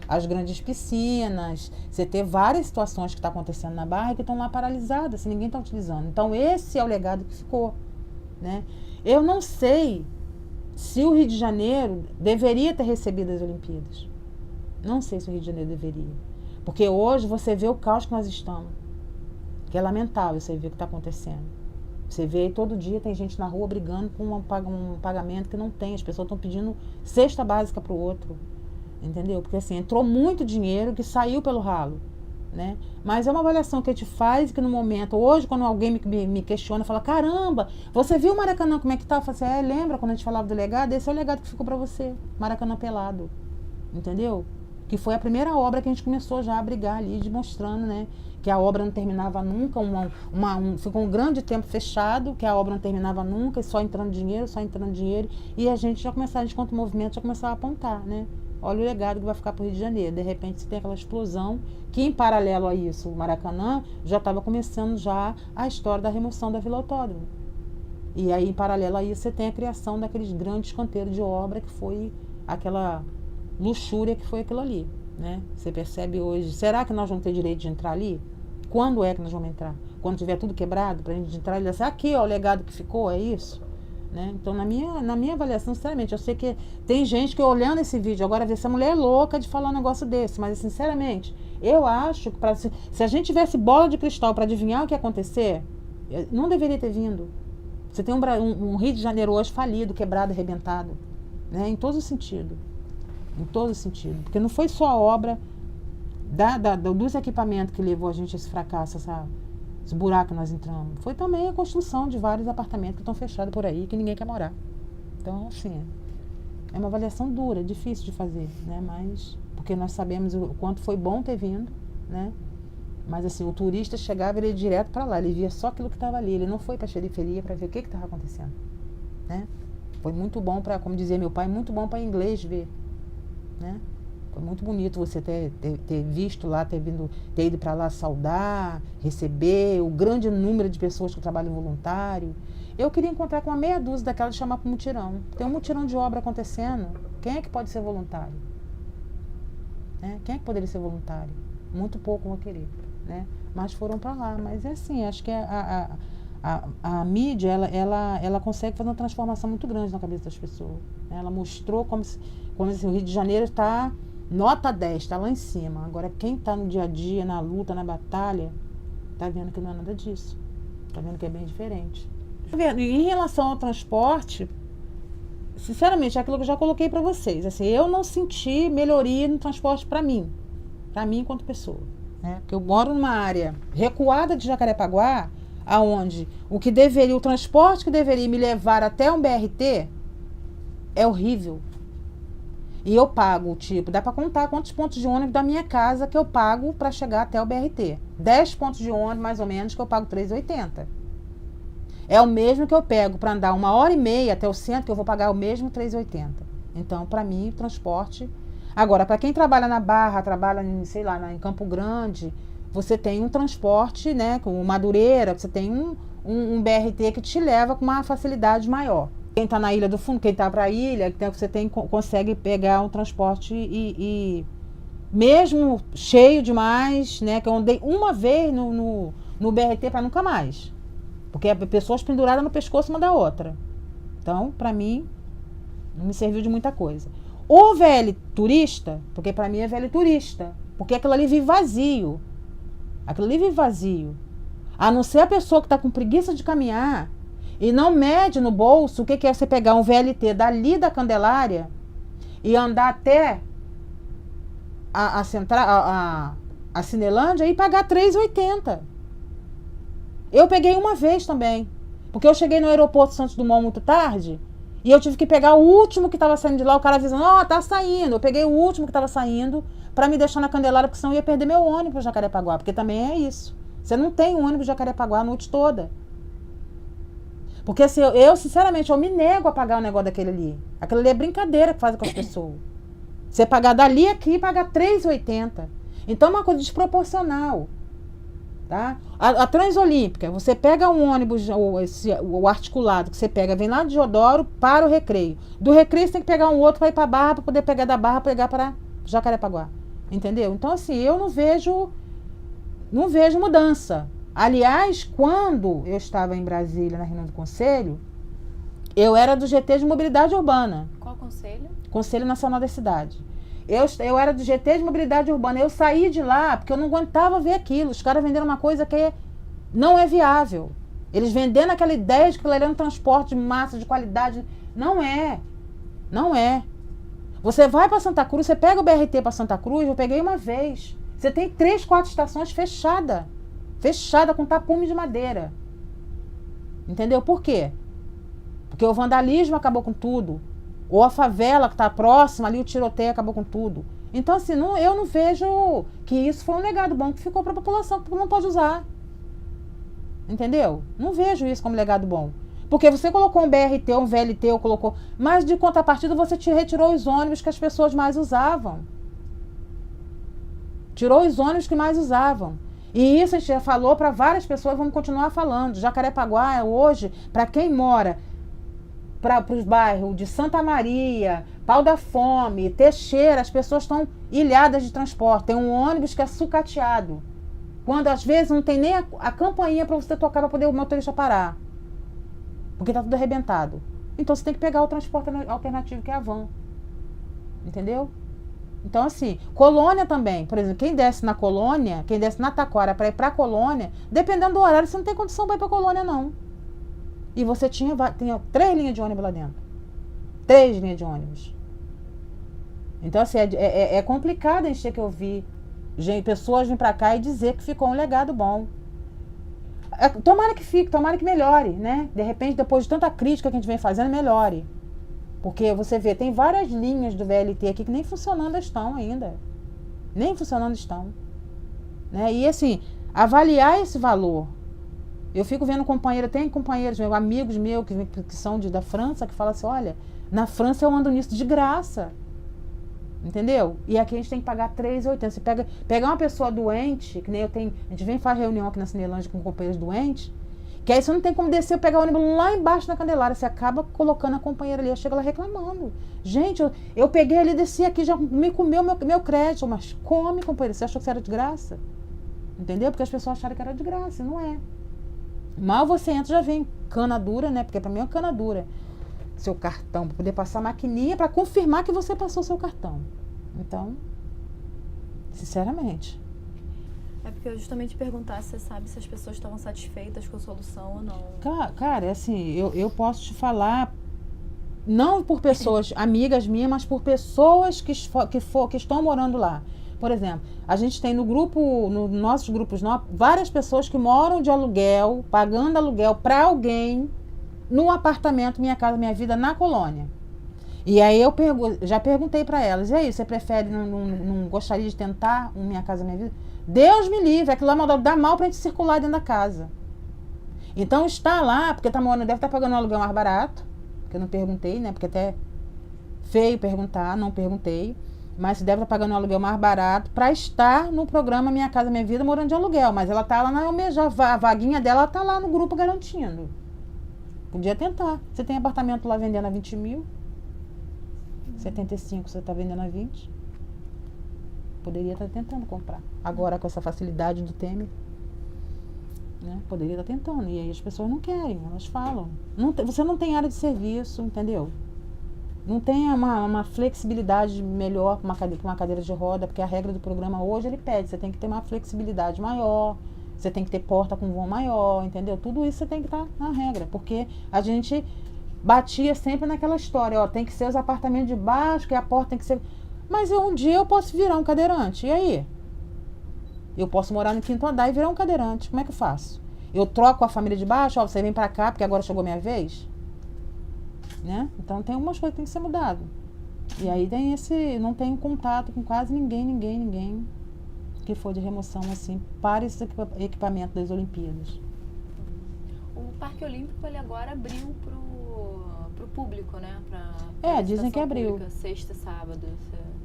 as grandes piscinas, você ter várias situações que estão acontecendo na Barra que estão lá paralisadas, assim, ninguém está utilizando. Então, esse é o legado que ficou. Né? Eu não sei se o Rio de Janeiro deveria ter recebido as Olimpíadas. Não sei se o Rio de Janeiro deveria. Porque hoje você vê o caos que nós estamos. Que é lamentável você ver o que está acontecendo. Você vê aí todo dia tem gente na rua brigando com um pagamento que não tem. As pessoas estão pedindo cesta básica para o outro. entendeu? Porque assim, entrou muito dinheiro que saiu pelo ralo, né? Mas é uma avaliação que a gente faz que no momento, hoje quando alguém me questiona, fala, caramba, você viu o Maracanã como é que tá? Eu falo assim, lembra quando a gente falava do legado? Esse é o legado que ficou para você, Maracanã pelado, entendeu? Que foi a primeira obra que a gente começou já a brigar ali, demonstrando, né? Que a obra não terminava nunca, ficou um grande tempo fechado, que a obra não terminava nunca, e só entrando dinheiro, e a gente enquanto movimento, já começava a apontar, né? Olha o legado que vai ficar para o Rio de Janeiro. De repente, você tem aquela explosão, que em paralelo a isso, o Maracanã já estava começando já a história da remoção da Vila Autódromo. E aí, em paralelo a isso, você tem a criação daqueles grandes canteiros de obra, que foi aquela luxúria que foi aquilo ali, né? Você percebe hoje, será que nós vamos ter direito de entrar ali? Quando é que nós vamos entrar? Quando tiver tudo quebrado, para a gente entrar e dizer, aqui, ó, o legado que ficou, é isso? Né? Então, na minha avaliação, sinceramente, eu sei que tem gente que olhando esse vídeo, agora vê se a mulher é louca de falar um negócio desse, mas, sinceramente, eu acho que se a gente tivesse bola de cristal para adivinhar o que ia acontecer, não deveria ter vindo. Você tem um Rio de Janeiro hoje falido, quebrado, arrebentado, né? Em todo sentido. Em todo sentido. Porque não foi só a obra dos equipamentos que levou a gente a esse fracasso, esse buraco que nós entramos. Foi também a construção de vários apartamentos que estão fechados por aí, que ninguém quer morar. Então, assim, é uma avaliação dura, difícil de fazer, né? Mas, porque nós sabemos o quanto foi bom ter vindo, né? Mas, assim, o turista chegava e ele ia direto para lá, ele via só aquilo que estava ali, ele não foi para a periferia para ver o que estava acontecendo, né? Foi muito bom para, como dizia meu pai, muito bom para inglês ver, né? Foi muito bonito você ter visto lá, ter ido para lá saudar, receber o grande número de pessoas que trabalham voluntário. Eu queria encontrar com uma meia dúzia daquelas e chamar para um mutirão. Tem um mutirão de obra acontecendo. Quem é que pode ser voluntário? Né? Quem é que poderia ser voluntário? Muito pouco vão querer, né? Mas foram para lá. Mas é assim, acho que a mídia, ela consegue fazer uma transformação muito grande na cabeça das pessoas. Né? Ela mostrou como se o Rio de Janeiro está nota 10, está lá em cima. Agora, quem está no dia a dia, na luta, na batalha, está vendo que não é nada disso. Está vendo que é bem diferente. Em relação ao transporte, sinceramente, é aquilo que eu já coloquei para vocês. Assim, eu não senti melhoria no transporte para mim enquanto pessoa. Né? Porque eu moro numa área recuada de Jacarepaguá, aonde o transporte que deveria me levar até um BRT é horrível. E eu pago, dá para contar quantos pontos de ônibus da minha casa que eu pago para chegar até o BRT. 10 pontos de ônibus, mais ou menos, que eu pago R$3,80. É o mesmo que eu pego para andar 1h30 até o centro, que eu vou pagar o mesmo R$3,80. Então, para mim, o transporte... Agora, para quem trabalha na Barra, trabalha em Campo Grande, você tem um transporte, né, com Madureira, você tem um BRT que te leva com uma facilidade maior. Quem está na Ilha do Fundo, quem está para a ilha, você consegue pegar um transporte e mesmo cheio demais, né? Que eu andei uma vez no BRT para nunca mais. Porque é pessoas penduradas no pescoço uma da outra. Então, para mim, não me serviu de muita coisa. O VL turista, porque para mim é VL turista, porque aquilo ali vive vazio. Aquilo ali vive vazio. A não ser a pessoa que está com preguiça de caminhar e não mede no bolso o que é você pegar um VLT dali da Candelária e andar até a Cinelândia e pagar R$3,80. Eu peguei uma vez também, porque eu cheguei no aeroporto Santos Dumont muito tarde e eu tive que pegar o último que estava saindo de lá, o cara avisando, tá saindo. Eu peguei o último que estava saindo para me deixar na Candelária, porque senão eu ia perder meu ônibus para Jacarepaguá, porque também é isso. Você não tem ônibus de Jacarepaguá a noite toda. Porque assim, eu, sinceramente, eu me nego a pagar o negócio daquele ali. Aquilo ali é brincadeira que fazem com as pessoas. Você pagar dali aqui, pagar R$3,80. Então é uma coisa desproporcional. Tá? A Transolímpica, você pega um ônibus, o articulado que você pega, vem lá de Deodoro para o Recreio. Do Recreio você tem que pegar um outro para ir para a Barra, para poder pegar da Barra, pegar para Jacarepaguá. Entendeu? Então assim, eu não vejo mudança. Aliás, quando eu estava em Brasília, na reunião do Conselho, eu era do GT de Mobilidade Urbana. Qual conselho? Conselho Nacional da Cidade. Eu era do GT de Mobilidade Urbana. Eu saí de lá porque eu não aguentava ver aquilo. Os caras venderam uma coisa que não é viável. Eles vendendo aquela ideia de que ele era um transporte de massa, de qualidade. Não é. Não é. Você vai para Santa Cruz, você pega o BRT para Santa Cruz, eu peguei uma vez. Você tem 3, 4 estações fechada com tapume de madeira. Entendeu? Por quê? Porque o vandalismo acabou com tudo. Ou a favela que está próxima ali, o tiroteio acabou com tudo. Então, assim, eu não vejo que isso foi um legado bom que ficou para a população, que não pode usar. Entendeu? Não vejo isso como legado bom. Porque você colocou um BRT, um VLT, ou colocou... Mas, de contrapartida, você retirou os ônibus que as pessoas mais usavam. Tirou os ônibus que mais usavam. E isso a gente já falou para várias pessoas, vamos continuar falando. Jacarepaguá, hoje, para quem mora para os bairros de Santa Maria, Pau da Fome, Teixeira, as pessoas estão ilhadas de transporte. Tem um ônibus que é sucateado. Quando às vezes não tem nem a campainha para você tocar para poder o motorista parar. Porque está tudo arrebentado. Então você tem que pegar o transporte alternativo que é a van. Entendeu? Então, assim, Colônia também. Por exemplo, quem desce na Colônia, quem desce na Taquara para ir para a Colônia, dependendo do horário, você não tem condição para ir para a Colônia, não. E você tinha 3 linhas de ônibus lá dentro. 3 linhas de ônibus. Então, assim, é complicado a gente ter que ouvir pessoas virem para cá e dizer que ficou um legado bom. Tomara que fique, tomara que melhore, né? De repente, depois de tanta crítica que a gente vem fazendo, melhore. Porque você vê, tem várias linhas do VLT aqui que nem funcionando estão ainda. Nem funcionando estão. Né? E assim, avaliar esse valor. Eu fico vendo tem companheiros meus, amigos meus que são da França, que falam assim, olha, na França eu ando nisso de graça. Entendeu? E aqui a gente tem que pagar R$3,80. Você pegar uma pessoa doente, que nem a gente vem fazer reunião aqui na Cinelândia com companheiros doentes, que aí você não tem como descer, pegar o ônibus lá embaixo na Candelária, você acaba colocando a companheira ali, eu chego lá reclamando. Gente, eu peguei ali, desci aqui, já me comeu meu crédito, mas come, companheira, você achou que isso era de graça? Entendeu? Porque as pessoas acharam que era de graça, não é. Mal você entra, já vem cana dura, né? Porque pra mim é uma cana dura. Seu cartão, para poder passar a maquininha para confirmar que você passou seu cartão. Então, sinceramente. É porque eu justamente perguntar se você sabe se as pessoas estavam satisfeitas com a solução ou não. Cara, assim, eu posso te falar, não por pessoas amigas minhas, mas por pessoas que estão morando lá. Por exemplo, a gente tem nos nossos grupos, várias pessoas que moram de aluguel, pagando aluguel para alguém, no apartamento Minha Casa Minha Vida, na Colônia. E aí eu já perguntei para elas, e aí, você prefere, não gostaria de tentar um Minha Casa Minha Vida? Deus me livre, aquilo lá dá mal pra gente circular dentro da casa. Então está lá, porque tá morando, deve estar pagando um aluguel mais barato, que eu não perguntei, né? Porque até feio perguntar, não perguntei. Mas se deve estar pagando um aluguel mais barato para estar no programa Minha Casa Minha Vida morando de aluguel. Mas ela tá lá a vaguinha dela tá lá no grupo garantindo. Podia tentar. Você tem apartamento lá vendendo a 20 mil. 75 você está vendendo a 20. Poderia estar tentando comprar. Agora com essa facilidade do Temer, né? Poderia estar tentando. E aí as pessoas não querem, elas falam. Você não tem área de serviço, entendeu? Não tem uma flexibilidade melhor para uma cadeira de roda, porque a regra do programa hoje ele pede, você tem que ter uma flexibilidade maior, você tem que ter porta com vão maior, entendeu? Tudo isso você tem que estar na regra, porque a gente batia sempre naquela história, ó, tem que ser os apartamentos de baixo, que a porta tem que ser... Mas um dia eu posso virar um cadeirante, e aí? Eu posso morar no 5º andar e virar um cadeirante, como é que eu faço? Eu troco a família de baixo, ó, você vem pra cá, porque agora chegou a minha vez? Né? Então tem algumas coisas que tem que ser mudado. E aí tem não tem contato com quase ninguém que for de remoção assim para esse equipamento das Olimpíadas. O Parque Olímpico ele agora abriu pro público, né? Dizem que abriu. Pública, sexta e sábado.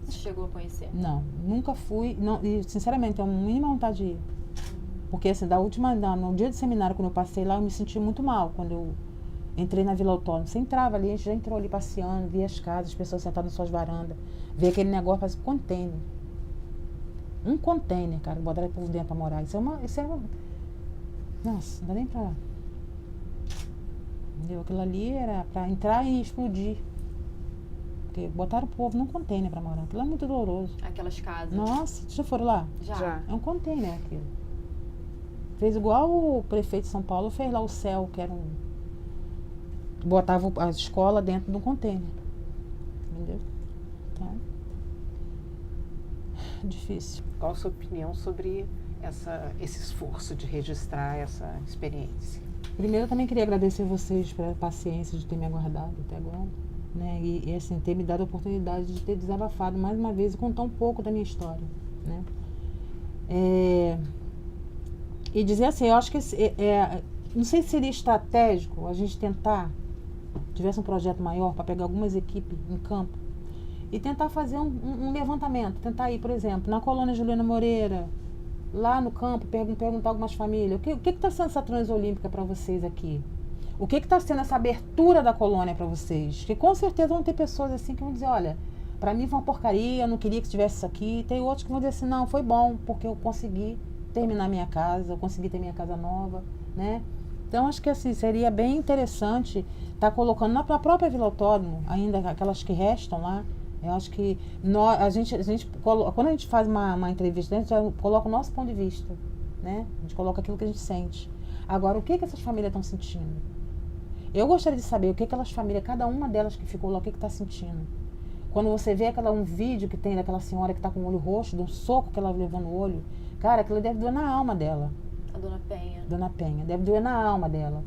Você chegou a conhecer? Não, nunca fui. Não, e sinceramente, tenho mínima vontade de ir. Porque assim, no dia do seminário, quando eu passei lá, eu me senti muito mal. Quando eu entrei na Vila Autônoma, você entrava ali, a gente já entrou ali passeando, via as casas, as pessoas sentadas nas suas varandas, via aquele negócio, parece um container. Um container, cara, botaram o povo dentro pra morar. Isso é uma... Nossa, não dá nem pra... Entendeu? Aquilo ali era pra entrar e explodir. Porque botaram o povo num container pra morar. Aquilo é muito doloroso. Aquelas casas. Nossa, vocês já foram lá? Já. É um container aquilo. Fez igual o prefeito de São Paulo fez lá o CEL, que era botava a escola dentro de um container. Entendeu? Então, difícil. Qual a sua opinião sobre esse esforço de registrar essa experiência? Primeiro, eu também queria agradecer vocês pela paciência de ter me aguardado até agora, né? E assim, ter me dado a oportunidade de ter desabafado mais uma vez e contar um pouco da minha história, né? E dizer assim, eu acho que não sei se seria estratégico a gente tentar, tivesse um projeto maior para pegar algumas equipes em campo e tentar fazer um levantamento, tentar ir, por exemplo, na colônia Juliana Moreira, lá no campo, perguntar a algumas famílias, o que está sendo essa transolímpica para vocês aqui? O que está sendo essa abertura da colônia para vocês? Que com certeza vão ter pessoas assim que vão dizer, olha, para mim foi uma porcaria, eu não queria que tivesse isso aqui. Tem outros que vão dizer assim, não, foi bom, porque eu consegui terminar minha casa, eu consegui ter minha casa nova, né? Então, acho que assim, seria bem interessante estar colocando na própria Vila Autódromo, ainda aquelas que restam lá. Eu acho que quando a gente faz uma entrevista, a gente já coloca o nosso ponto de vista, né? A gente coloca aquilo que a gente sente. Agora, o que essas famílias estão sentindo? Eu gostaria de saber o que aquelas famílias, cada uma delas que ficou lá, o que está sentindo. Quando você vê um vídeo que tem daquela senhora que está com o olho roxo, de um soco que ela levou no olho, cara, aquilo deve doer na alma dela. A Dona Penha. Dona Penha, deve doer na alma dela.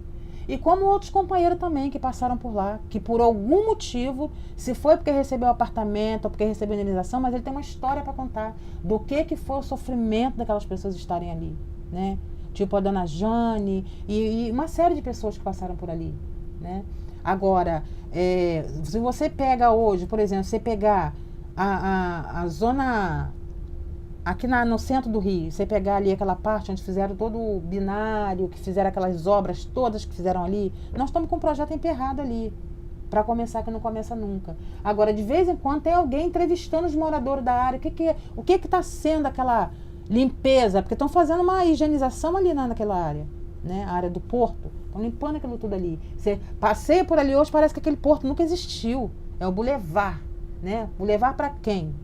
E como outros companheiros também que passaram por lá, que por algum motivo, se foi porque recebeu apartamento ou porque recebeu indenização, mas ele tem uma história para contar do que foi o sofrimento daquelas pessoas estarem ali, né? Tipo a Dona Jane e uma série de pessoas que passaram por ali, né? Agora, se você pega hoje, por exemplo, você pegar a zona aqui no centro do Rio, você pegar ali aquela parte onde fizeram todo o binário, que fizeram aquelas obras todas que fizeram ali, nós estamos com um projeto emperrado ali, para começar que não começa nunca. Agora, de vez em quando, tem alguém entrevistando os moradores da área, o que está sendo aquela limpeza, porque estão fazendo uma higienização ali naquela área, né? A área do porto, estão limpando aquilo tudo ali. Você passeia por ali hoje, parece que aquele porto nunca existiu, é o bulevar, né? Bulevar para quem?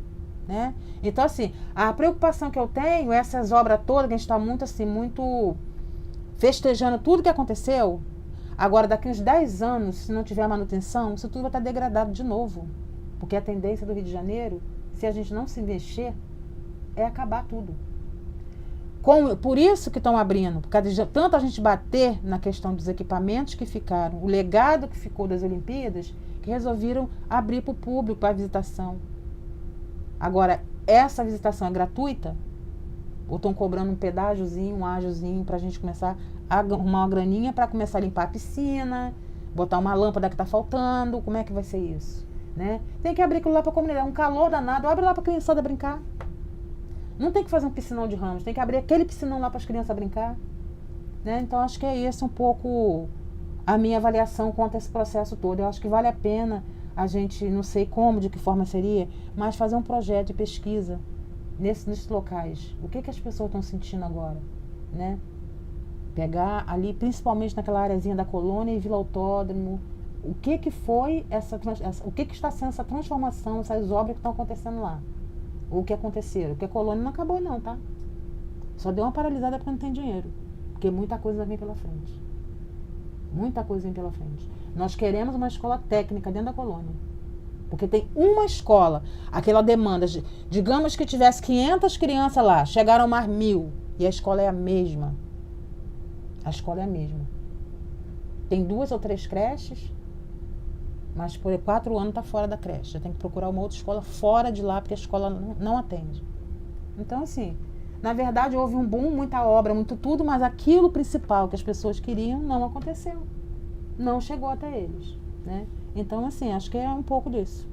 Né? Então, assim, a preocupação que eu tenho, essas obras todas, que a gente está muito festejando tudo que aconteceu. Agora, daqui uns 10 anos, se não tiver manutenção, isso tudo vai estar degradado de novo. Porque a tendência do Rio de Janeiro, se a gente não se mexer, é acabar tudo. Por isso que estão abrindo, por causa de tanto a gente bater na questão dos equipamentos que ficaram, o legado que ficou das Olimpíadas, que resolveram abrir para o público, para a visitação. Agora, essa visitação é gratuita? Ou estão cobrando um pedágiozinho, um ágiozinho, para a gente começar a arrumar uma graninha para começar a limpar a piscina, botar uma lâmpada que está faltando? Como é que vai ser isso? Né? Tem que abrir aquilo lá para a comunidade, um calor danado, abre lá para a criançada brincar. Não tem que fazer um piscinão de ramos, tem que abrir aquele piscinão lá para as crianças brincar. Né? Então, acho que é esse um pouco a minha avaliação quanto a esse processo todo. Eu acho que vale a pena a gente, não sei como, de que forma seria, mas fazer um projeto de pesquisa nesses locais. O que as pessoas estão sentindo agora, né? Pegar ali, principalmente naquela areazinha da colônia e Vila Autódromo, o que foi o que está sendo essa transformação, essas obras que estão acontecendo lá. Ou o que aconteceram. Porque a colônia não acabou não, tá? Só deu uma paralisada porque não tem dinheiro. Porque muita coisa vem pela frente. Muita coisa vem pela frente. Nós queremos uma escola técnica dentro da colônia. Porque tem uma escola, aquela demanda, digamos que tivesse 500 crianças lá, chegaram mais 1000, e a escola é a mesma. A escola é a mesma. Tem 2 ou 3 creches, mas por 4 anos está fora da creche. Já tem que procurar uma outra escola fora de lá, porque a escola não atende. Então, assim, na verdade houve um boom, muita obra, muito tudo, mas aquilo principal que as pessoas queriam não aconteceu. Não chegou até eles, né? Então, assim, acho que é um pouco disso.